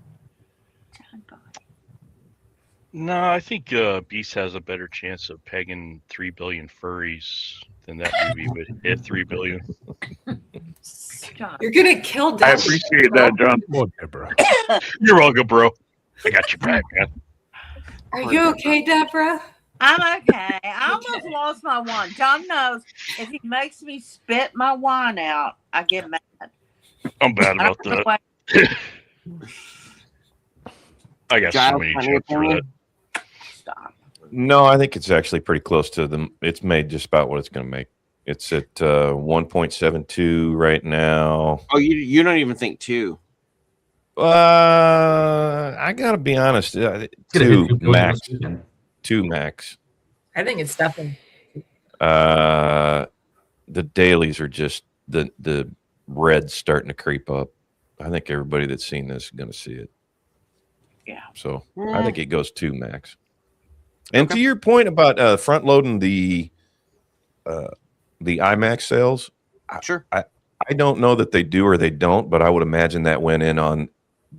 No, I think Beast has a better chance of pegging 3 billion furries than that movie would hit 3 billion. You're gonna kill I Deborah. appreciate that, John. Poor Deborah. You're welcome, bro. I got your back, man. Are you okay, Deborah? I'm okay. I almost lost my wine. John knows if he makes me spit my wine out, I get mad. I'm bad I about don't know that. why- I got Giles, so many any jokes for opinion? that. Stop. No, I think it's actually pretty close to them. It's made just about what it's going to make. It's at 1.72 right now. Oh, you don't even think 2. I got to be honest. Gonna hit 2 2 billion max. this weekend. 2 max. I think it's definitely. The dailies are just the red's starting to creep up. I think everybody that's seen this is going to see it. Yeah. So I think it goes 2 max. And to your point about front loading the IMAX sales, Sure. I don't know that they do or they don't, but I would imagine that went in on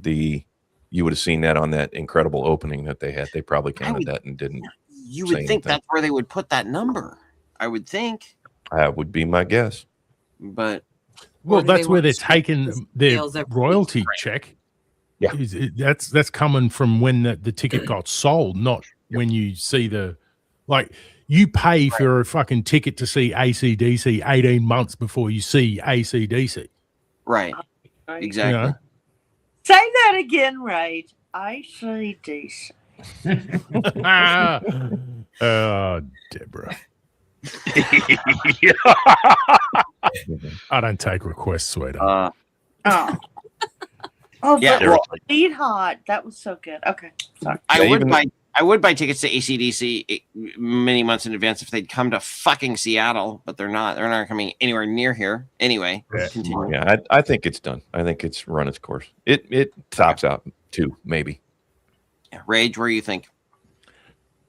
you would have seen that on that incredible opening that they had. They probably counted that and didn't. You say would think anything. that's where they would put that number. I would think. That would be my guess. But Well, Or do they that's where want they're to taking their sales every week? royalty check. Yeah. That's coming from when the ticket got sold, not when you see like you pay for a fucking ticket to see AC/DC 18 months before you see AC/DC. right, exactly. You know? Say that again, Ray. AC/DC. Oh, Deborah. I don't take requests, sweetheart. Oh. Oh, Yeah, but well- sweetheart, that was so good. Okay, sorry. I would buy tickets to AC/DC many months in advance if they'd come to fucking Seattle, but they're not. They're not coming anywhere near here. Anyway, continue. Yeah, I think it's done. I think it's run its course. It tops out 2, maybe. Yeah, Rage, where do you think?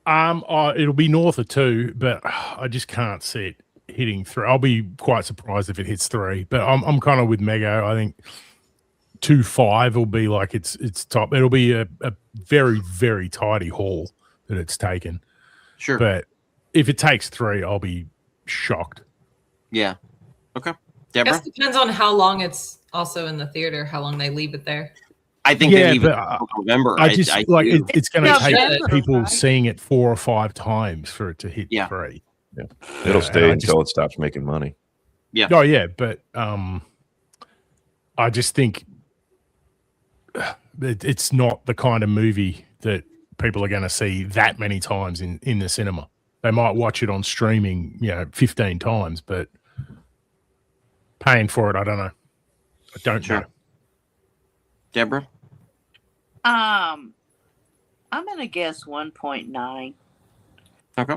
It'll be north of 2, but I just can't see it hitting 3. I'll be quite surprised if it hits 3, but I'm kind of with Mego. I think 2.5 will be like it's top. It'll be a very, very tidy haul that it's taken. Sure. But if it takes 3, I'll be shocked. Yeah. Okay. I Deborah? guess it depends on how long it's also in the theater, how long they leave it there. I think they leave it until November. I just like do. it's going to take November, people right? seeing it 4 or 5 times for it to hit 3. Yeah. It'll stay until it stops making money. Yeah. Oh yeah, but I just think it's not the kind of movie that people are going to see that many times in the cinema. They might watch it on streaming, 15 times, but paying for it, I don't know. I don't know. Deborah? I'm gonna guess 1.9. Okay.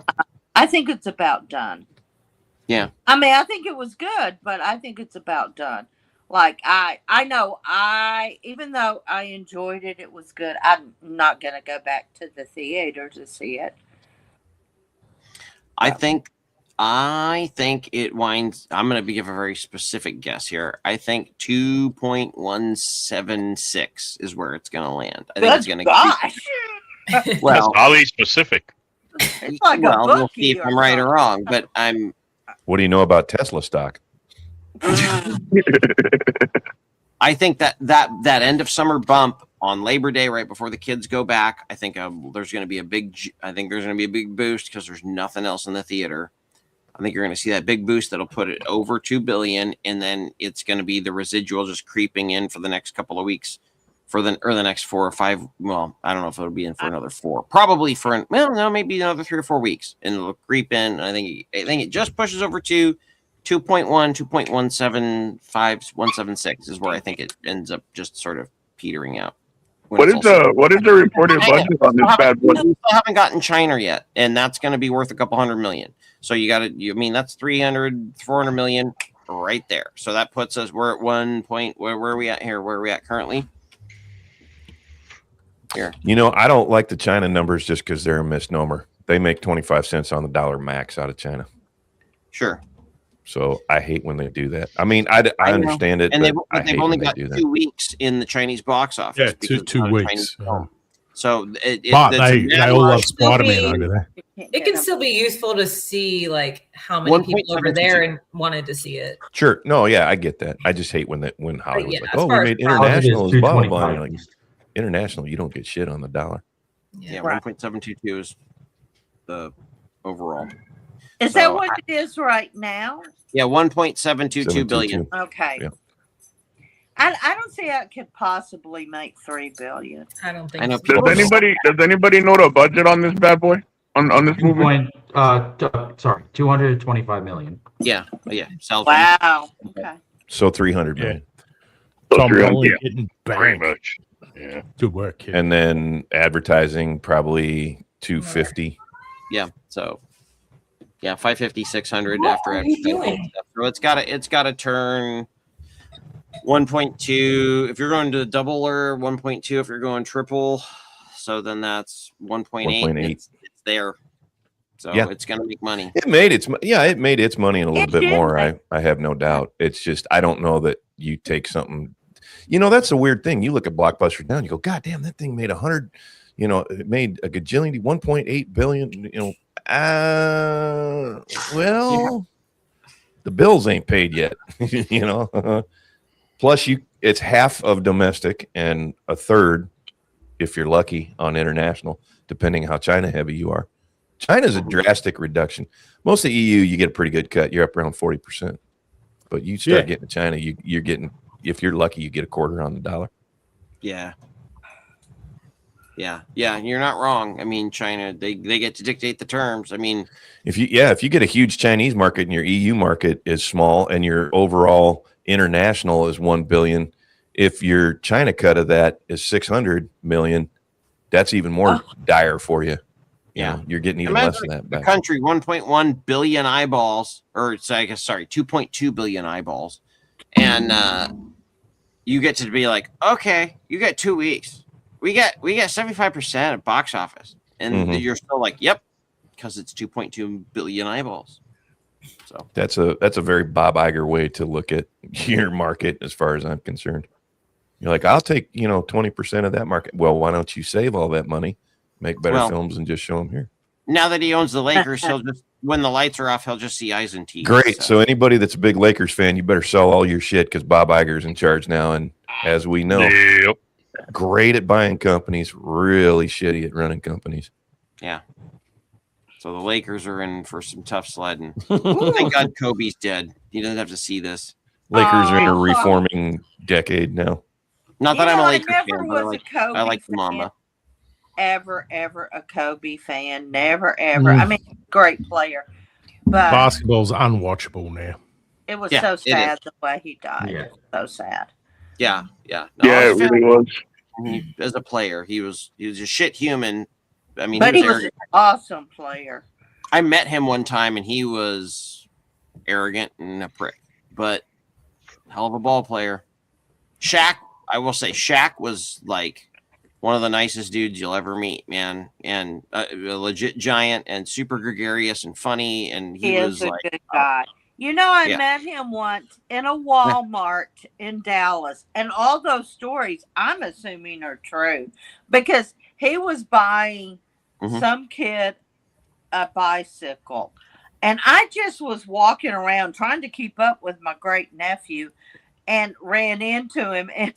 I think it's about done. Yeah. I mean, I think it was good, but I think it's about done. Like I know even though I enjoyed it, it was good. I'm not gonna go back to the theater to see it. I think it winds. I'm going to give a very specific guess here. I think 2.176 is where it's going to land. I think it's going to. Gosh. Well, That's highly specific. It's like well, a we'll bookie see if or I'm right or something. wrong, but I'm. What do you know about Tesla stock? I think that end of summer bump on Labor Day, right before the kids go back, I think there's going to be a big boost because there's nothing else in the theater. I think you're going to see that big boost that'll put it over 2 billion, and then it's going to be the residual just creeping in for the next couple of weeks, or the next 4 or 5. Well, I don't know if it'll be in for another 4, probably maybe another 3 or 4 weeks, and it'll creep in. And I think it just pushes over to 2.1, 2.175, 176 is where I think it ends up just sort of petering out. What is the reported budget on this bad boy? We still haven't gotten China yet, and that's going to be worth a couple $100 million. So that's 400 million right there. So that puts us, we're at 1 point. Where are we at here? Where are we at currently? Here. I don't like the China numbers just because they're a misnomer. They make 25 cents on the dollar max out of China. Sure. So I hate when they do that. I mean, I understand it, and but they've only got 2 weeks in the Chinese box office. Yeah, two weeks. So they all love Spider-Man over there. It can still be useful to see like how many people over there and wanted to see it. Sure. No, yeah, I get that. I just hate when Hollywood's like, oh, we made as international is blah, blah, blah. And you're 225. like, international, you don't get shit on the dollar. Yeah, 1.722 is the overall. Is that what it is right now? Yeah, 1.722 billion. Okay. Yeah. I don't see how it could possibly make 3 billion. I don't think. I know. Does anybody know the budget on this bad boy? On this movie? 225 million. Yeah. Wow. Okay. So 300 million. Tom Holland yeah. getting Pretty banged. much. Yeah. Good work, kid. And then advertising probably 250. Yeah. So 550, 600 after advertising. So it's got to turn 1.2 if you're going to double, or 1.2 if you're going triple. So then that's 1.8. It's there. So it's going to make money. It made its money and a little bit more. I have no doubt. It's just I don't know that you take something. That's a weird thing. You look at Blockbuster now and you go, God damn, that thing made 100. It made a gajillion, 1.8 billion. Well, the bills ain't paid yet, you know. Plus, it's half of domestic and a third, if you're lucky, on international, depending how China heavy you are. China's a drastic reduction. Most of the EU, you get a pretty good cut. You're up around 40%. But you start getting to China, you're getting, if you're lucky, you get a quarter on the dollar. Yeah. Yeah. You're not wrong. I mean, China, they get to dictate the terms. I mean, if you get a huge Chinese market and your EU market is small and your overall international is 1 billion, if your China cut of that is 600 million, that's even more dire for you. Yeah, you're getting even imagine less than that the back. country 1.1 billion eyeballs, or it's, I guess, sorry, 2.2 billion eyeballs, and you get to be like, okay, you got 2 weeks. We got 75% at box office, and you're still like, yep, because it's 2.2 billion eyeballs. So that's a very Bob Iger way to look at your market, as far as I'm concerned. You're like, I'll take 20% of that market. Well, why don't you save all that money, make better films, and just show them here? Now that he owns the Lakers, he'll just, when the lights are off, he'll just see eyes and teeth. Great. So anybody that's a big Lakers fan, you better sell all your shit, because Bob Iger's in charge now, and as we know, great at buying companies, really shitty at running companies. Yeah. So the Lakers are in for some tough sledding. Thank God Kobe's dead. He doesn't have to see this. Lakers are in a reforming decade now. Not that I'm a Lakers never fan, was but a Kobe I like the fan. Mamba. Ever a Kobe fan. Never, ever. I mean, great player. But Basketball's unwatchable now. it was so sad the way he died. Yeah. So sad. Yeah. No, Yeah, it really was. As a player, he was a shit human. I mean, But he was an arrogant. awesome player. I met him one time, and he was arrogant and a prick, but hell of a ball player. Shaq, I will say, Shaq was like one of the nicest dudes you'll ever meet, man, and a legit giant and super gregarious and funny, and He was is a like, good guy. I Yeah. met him once in a Walmart in Dallas, and all those stories I'm assuming are true because he was buying some kid a bicycle, and I just was walking around trying to keep up with my great nephew and ran into him, and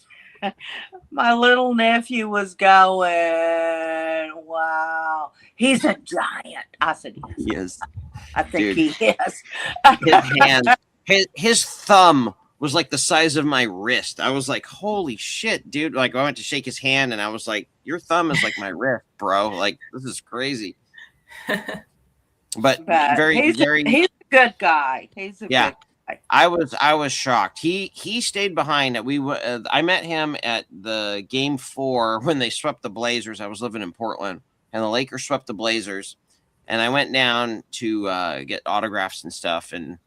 my little nephew was going, wow, he's a giant. I said, yes. he is. I think Dude. he is. His hand, his thumb was like the size of my wrist. I was like, holy shit, dude. Like, I went to shake his hand, and I was like, your thumb is like my wrist, bro. Like, this is crazy. But very he's a good guy. He's a good guy. I was shocked. He stayed behind. I met him at the game 4 when they swept the Blazers. I was living in Portland, and the Lakers swept the Blazers, and I went down to get autographs and stuff. And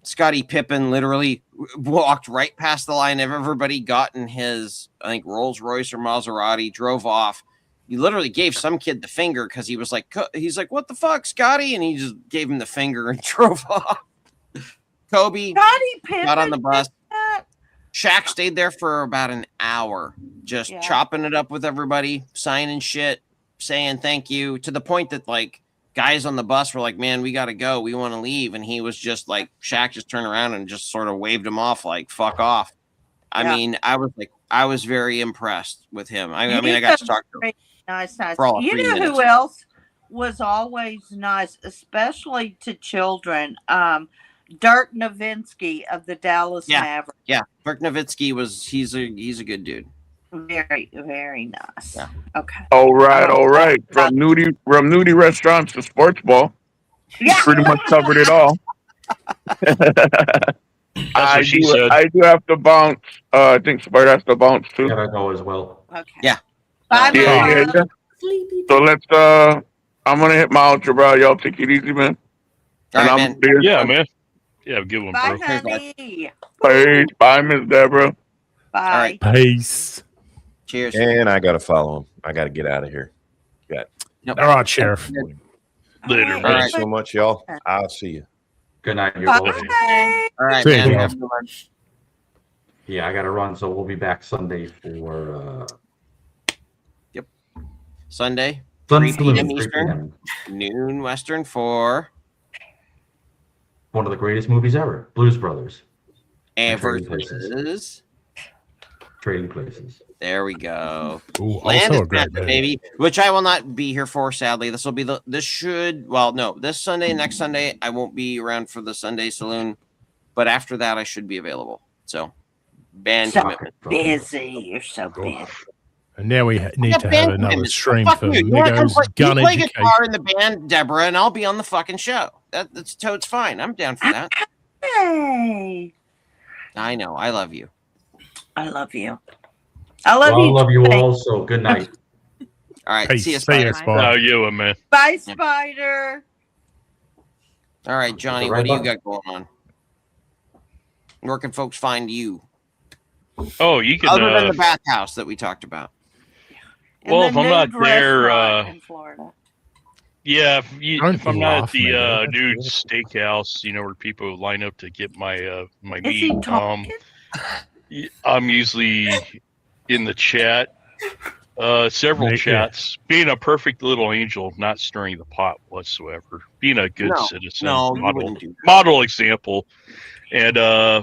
Scottie Pippen literally walked right past the line of everybody, got in his, I think, Rolls Royce or Maserati, drove off. He literally gave some kid the finger because he was like, what the fuck, Scotty? And he just gave him the finger and drove off. Kobe got on the bus. Shaq stayed there for about an hour, just chopping it up with everybody, signing shit, saying thank you, to the point that like guys on the bus were like, man, we got to go. We want to leave. And he was just like, Shaq just turned around and just sort of waved him off, like, fuck off. I mean, I was very impressed with him. I mean, I got to talk to him. Nice. For all You 3 know minutes. who else was always nice, especially to children? Dirk Nowitzki of the Dallas Mavericks. Yeah. Dirk Nowitzki he's a good dude. Very, very nice. Yeah. Okay. All right. From nudie restaurants to sports ball. Pretty much covered it all. I do have to bounce. I think Spider has to bounce too. Gotta go as well. Okay. Yeah. Bye, Yeah. So let's I'm gonna hit my outro, bro. Y'all take it easy, man. All right, man. Yeah, man. Yeah, good one, Bye, bro. honey. Hey, bye, Miss Deborah. Bye. All right. Peace. Cheers. And I got to follow him. I got to get out of here. All right, Sheriff. Later, man. Thanks so much, y'all. I'll see you. Good night. You're Bye. welcome. All right, See you, man. Jeff. Have a good one. Yeah, I gotta run, so we'll be back Sunday for Sunday. 3 Saloon, p.m. 3 Eastern, p.m. noon Western for One of the greatest movies ever, Blues Brothers. and Trading versus. Trading Places. There we go. Ooh, Land also is a great Massive, movie. baby, which I will not be here for, sadly. This will be this Sunday, next Sunday, I won't be around for the Sunday Saloon, but after that, I should be available. So, band So commitment. busy. You're so busy. And now we need to have band another commitments. stream Fuck for you. You wanna come Migo's play, gun you play education. guitar in the band, Deborah, and I'll be on the fucking show. That's totes fine. I'm down for that. Hey, I know. I love you. I love you. I love Well, you. I love you too. all, so good night. All right. Peace. See you, See ya, Spider. Spider. How you, man? Bye, Spider. All right, Johnny, right what do you button. got going on? Where can folks find you? Oh, you can. Other than the bathhouse that we talked about. And Well, the if I'm not nude there, restaurant in Florida. yeah, Don't if I'm not at laugh, the man. That's nude weird. steakhouse, where people line up to get my my Is he meat, talking? I'm usually in the chat, several Yeah. chats, being a perfect little angel, not stirring the pot whatsoever, being a good citizen, No, you wouldn't do that. model example, and other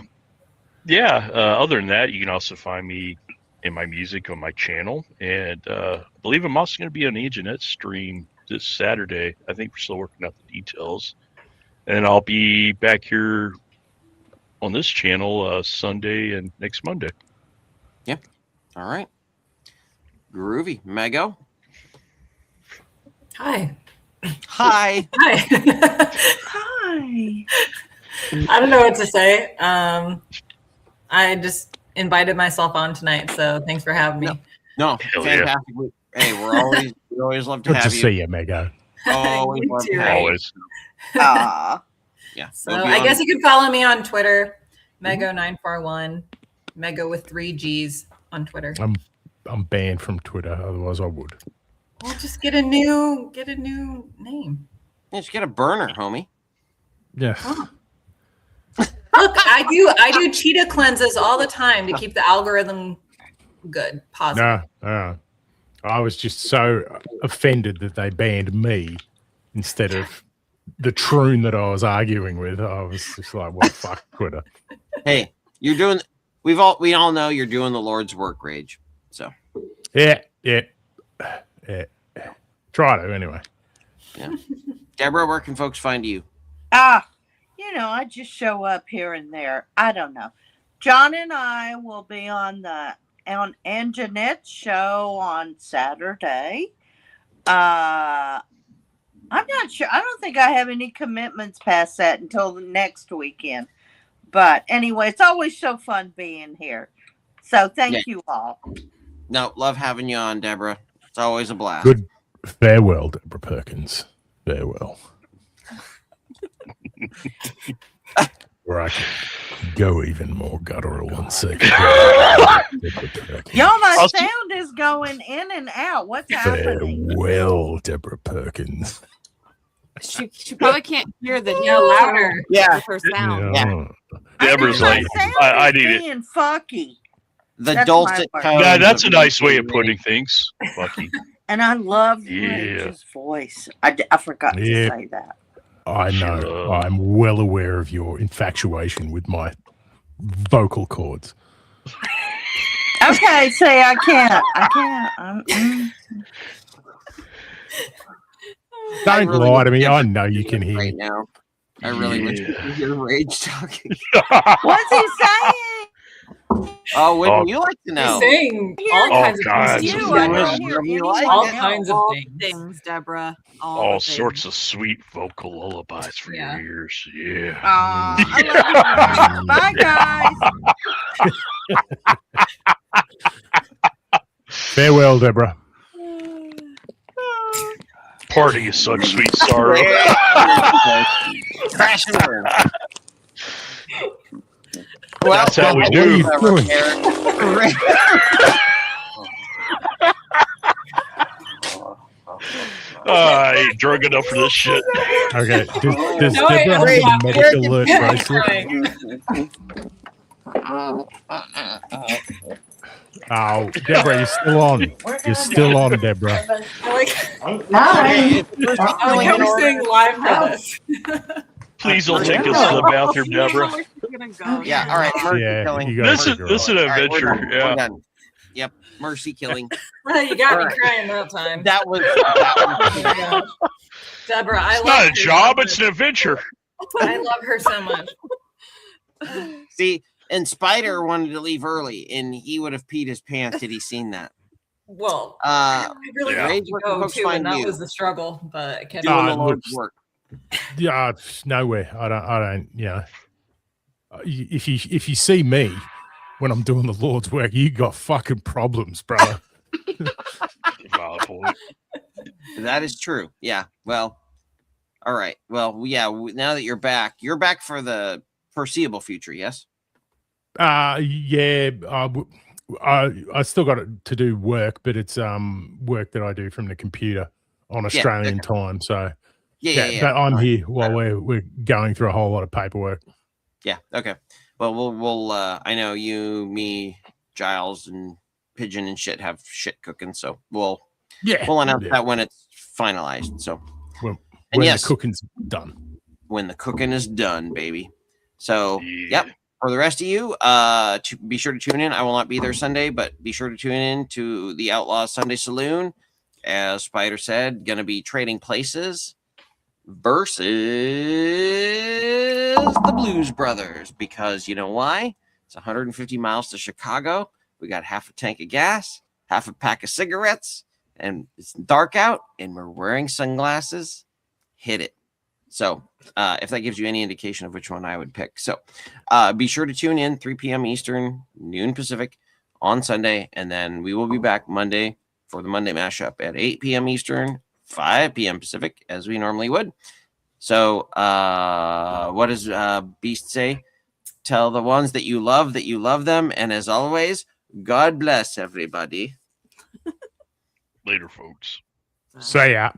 than that, you can also find me in my music on my channel, and I believe I'm also going to be on the Anjanette stream this Saturday. I think we're still working out the details, and I'll be back here on this channel Sunday and next Monday. Yeah. All right. Groovy. Mego. Hi. Hi. Hi. Hi. I don't know what to say. I just invited myself on tonight, so thanks for having me. No, Hell yeah. fantastic. Hey, we always love to Good have to you. see you, Mego. Always You love to too. have you. Always. Aw. Yeah. So we'll be I on- guess you can follow me on Twitter, Mego941, Mego with 3 G's on Twitter. I'm banned from Twitter, otherwise I would. Well, just get a new name. Yeah, just get a burner, homie. Yeah. Look, I do cheetah cleanses all the time to keep the algorithm good, positive. No. I was just so offended that they banned me instead of the troon that I was arguing with. I was just like, well, fuck Twitter. Hey, you're doing. We all know you're doing the Lord's work, Rage. So Yeah. Try to anyway. yeah. Deborah, where can folks find you? I just show up here and there. I don't know. John and I will be on Anjanette's show on Saturday. I'm not sure. I don't think I have any commitments past that until the next weekend. But anyway, it's always so fun being here. So thank you all. No, love having you on, Deborah. It's always a blast. Good. Farewell, Deborah Perkins. Farewell. Where I can go even more guttural and sick. Y'all, my sound is going in and out. What's happening? Farewell, Deborah Perkins. She probably can't hear the louder. Yeah. with her sound. Yeah. Deborah's like, I need it. Being fucky. The That's dulcet my tones. Yeah, that's a of nice way Rage. of putting things, Bucky. And I love Yeah. Rage's voice. I forgot to Yeah. say that. I know. I'm well aware of your infatuation with my vocal cords. Okay, say I can't. Don't really lie to me. wish I know you can hear right me. now. I really wish you could hear Rage talking. What's he saying? Oh, wouldn't Oh. you like to know? He's saying all kinds of God. things. You, I don't hear You anyone like all else. kinds of All things. things, Deborah. All the sorts things. of sweet vocal lullabies for Yeah. your ears. Yeah. I love you. Bye, guys. Farewell, Deborah. Party is such sweet sorrow. Crash and burn. Well, That's how we What do. are you doing? I ain't drunk enough for this shit. Okay. Does No, I Deborah have am a medical alert I'm bracelet? crying. Oh, Deborah, you're still on. You're still on, Deborah. I like Hi. how we're staying live for this. Please don't take us to the bathroom, Deborah. Yeah, all right. Mercy Yeah, killing. you gotta This is figure this is it an All right, we're adventure. done. Yeah. We're done. Yep, mercy killing. You got All me right. crying that time. That was Oh my gosh. Deborah, I It's love not a her job, so it's an adventure. much. I love her so much. See, and Spider wanted to leave early, and he would have peed his pants had he seen that. Well, I really Yeah. wanted Rage, to where can go folks too, find and that you? was the struggle. But I kept Doing the look, Lord's work. Yeah, nowhere. I don't. You know, if you see me when I'm doing the Lord's work, you got fucking problems, brother. Valid point. That is true. Yeah. Well, all right. Well, yeah. Now that you're back for the foreseeable future. Yes. Yeah. I still got to do work, but it's work that I do from the computer on Australian time. So Yeah. but I'm All right. here while we're going through a whole lot of paperwork. Yeah. Okay. Well, we'll I know you, me, Giles, and Pigeon and shit have shit cooking, so we'll announce that when it's finalized. So when yes, the cooking's done. When the cooking is done, baby. So yep. For the rest of you, be sure to tune in. I will not be there Sunday, but be sure to tune in to the Outlaws Sunday Saloon. As Spider said, gonna be trading places versus the Blues Brothers, because you know why? It's 150 miles to Chicago. We got half a tank of gas, half a pack of cigarettes, and it's dark out, and we're wearing sunglasses. Hit it. So if that gives you any indication of which one I would pick. So be sure to tune in 3 p.m. Eastern, noon Pacific on Sunday, and then we will be back Monday for the Monday mashup at 8 p.m. Eastern, 5 p.m. Pacific, as we normally would. So what does Beast say? Tell the ones that you love them. And as always, God bless everybody. Later, folks. See ya.